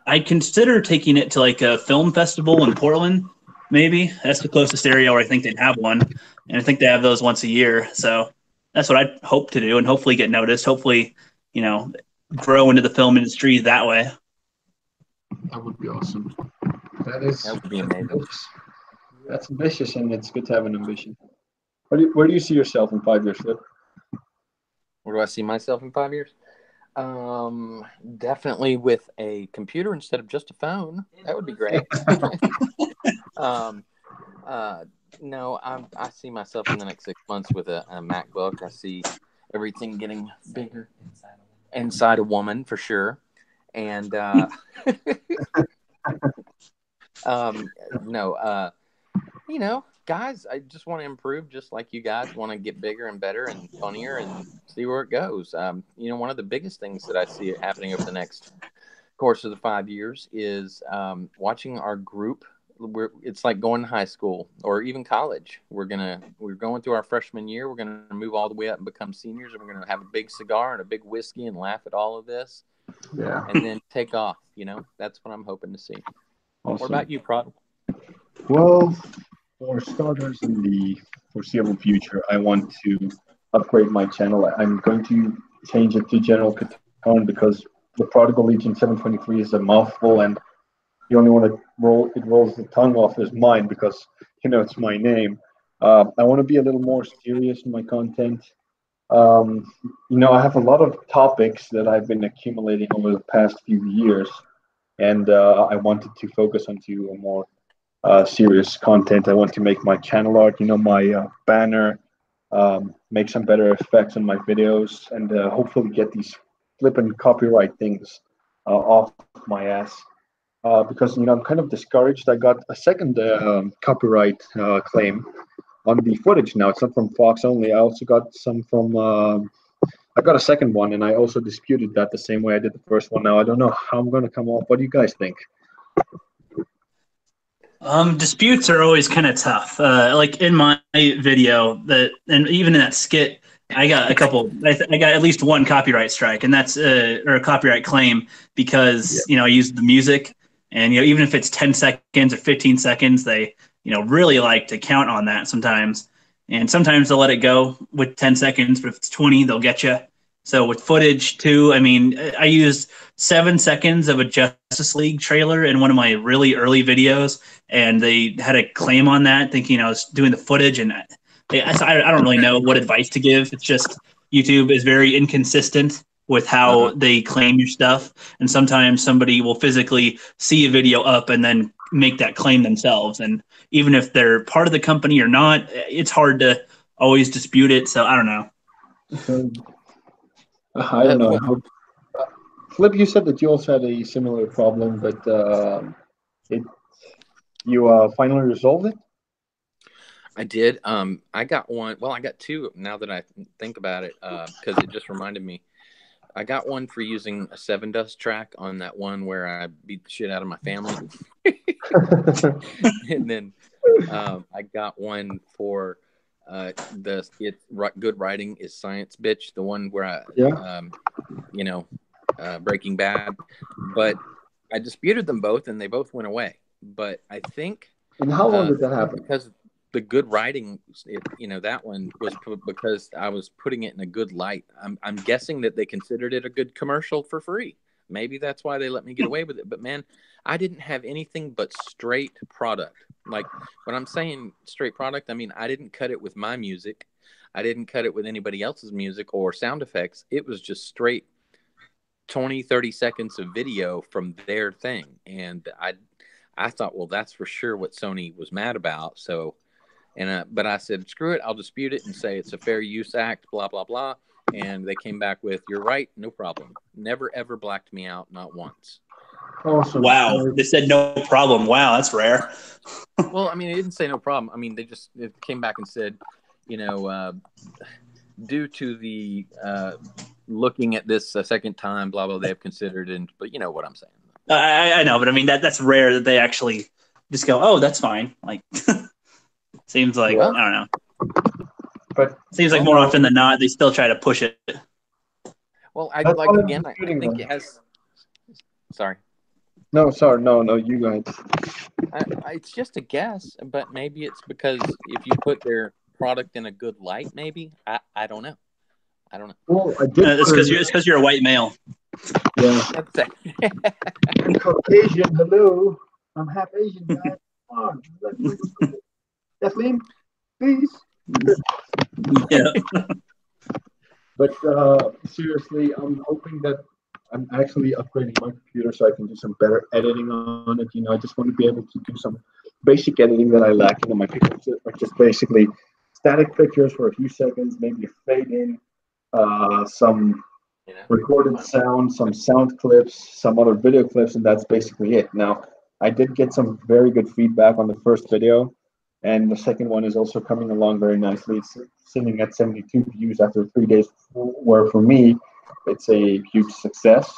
I'd consider taking it to like a film festival in Portland. Maybe that's the closest area where I think they'd have one, and I think they have those once a year. So that's what I hope to do, and hopefully get noticed. Hopefully, grow into the film industry that way. That would be awesome. That would be amazing. That's ambitious, and it's good to have an ambition. Where do you see yourself in 5 years, Flip? Where do I see myself in 5 years? Definitely with a computer instead of just a phone. That would be great. No, I see myself in the next 6 months with a MacBook. I see everything getting bigger inside a woman for sure. And guys, I just want to improve, just like you guys want to get bigger and better and funnier and see where it goes. One of the biggest things that I see happening over the next course of the 5 years is watching our group. It's like going to high school or even college. We're going through our freshman year. We're gonna move all the way up and become seniors, and we're gonna have a big cigar and a big whiskey and laugh at all of this. Yeah. And then take off. That's what I'm hoping to see. Awesome. What about you, Prod? Well, for starters, in the foreseeable future, I want to upgrade my channel. I'm going to change it to General Katarn because the Prodigal Legion 723 is a mouthful, and you only want to rolls the tongue off is mine because it's my name. I want to be a little more serious in my content. I have a lot of topics that I've been accumulating over the past few years, and I wanted to focus onto a more serious content. I want to make my channel art, my banner, make some better effects on my videos, and hopefully get these flipping copyright things off my ass. Because I'm kind of discouraged. I got a second copyright claim on the footage now. It's not from Fox only. I also got some from. I got a second one, and I also disputed that the same way I did the first one. Now I don't know how I'm going to come off. What do you guys think? Disputes are always kind of tough. Like in my video, and even in that skit, I got a couple. I got at least one copyright strike, and that's or a copyright claim because I used the music, and even if it's 10 seconds or 15 seconds, they really like to count on that sometimes, and sometimes they'll let it go with 10 seconds, but if it's 20, they'll get you. So with footage too, I mean, I used 7 seconds of a Justice League trailer in one of my really early videos, and they had a claim on that, thinking I was doing the footage. And I don't really know what advice to give. It's just YouTube is very inconsistent with how they claim your stuff, and sometimes somebody will physically see a video up and then make that claim themselves. And even if they're part of the company or not, it's hard to always dispute it. So I don't know. I don't know. Flip, you said that you also had a similar problem, but you finally resolved it? I did. I got one. Well, I got two now that I think about it, because it just reminded me. I got one for using a Seven Dust track on that one where I beat the shit out of my family. And then I got one for Good Writing is Science Bitch, the one where I, Breaking Bad. But I disputed them both, and they both went away. But I think. And how long did that happen? Because the Good Writing, that one was because I was putting it in a good light. I'm guessing that they considered it a good commercial for free. Maybe that's why they let me get away with it. But man, I didn't have anything but straight product. Like when I'm saying straight product, I mean, I didn't cut it with my music. I didn't cut it with anybody else's music or sound effects. It was just straight 20, 30 seconds of video from their thing. And I thought, well, that's for sure what Sony was mad about. So, but I said, screw it. I'll dispute it and say it's a fair use act, blah, blah, blah. And they came back with, you're right, no problem. Never, ever blacked me out, not once. Awesome. Wow. They said no problem. Wow, that's rare. Well, I mean, they didn't say no problem. I mean, they came back and said, due to the looking at this a second time, blah, blah, they have considered it. But you know what I'm saying. I know, but I mean, that's rare that they actually just go, oh, that's fine. Like, seems like, I don't know. But seems like more often than not, they still try to push it. Well, I think it has. Sorry. No, sorry. No, you go ahead. It's just a guess, but maybe it's because if you put their product in a good light, maybe. I don't know. Well, it's because you're a white male. Yeah. I'm Caucasian. Hello. I'm half Asian, guys. Come on. Kathleen, please. Yeah. But seriously, I'm hoping that I'm actually upgrading my computer so I can do some better editing on it. I just want to be able to do some basic editing that I lack. My pictures are just basically static pictures for a few seconds, maybe a fade in, some recorded sound, some sound clips, some other video clips, and that's basically it. Now, I did get some very good feedback on the first video, and the second one is also coming along very nicely. It's sitting at 72 views after 3 days, where for me, it's a huge success,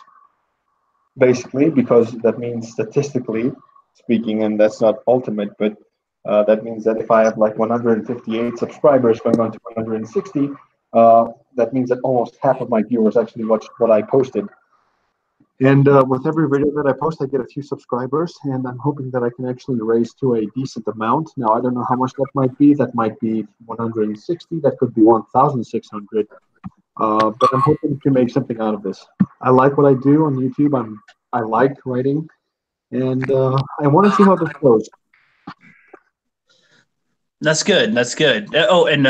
basically, because that means statistically speaking, and that's not ultimate, but that means that if I have like 158 subscribers going on to 160, that means that almost half of my viewers actually watched what I posted. And with every video that I post, I get a few subscribers, and I'm hoping that I can actually raise to a decent amount. Now, I don't know how much that might be. That might be 160. That could be 1,600. But I'm hoping to make something out of this. I like what I do on YouTube. I like writing, and I want to see how this goes. That's good. That's good. Oh, and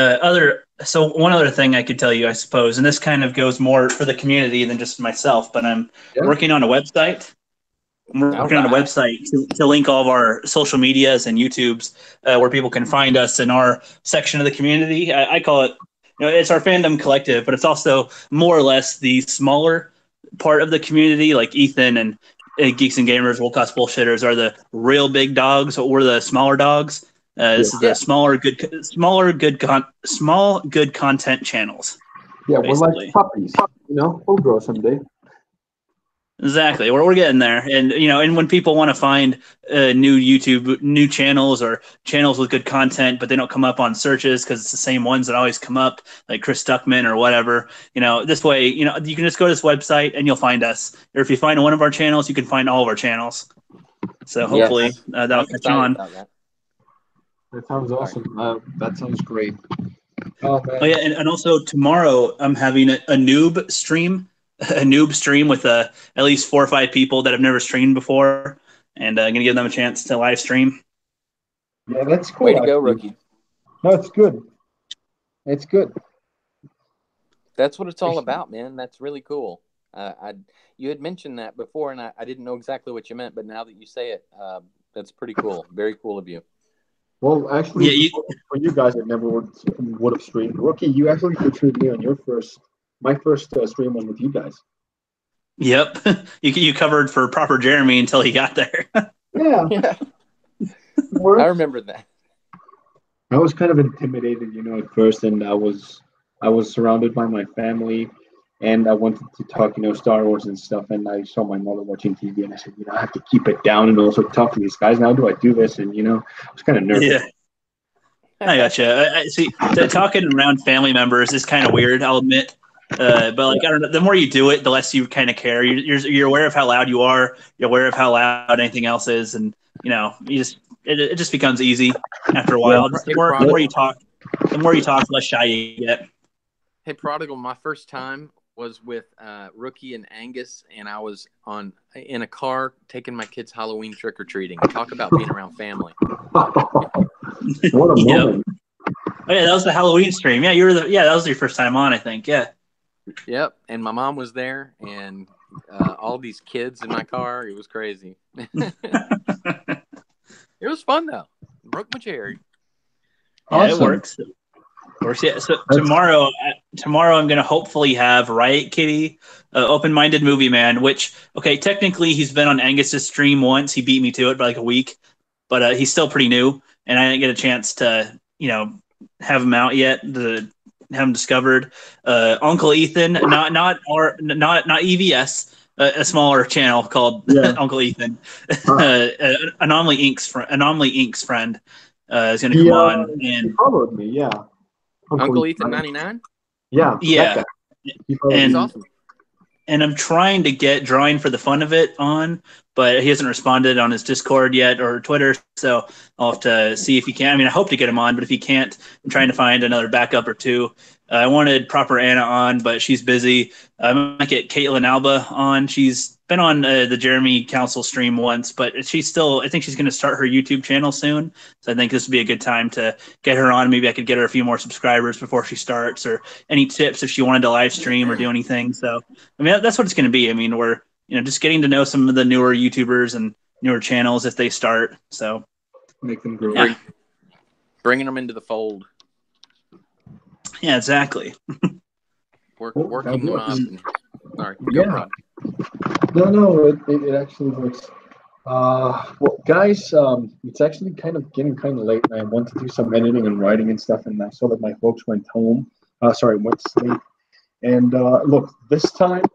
so one other thing I could tell you, I suppose, and this kind of goes more for the community than just myself, but I'm working on a website. I'm working on a website to link all of our social medias and YouTubes where people can find us in our section of the community. I call it, it's our fandom collective, but it's also more or less the smaller part of the community, like Ethan and Geeks and Gamers, World Class Bullshitters are the real big dogs, but we're the smaller dogs. This is the small good content channels. Yeah, basically. we're like puppies. We'll grow someday. Exactly. We're getting there. And, and when people want to find new channels or channels with good content, but they don't come up on searches because it's the same ones that always come up, like Chris Stuckman or whatever, this way, you can just go to this website and you'll find us. Or if you find one of our channels, you can find all of our channels. So hopefully that'll catch on. That sounds awesome. That sounds great. Oh, man. Oh, yeah. And also tomorrow I'm having a noob stream. A noob stream with at least 4 or 5 people that have never streamed before, and I'm gonna give them a chance to live stream. Yeah, that's cool. Way to go, rookie. No, it's good. It's good. That's what it's all about, man. That's really cool. You had mentioned that before, and I didn't know exactly what you meant, but now that you say it, that's pretty cool. Very cool of you. Well, actually, for you guys that never would have streamed, Rookie, you actually featured me on my first stream was with you guys. Yep, you covered for Proper Jeremy until he got there. Yeah. I remember that. I was kind of intimidated, at first, and I was surrounded by my family, and I wanted to talk, Star Wars and stuff, and I saw my mother watching TV, and I said, I have to keep it down and also talk to these guys. Now, do I do this? And I was kind of nervous. Yeah. I gotcha. I see. Talking around family members is kind of weird, I'll admit. But I don't know. The more you do it, the less you kind of care. You're aware of how loud you are. You're aware of how loud anything else is, and it just becomes easy after a while. Yeah. The more you talk, the less shy you get. Hey, Prodigal, my first time was with Rookie and Angus, and I was in a car taking my kids Halloween trick or treating. Talk about being around family. What a moment! Oh yeah, that was the Halloween stream. Yeah, that was your first time on, I think. Yeah. Yep, and my mom was there, and all these kids in my car. It was crazy. It was fun though. Broke my cherry. Yeah, awesome. It works. Yeah. So tomorrow I'm gonna hopefully have Riot Kitty, Open-Minded Movie Man. Which technically he's been on Angus's stream once. He beat me to it by like a week, but he's still pretty new, and I didn't get a chance to have him out yet. Have him discovered. Uncle Ethan, not EVS, a smaller channel called Uncle Ethan. Anomaly Inc.'s friend is going to come on, and he followed me. Yeah, Uncle Ethan 99. Yeah. He's awesome. And I'm trying to get Drawing for the Fun of It on, but he hasn't responded on his Discord yet or Twitter, so I'll have to see if he can. I mean, I hope to get him on, but if he can't, I'm trying to find another backup or two. I wanted Proper Anna on, but she's busy. I might get Caitlin Alba on. She's been on the Jeremy Council stream once, but I think she's going to start her YouTube channel soon. So I think this would be a good time to get her on. Maybe I could get her a few more subscribers before she starts, or any tips if she wanted to live stream or do anything. So, I mean, that's what it's going to be. I mean, we're, just getting to know some of the newer YouTubers and newer channels if they start. So make them grow. Yeah. Bringing them into the fold. Yeah, exactly. Working them up. Sorry. Yeah. No, it actually works. Well, guys, it's actually getting kind of late, and I want to do some editing and writing and stuff, and I saw that my folks went home. Went to sleep. And look, this time,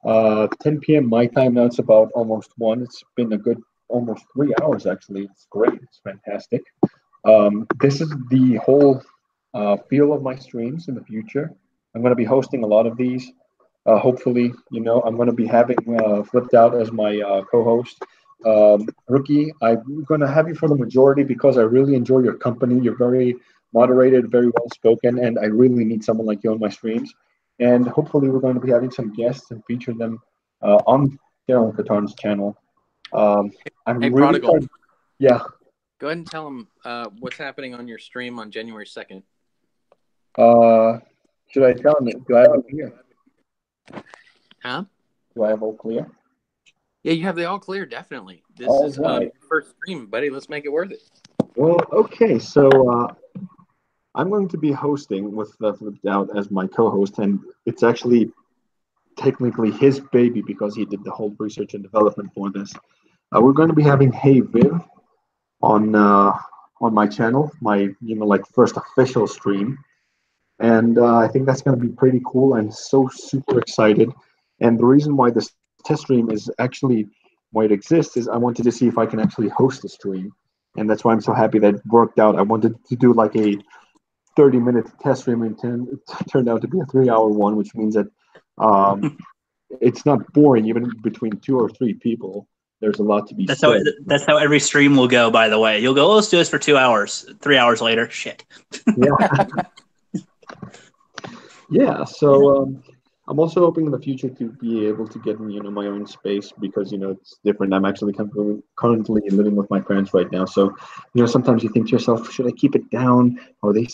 10 p.m. my time, now it's about almost 1. It's been a good almost 3 hours, actually. It's great. It's fantastic. This is the whole feel of my streams in the future. I'm going to be hosting a lot of these. Hopefully, I'm going to be having Flipped Out as my co-host. Rookie, I'm going to have you for the majority because I really enjoy your company. You're very moderated, very well spoken, and I really need someone like you on my streams. And hopefully, we're going to be having some guests and feature them on Darren Katarn's channel. I'm hey, really Prodigal. Yeah. Go ahead and tell them what's happening on your stream on January 2nd. Should I tell them? Do I have all clear? Huh? Do I have all clear? Yeah, you have the all clear, definitely. This all is right. First stream, buddy. Let's make it worth it. Well, okay. So I'm going to be hosting with Flipped Out as my co-host, and it's actually technically his baby because he did the whole research and development for this. We're going to be having Hey Viv on on my channel, my like first official stream, and I think that's going to be pretty cool. I'm so super excited, and the reason why this test stream is actually why it exists is I wanted to see if I can actually host a stream, and that's why I'm so happy that it worked out. I wanted to do like a 30-minute test stream, and it turned out to be a 3-hour one, which means that um, it's not boring even between 2 or 3 people. There's a lot to be That's how said. that's how every stream will go. By the way, you'll go, let's do this for 2 hours. 3 hours later, shit. Yeah. Yeah, so I'm also hoping in the future to be able to get my own space because it's different. I'm actually currently living with my parents right now, so sometimes you think to yourself, should I keep it down? Are they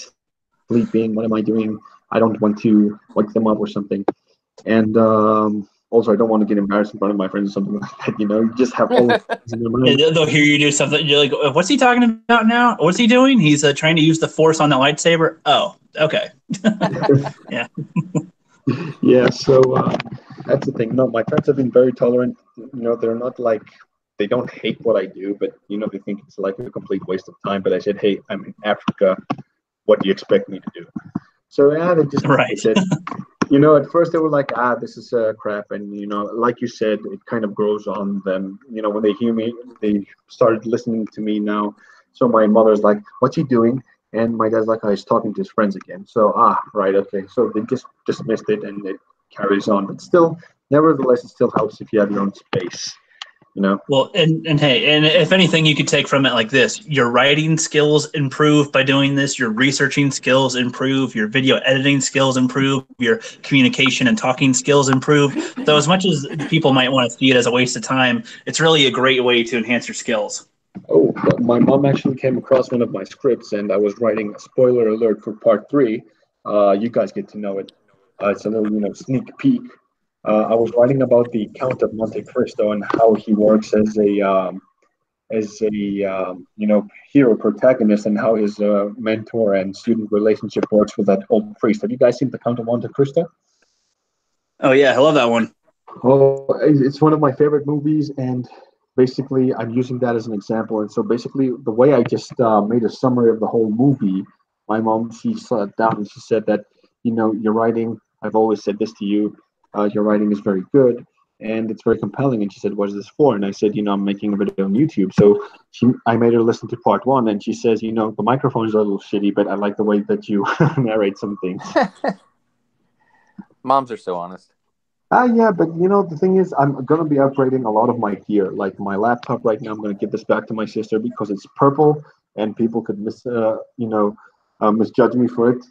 sleeping? What am I doing? I don't want to wake them up or something. And also, I don't want to get embarrassed in front of my friends or something like that. You just have all of things in your Yeah, mind. they'll hear you do something. You're like, what's he talking about now? What's he doing? He's trying to use the force on the lightsaber. Oh, okay. Yeah. Yeah, so that's the thing. No, my friends have been very tolerant. They're not like they don't hate what I do, but they think it's like a complete waste of time. But I said, hey, I'm in Africa. What do you expect me to do? So yeah, they just Right. said, at first they were like, this is crap, and like you said, it kind of grows on them. When they hear me, they started listening to me now. So my mother's like, what's he doing? And my dad's like, oh, he's talking to his friends again. So right, okay. So they just dismissed it, and it carries on. But still, nevertheless, it still helps if you have your own space. Well, and hey, and if anything, you could take from it like this: your writing skills improve by doing this. Your researching skills improve. Your video editing skills improve. Your communication and talking skills improve. So, as much as people might want to see it as a waste of time, it's really a great way to enhance your skills. Oh, but my mom actually came across one of my scripts, and I was writing a spoiler alert for part three. You guys get to know it. It's a little, sneak peek. I was writing about the Count of Monte Cristo and how he works as a hero protagonist, and how his mentor and student relationship works with that old priest. Have you guys seen the Count of Monte Cristo? Oh yeah, I love that one. Oh, it's one of my favorite movies, and basically, I'm using that as an example. And so, basically, the way I just made a summary of the whole movie, my mom she sat down and she said that, your writing. I've always said this to you. Your writing is very good and it's very compelling. And she said, "What is this for?" And I said, "I'm making a video on YouTube." So I made her listen to part one, and she says, "The microphones are a little shitty, but I like the way that you narrate some things." Moms are so honest. Yeah, but the thing is, I'm gonna be upgrading a lot of my gear. Like my laptop right now, I'm gonna give this back to my sister because it's purple, and people could misjudge me for it.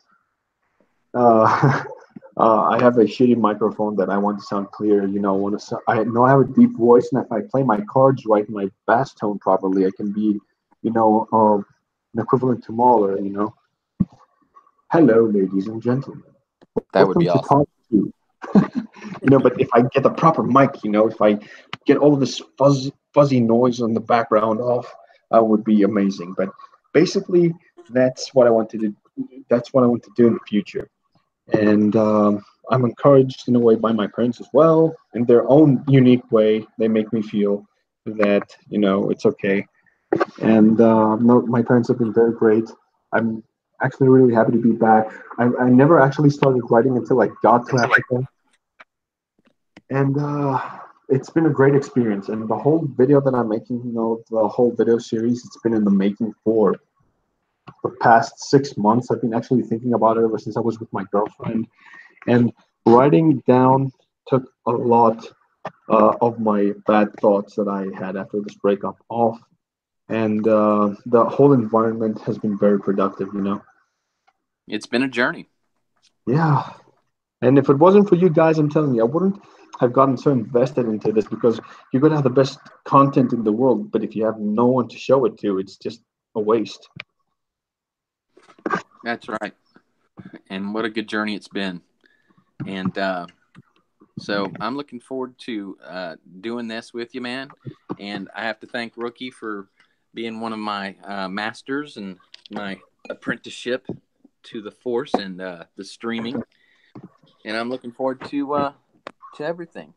Uh, I have a shitty microphone that I want to sound clear. I know I have a deep voice, and if I play my cards right, my bass tone properly, I can be, an equivalent to Mahler. Hello, ladies and gentlemen. That would Welcome be to awesome. part two. But if I get the proper mic, if I get all of this fuzzy noise on the background off, would be amazing. But basically, that's what I want to do. That's what I want to do in the future, and I'm encouraged in a way by my parents as well. In their own unique way, they make me feel that it's okay. And no, my parents have been very great. I'm actually really happy to be back. I never actually started writing until I got to Africa, and it's been a great experience. And the whole video that I'm making, the whole video series, it's been in the making for the past 6 months. I've been actually thinking about it ever since I was with my girlfriend, and writing down took a lot of my bad thoughts that I had after this breakup off, and the whole environment has been very productive. It's been a journey. Yeah. And if it wasn't for you guys, I'm telling you, I wouldn't have gotten so invested into this because you're going to have the best content in the world. But if you have no one to show it to, it's just a waste. That's right. And what a good journey it's been. And so I'm looking forward to doing this with you, man. And I have to thank Rookie for being one of my masters and my apprenticeship to the Force and the streaming. And I'm looking forward to everything.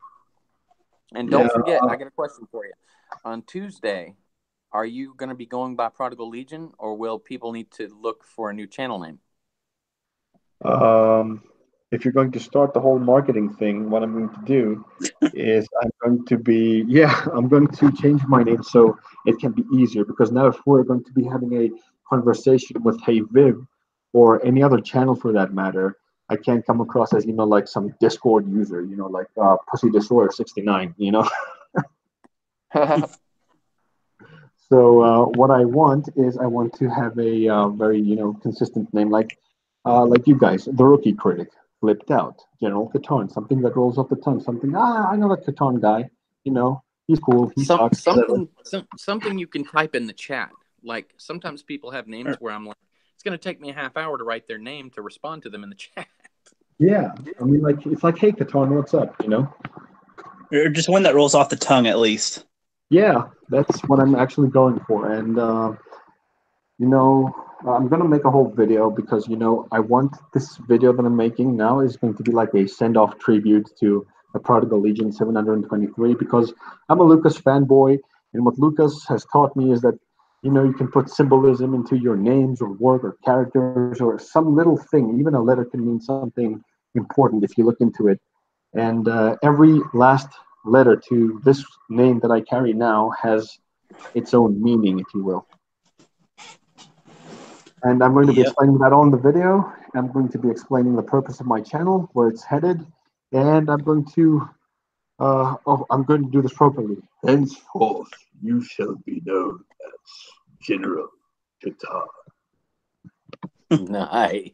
And don't Yeah. forget, I got a question for you. On Tuesday, are you going to be going by Prodigal Legion, or will people need to look for a new channel name? If you're going to start the whole marketing thing, what I'm going to do is I'm going to change my name so it can be easier. Because now, if we're going to be having a conversation with Hey Viv or any other channel for that matter, I can't come across as like some Discord user, like Pussy Destroyer 69, So what I want is I want to have a very consistent name like you guys, the Rookie Critic, Flipped Out, General Katarn, something that rolls off the tongue, something I know that Katarn guy, he's cool, he sucks, something you can type in the chat. Like sometimes people have names where I'm like, it's going to take me a half hour to write their name to respond to them in the chat. Yeah, I mean, like it's like, hey Katarn, what's up, Or just one that rolls off the tongue at least. Yeah, that's what I'm actually going for, and I'm gonna make a whole video because I want this video that I'm making now is going to be like a send-off tribute to the Prodigal Legion 723 because I'm a Lucas fanboy, and what Lucas has taught me is that you can put symbolism into your names or work or characters or some little thing. Even a letter can mean something important if you look into it, and every last letter to this name that I carry now has its own meaning, if you will. And I'm going to be explaining that on the video. I'm going to be explaining the purpose of my channel, where it's headed, and I'm going to do this properly. Henceforth, you shall be known as General Katarn. Nice.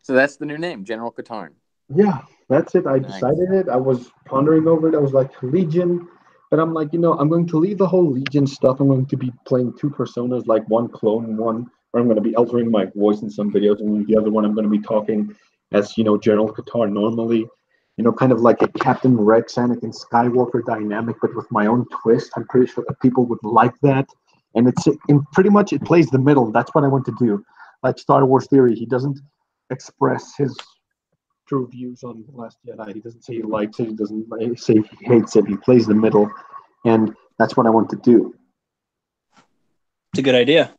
So that's the new name, General Katarn. Yeah, that's it. I decided it. I was pondering over it. I was like, Legion. But I'm like, I'm going to leave the whole Legion stuff. I'm going to be playing two personas, like one clone, one where I'm going to be altering my voice in some videos, and the other one I'm going to be talking as, General Katarn normally. Kind of like a Captain Rex, Anakin Skywalker dynamic, but with my own twist. I'm pretty sure that people would like that. And pretty much it plays the middle. That's what I want to do. Like Star Wars Theory, he doesn't express his true views on The Last Jedi. He doesn't say he likes it. He doesn't say he hates it. He plays the middle, and that's what I want to do. It's a good idea.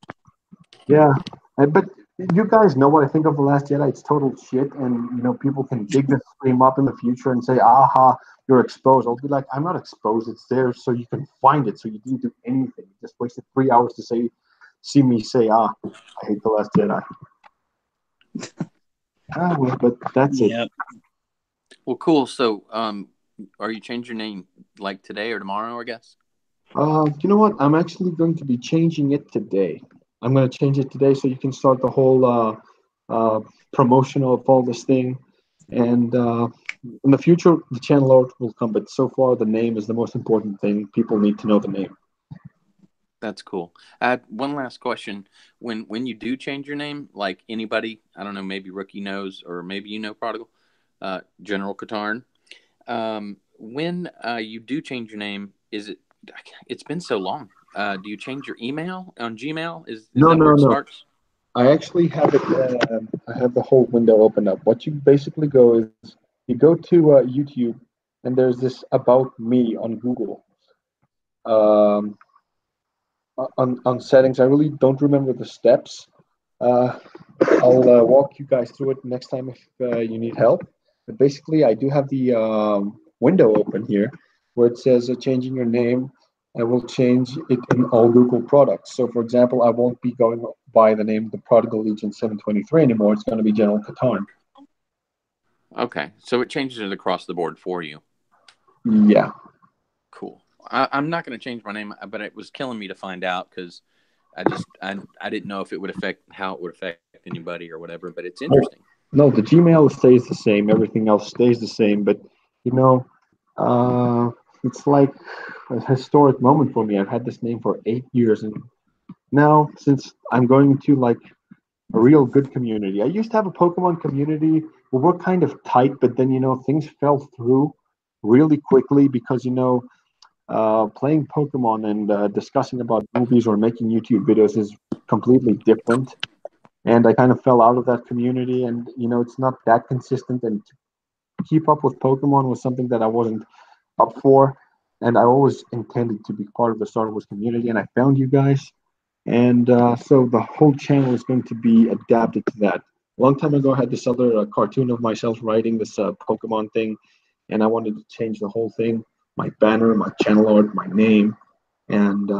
Yeah, but you guys know what I think of The Last Jedi. It's total shit, and people can dig this stream up in the future and say, "Aha, you're exposed." I'll be like, "I'm not exposed. It's there so you can find it. So you didn't do anything. You just wasted 3 hours to see me say, I hate The Last Jedi." Well, but that's it. Well, cool. So, are you changing your name like today or tomorrow, I guess? You know what? I'm actually going to be changing it today. I'm going to change it today so you can start the whole promotion of all this thing. And in the future, the channel art will come. But so far, the name is the most important thing. People need to know the name. That's cool. One last question. When you do change your name, like anybody, I don't know, maybe Rookie knows, or maybe Prodigal, General Katarn. When you do change your name, it's been so long. Do you change your email on Gmail? Is that where it starts? I actually have it. I have the whole window open up. What you basically go is you go to YouTube, and there's this About Me on Google. On settings, I really don't remember the steps. I'll walk you guys through it next time if you need help. But basically, I do have the window open here where it says changing your name. I will change it in all Google products. So, for example, I won't be going by the name The Prodigal Legion 723 anymore. It's going to be General Katarn. Okay, so it changes it across the board for you. Yeah. Cool. I'm not going to change my name, but it was killing me to find out because I didn't know if it would affect how it would affect anybody or whatever. But it's interesting. No, the Gmail stays the same. Everything else stays the same. But it's like a historic moment for me. I've had this name for 8 years, and now since I'm going to like a real good community. I used to have a Pokemon community. We were kind of tight, but then things fell through really quickly because playing Pokemon and discussing about movies or making YouTube videos is completely different. And I kind of fell out of that community, and it's not that consistent. And to keep up with Pokemon was something that I wasn't up for. and I always intended to be part of the Star Wars community, and I found you guys. And so the whole channel is going to be adapted to that. A long time ago, I had this other cartoon of myself writing this Pokemon thing, and I wanted to change the whole thing, my banner, my channel art, my name, and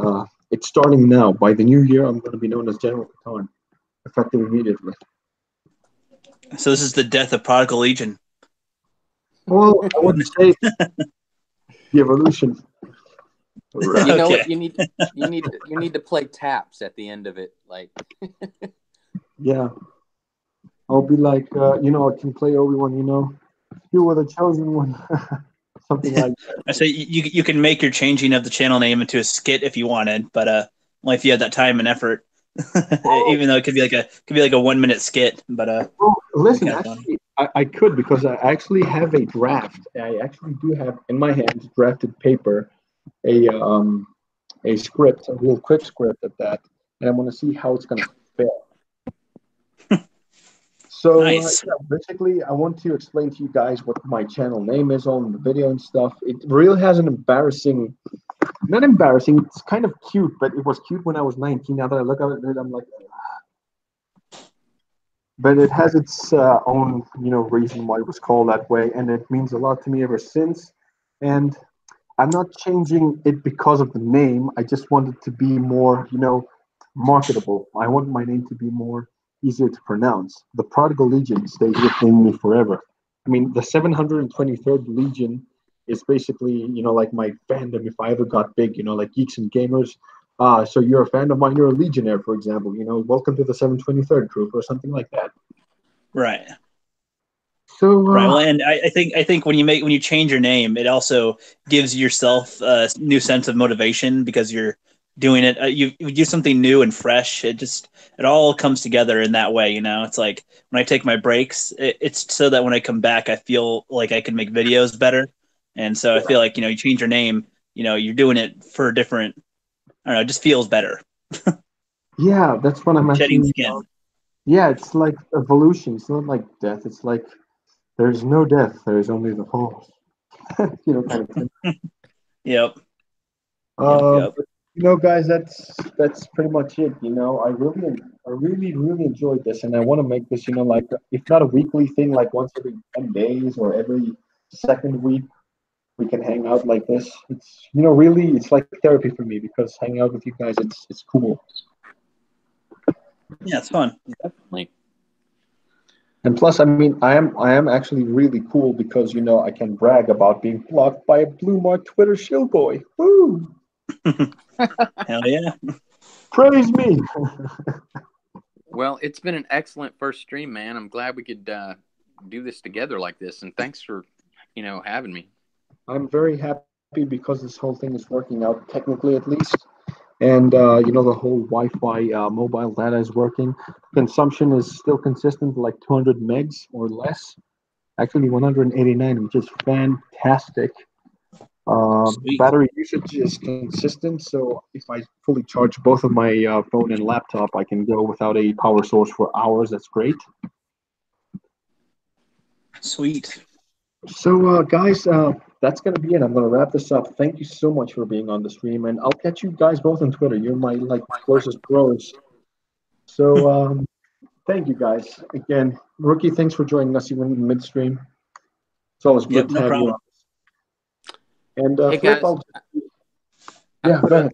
it's starting now. By the new year, I'm going to be known as General Katarn, effective immediately. So this is the death of Prodigal Legion. Well, I wouldn't say the evolution. You know Okay. what? You need to play taps at the end of it, like. Yeah, I'll be like, I can play Obi-Wan. You were the chosen one, something like that. I say you can make your changing of the channel name into a skit if you wanted, but only if you had that time and effort. Even though it could be like a 1 minute skit, but Well, listen, kind of fun. actually, I could because I actually have a draft. I actually do have in my hands drafted paper, a script, a real quick script at that, and I want to see how it's going to fail. So Nice. basically, I want to explain to you guys what my channel name is on the video and stuff. It really has an not embarrassing. It's kind of cute, but it was cute when I was 19. Now that I look at it, I'm like, but it has its own, reason why it was called that way, and it means a lot to me ever since. And I'm not changing it because of the name. I just want it to be more, marketable. I want my name to be more easier to pronounce. The Prodigal Legion stays with me forever. I mean, the 723rd Legion is basically, like my fandom if I ever got big, like Geeks and Gamers. So you're a fan of mine, you're a Legionnaire, for example, welcome to the 723rd Troop or something like that. Right. So Right. Well, and I think when you change your name, it also gives yourself a new sense of motivation because you're doing it. You do something new and fresh. It all comes together in that way. It's like when I take my breaks, it's so that when I come back, I feel like I can make videos better. And so I feel like you change your name. You're doing it for a different. I don't know. It just feels better. Yeah, that's what I'm Shedding actually. skin. Yeah, it's like evolution. It's not like death. It's like there's no death. There's only the fall. Kind of thing. Yep. But, guys, that's pretty much it. I really enjoyed this, and I want to make this, like if not a weekly thing, like once every 10 days or every second week, we can hang out like this. It's really it's like therapy for me because hanging out with you guys, it's cool. Yeah, it's fun. Definitely. And plus, I mean, I am actually really cool because I can brag about being blocked by a blue mark Twitter shill boy. Woo! Hell yeah! Praise me. Well, it's been an excellent first stream, man. I'm glad we could do this together like this, and thanks for having me. I'm very happy because this whole thing is working out technically, at least. And the whole Wi-Fi mobile data is working. Consumption is still consistent, like 200 megs or less. Actually, 189, which is fantastic. Battery usage is consistent, so if I fully charge both of my phone and laptop, I can go without a power source for hours. That's great. Sweet. So, guys, that's going to be it. I'm going to wrap this up. Thank you so much for being on the stream, and I'll catch you guys both on Twitter. You're my closest bros. So, thank you guys again. Rookie, thanks for joining us even in midstream. It's always good to have you on. And hey Flip, guys, go ahead.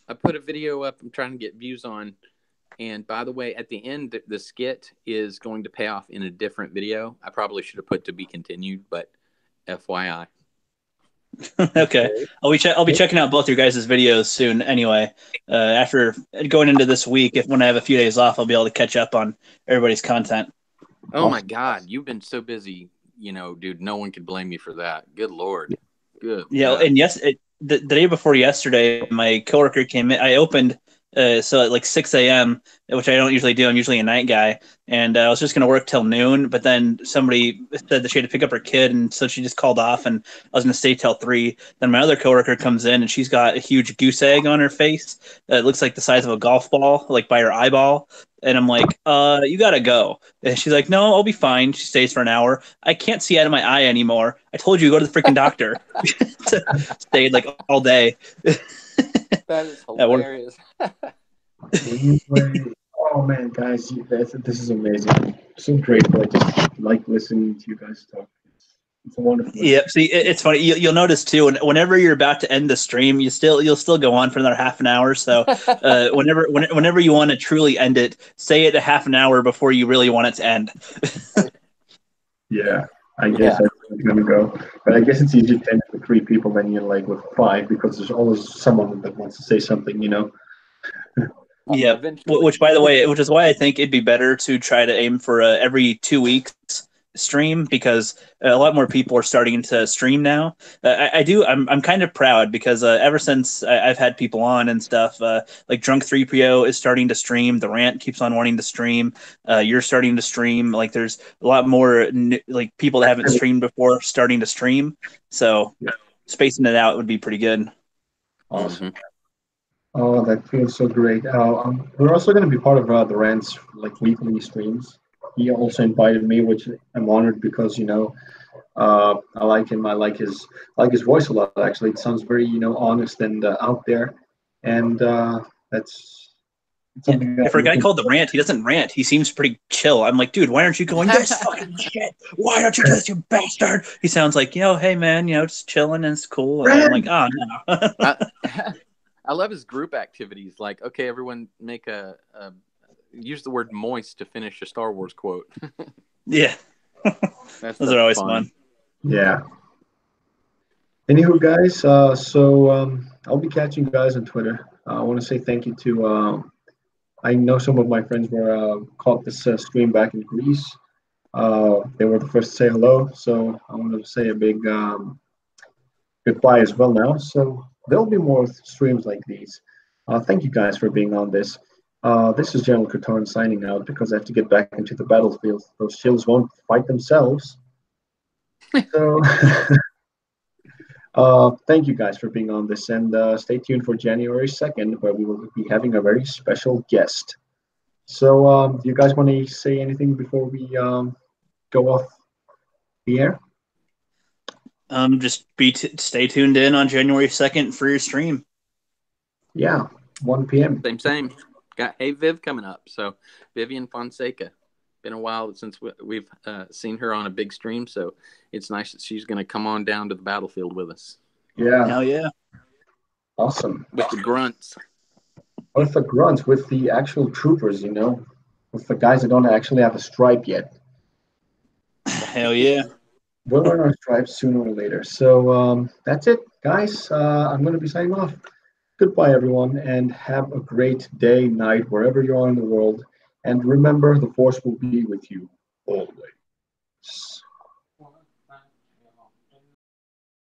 I put a video up. I'm trying to get views on. And by the way, at the end, the skit is going to pay off in a different video. I probably should have put to be continued, but FYI. Okay. I'll be checking out both your guys' videos soon anyway. After going into this week, when I have a few days off, I'll be able to catch up on everybody's content. Oh my God. You've been so busy, dude, no one could blame you for that. Good Lord. Good. Yeah. God. And the day before yesterday, my coworker came in. I opened So at like 6 a.m., which I don't usually do. I'm usually a night guy. And I was just going to work till noon. But then somebody said that she had to pick up her kid. And so she just called off. And I was going to stay till 3. Then my other coworker comes in and she's got a huge goose egg on her face. It looks like the size of a golf ball, like by her eyeball. And I'm like, you got to go. And she's like, no, I'll be fine. She stays for an hour. I can't see out of my eye anymore. I told you, go to the freaking doctor. Stayed like all day. That is hilarious. Oh man, guys, this is amazing. So grateful. I just like listening to you guys talk. It's a wonderful. Yeah, see, it's funny. You'll notice too. Whenever you're about to end the stream, you'll still go on for another half an hour. So, whenever you want to truly end it, say it a half an hour before you really want it to end. Yeah, I guess that's gonna go. But I guess it's easier to end with 3 people than you're like with 5 because there's always someone that wants to say something, you know. Yeah, which by the way, which is why I think it'd be better to try to aim for every 2 weeks stream because a lot more people are starting to stream now. I'm kind of proud because ever since I've had people on and stuff, like Drunk 3PO is starting to stream. The Rant keeps on wanting to stream. You're starting to stream. Like there's a lot more like people that haven't streamed before starting to stream. So spacing it out would be pretty good. Awesome. Oh, that feels so great. We're also going to be part of the Rant's like weekly streams. He also invited me, which I'm honored because I like him. I like his voice a lot. Actually, it sounds very honest and out there, and that's something. Yeah, for a guy called the Rant, he doesn't rant. He seems pretty chill. I'm like, dude, why aren't you going this fucking shit? Why don't you do this, you bastard? He sounds like, hey man, just chilling and it's cool. And I'm like, oh no. I love his group activities. Like, okay, everyone make use the word moist to finish a Star Wars quote. Yeah. Those are always fun. Yeah. Anywho, guys, I'll be catching you guys on Twitter. I want to say thank you to, I know some of my friends were caught this stream back in Greece. They were the first to say hello, so I want to say a big goodbye as well now. So there'll be more streams like these. Thank you guys for being on this. This is General Katarn signing out because I have to get back into the battlefield. Those shields won't fight themselves. So, thank you guys for being on this, and stay tuned for January 2nd, where we will be having a very special guest. So, do you guys want to say anything before we go off the air? Just stay tuned in on January 2nd for your stream. Yeah, 1 p.m. Same. Got Hey Viv coming up. So Vivian Fonseca. Been a while since we've seen her on a big stream, so it's nice that she's going to come on down to the battlefield with us. Yeah. Hell yeah. Awesome. With the grunts. With the grunts, with the actual troopers, with the guys that don't actually have a stripe yet. Hell yeah. We'll learn our stripes sooner or later. So that's it, guys. I'm going to be signing off. Goodbye, everyone, and have a great day, night, wherever you are in the world. And remember, the Force will be with you always.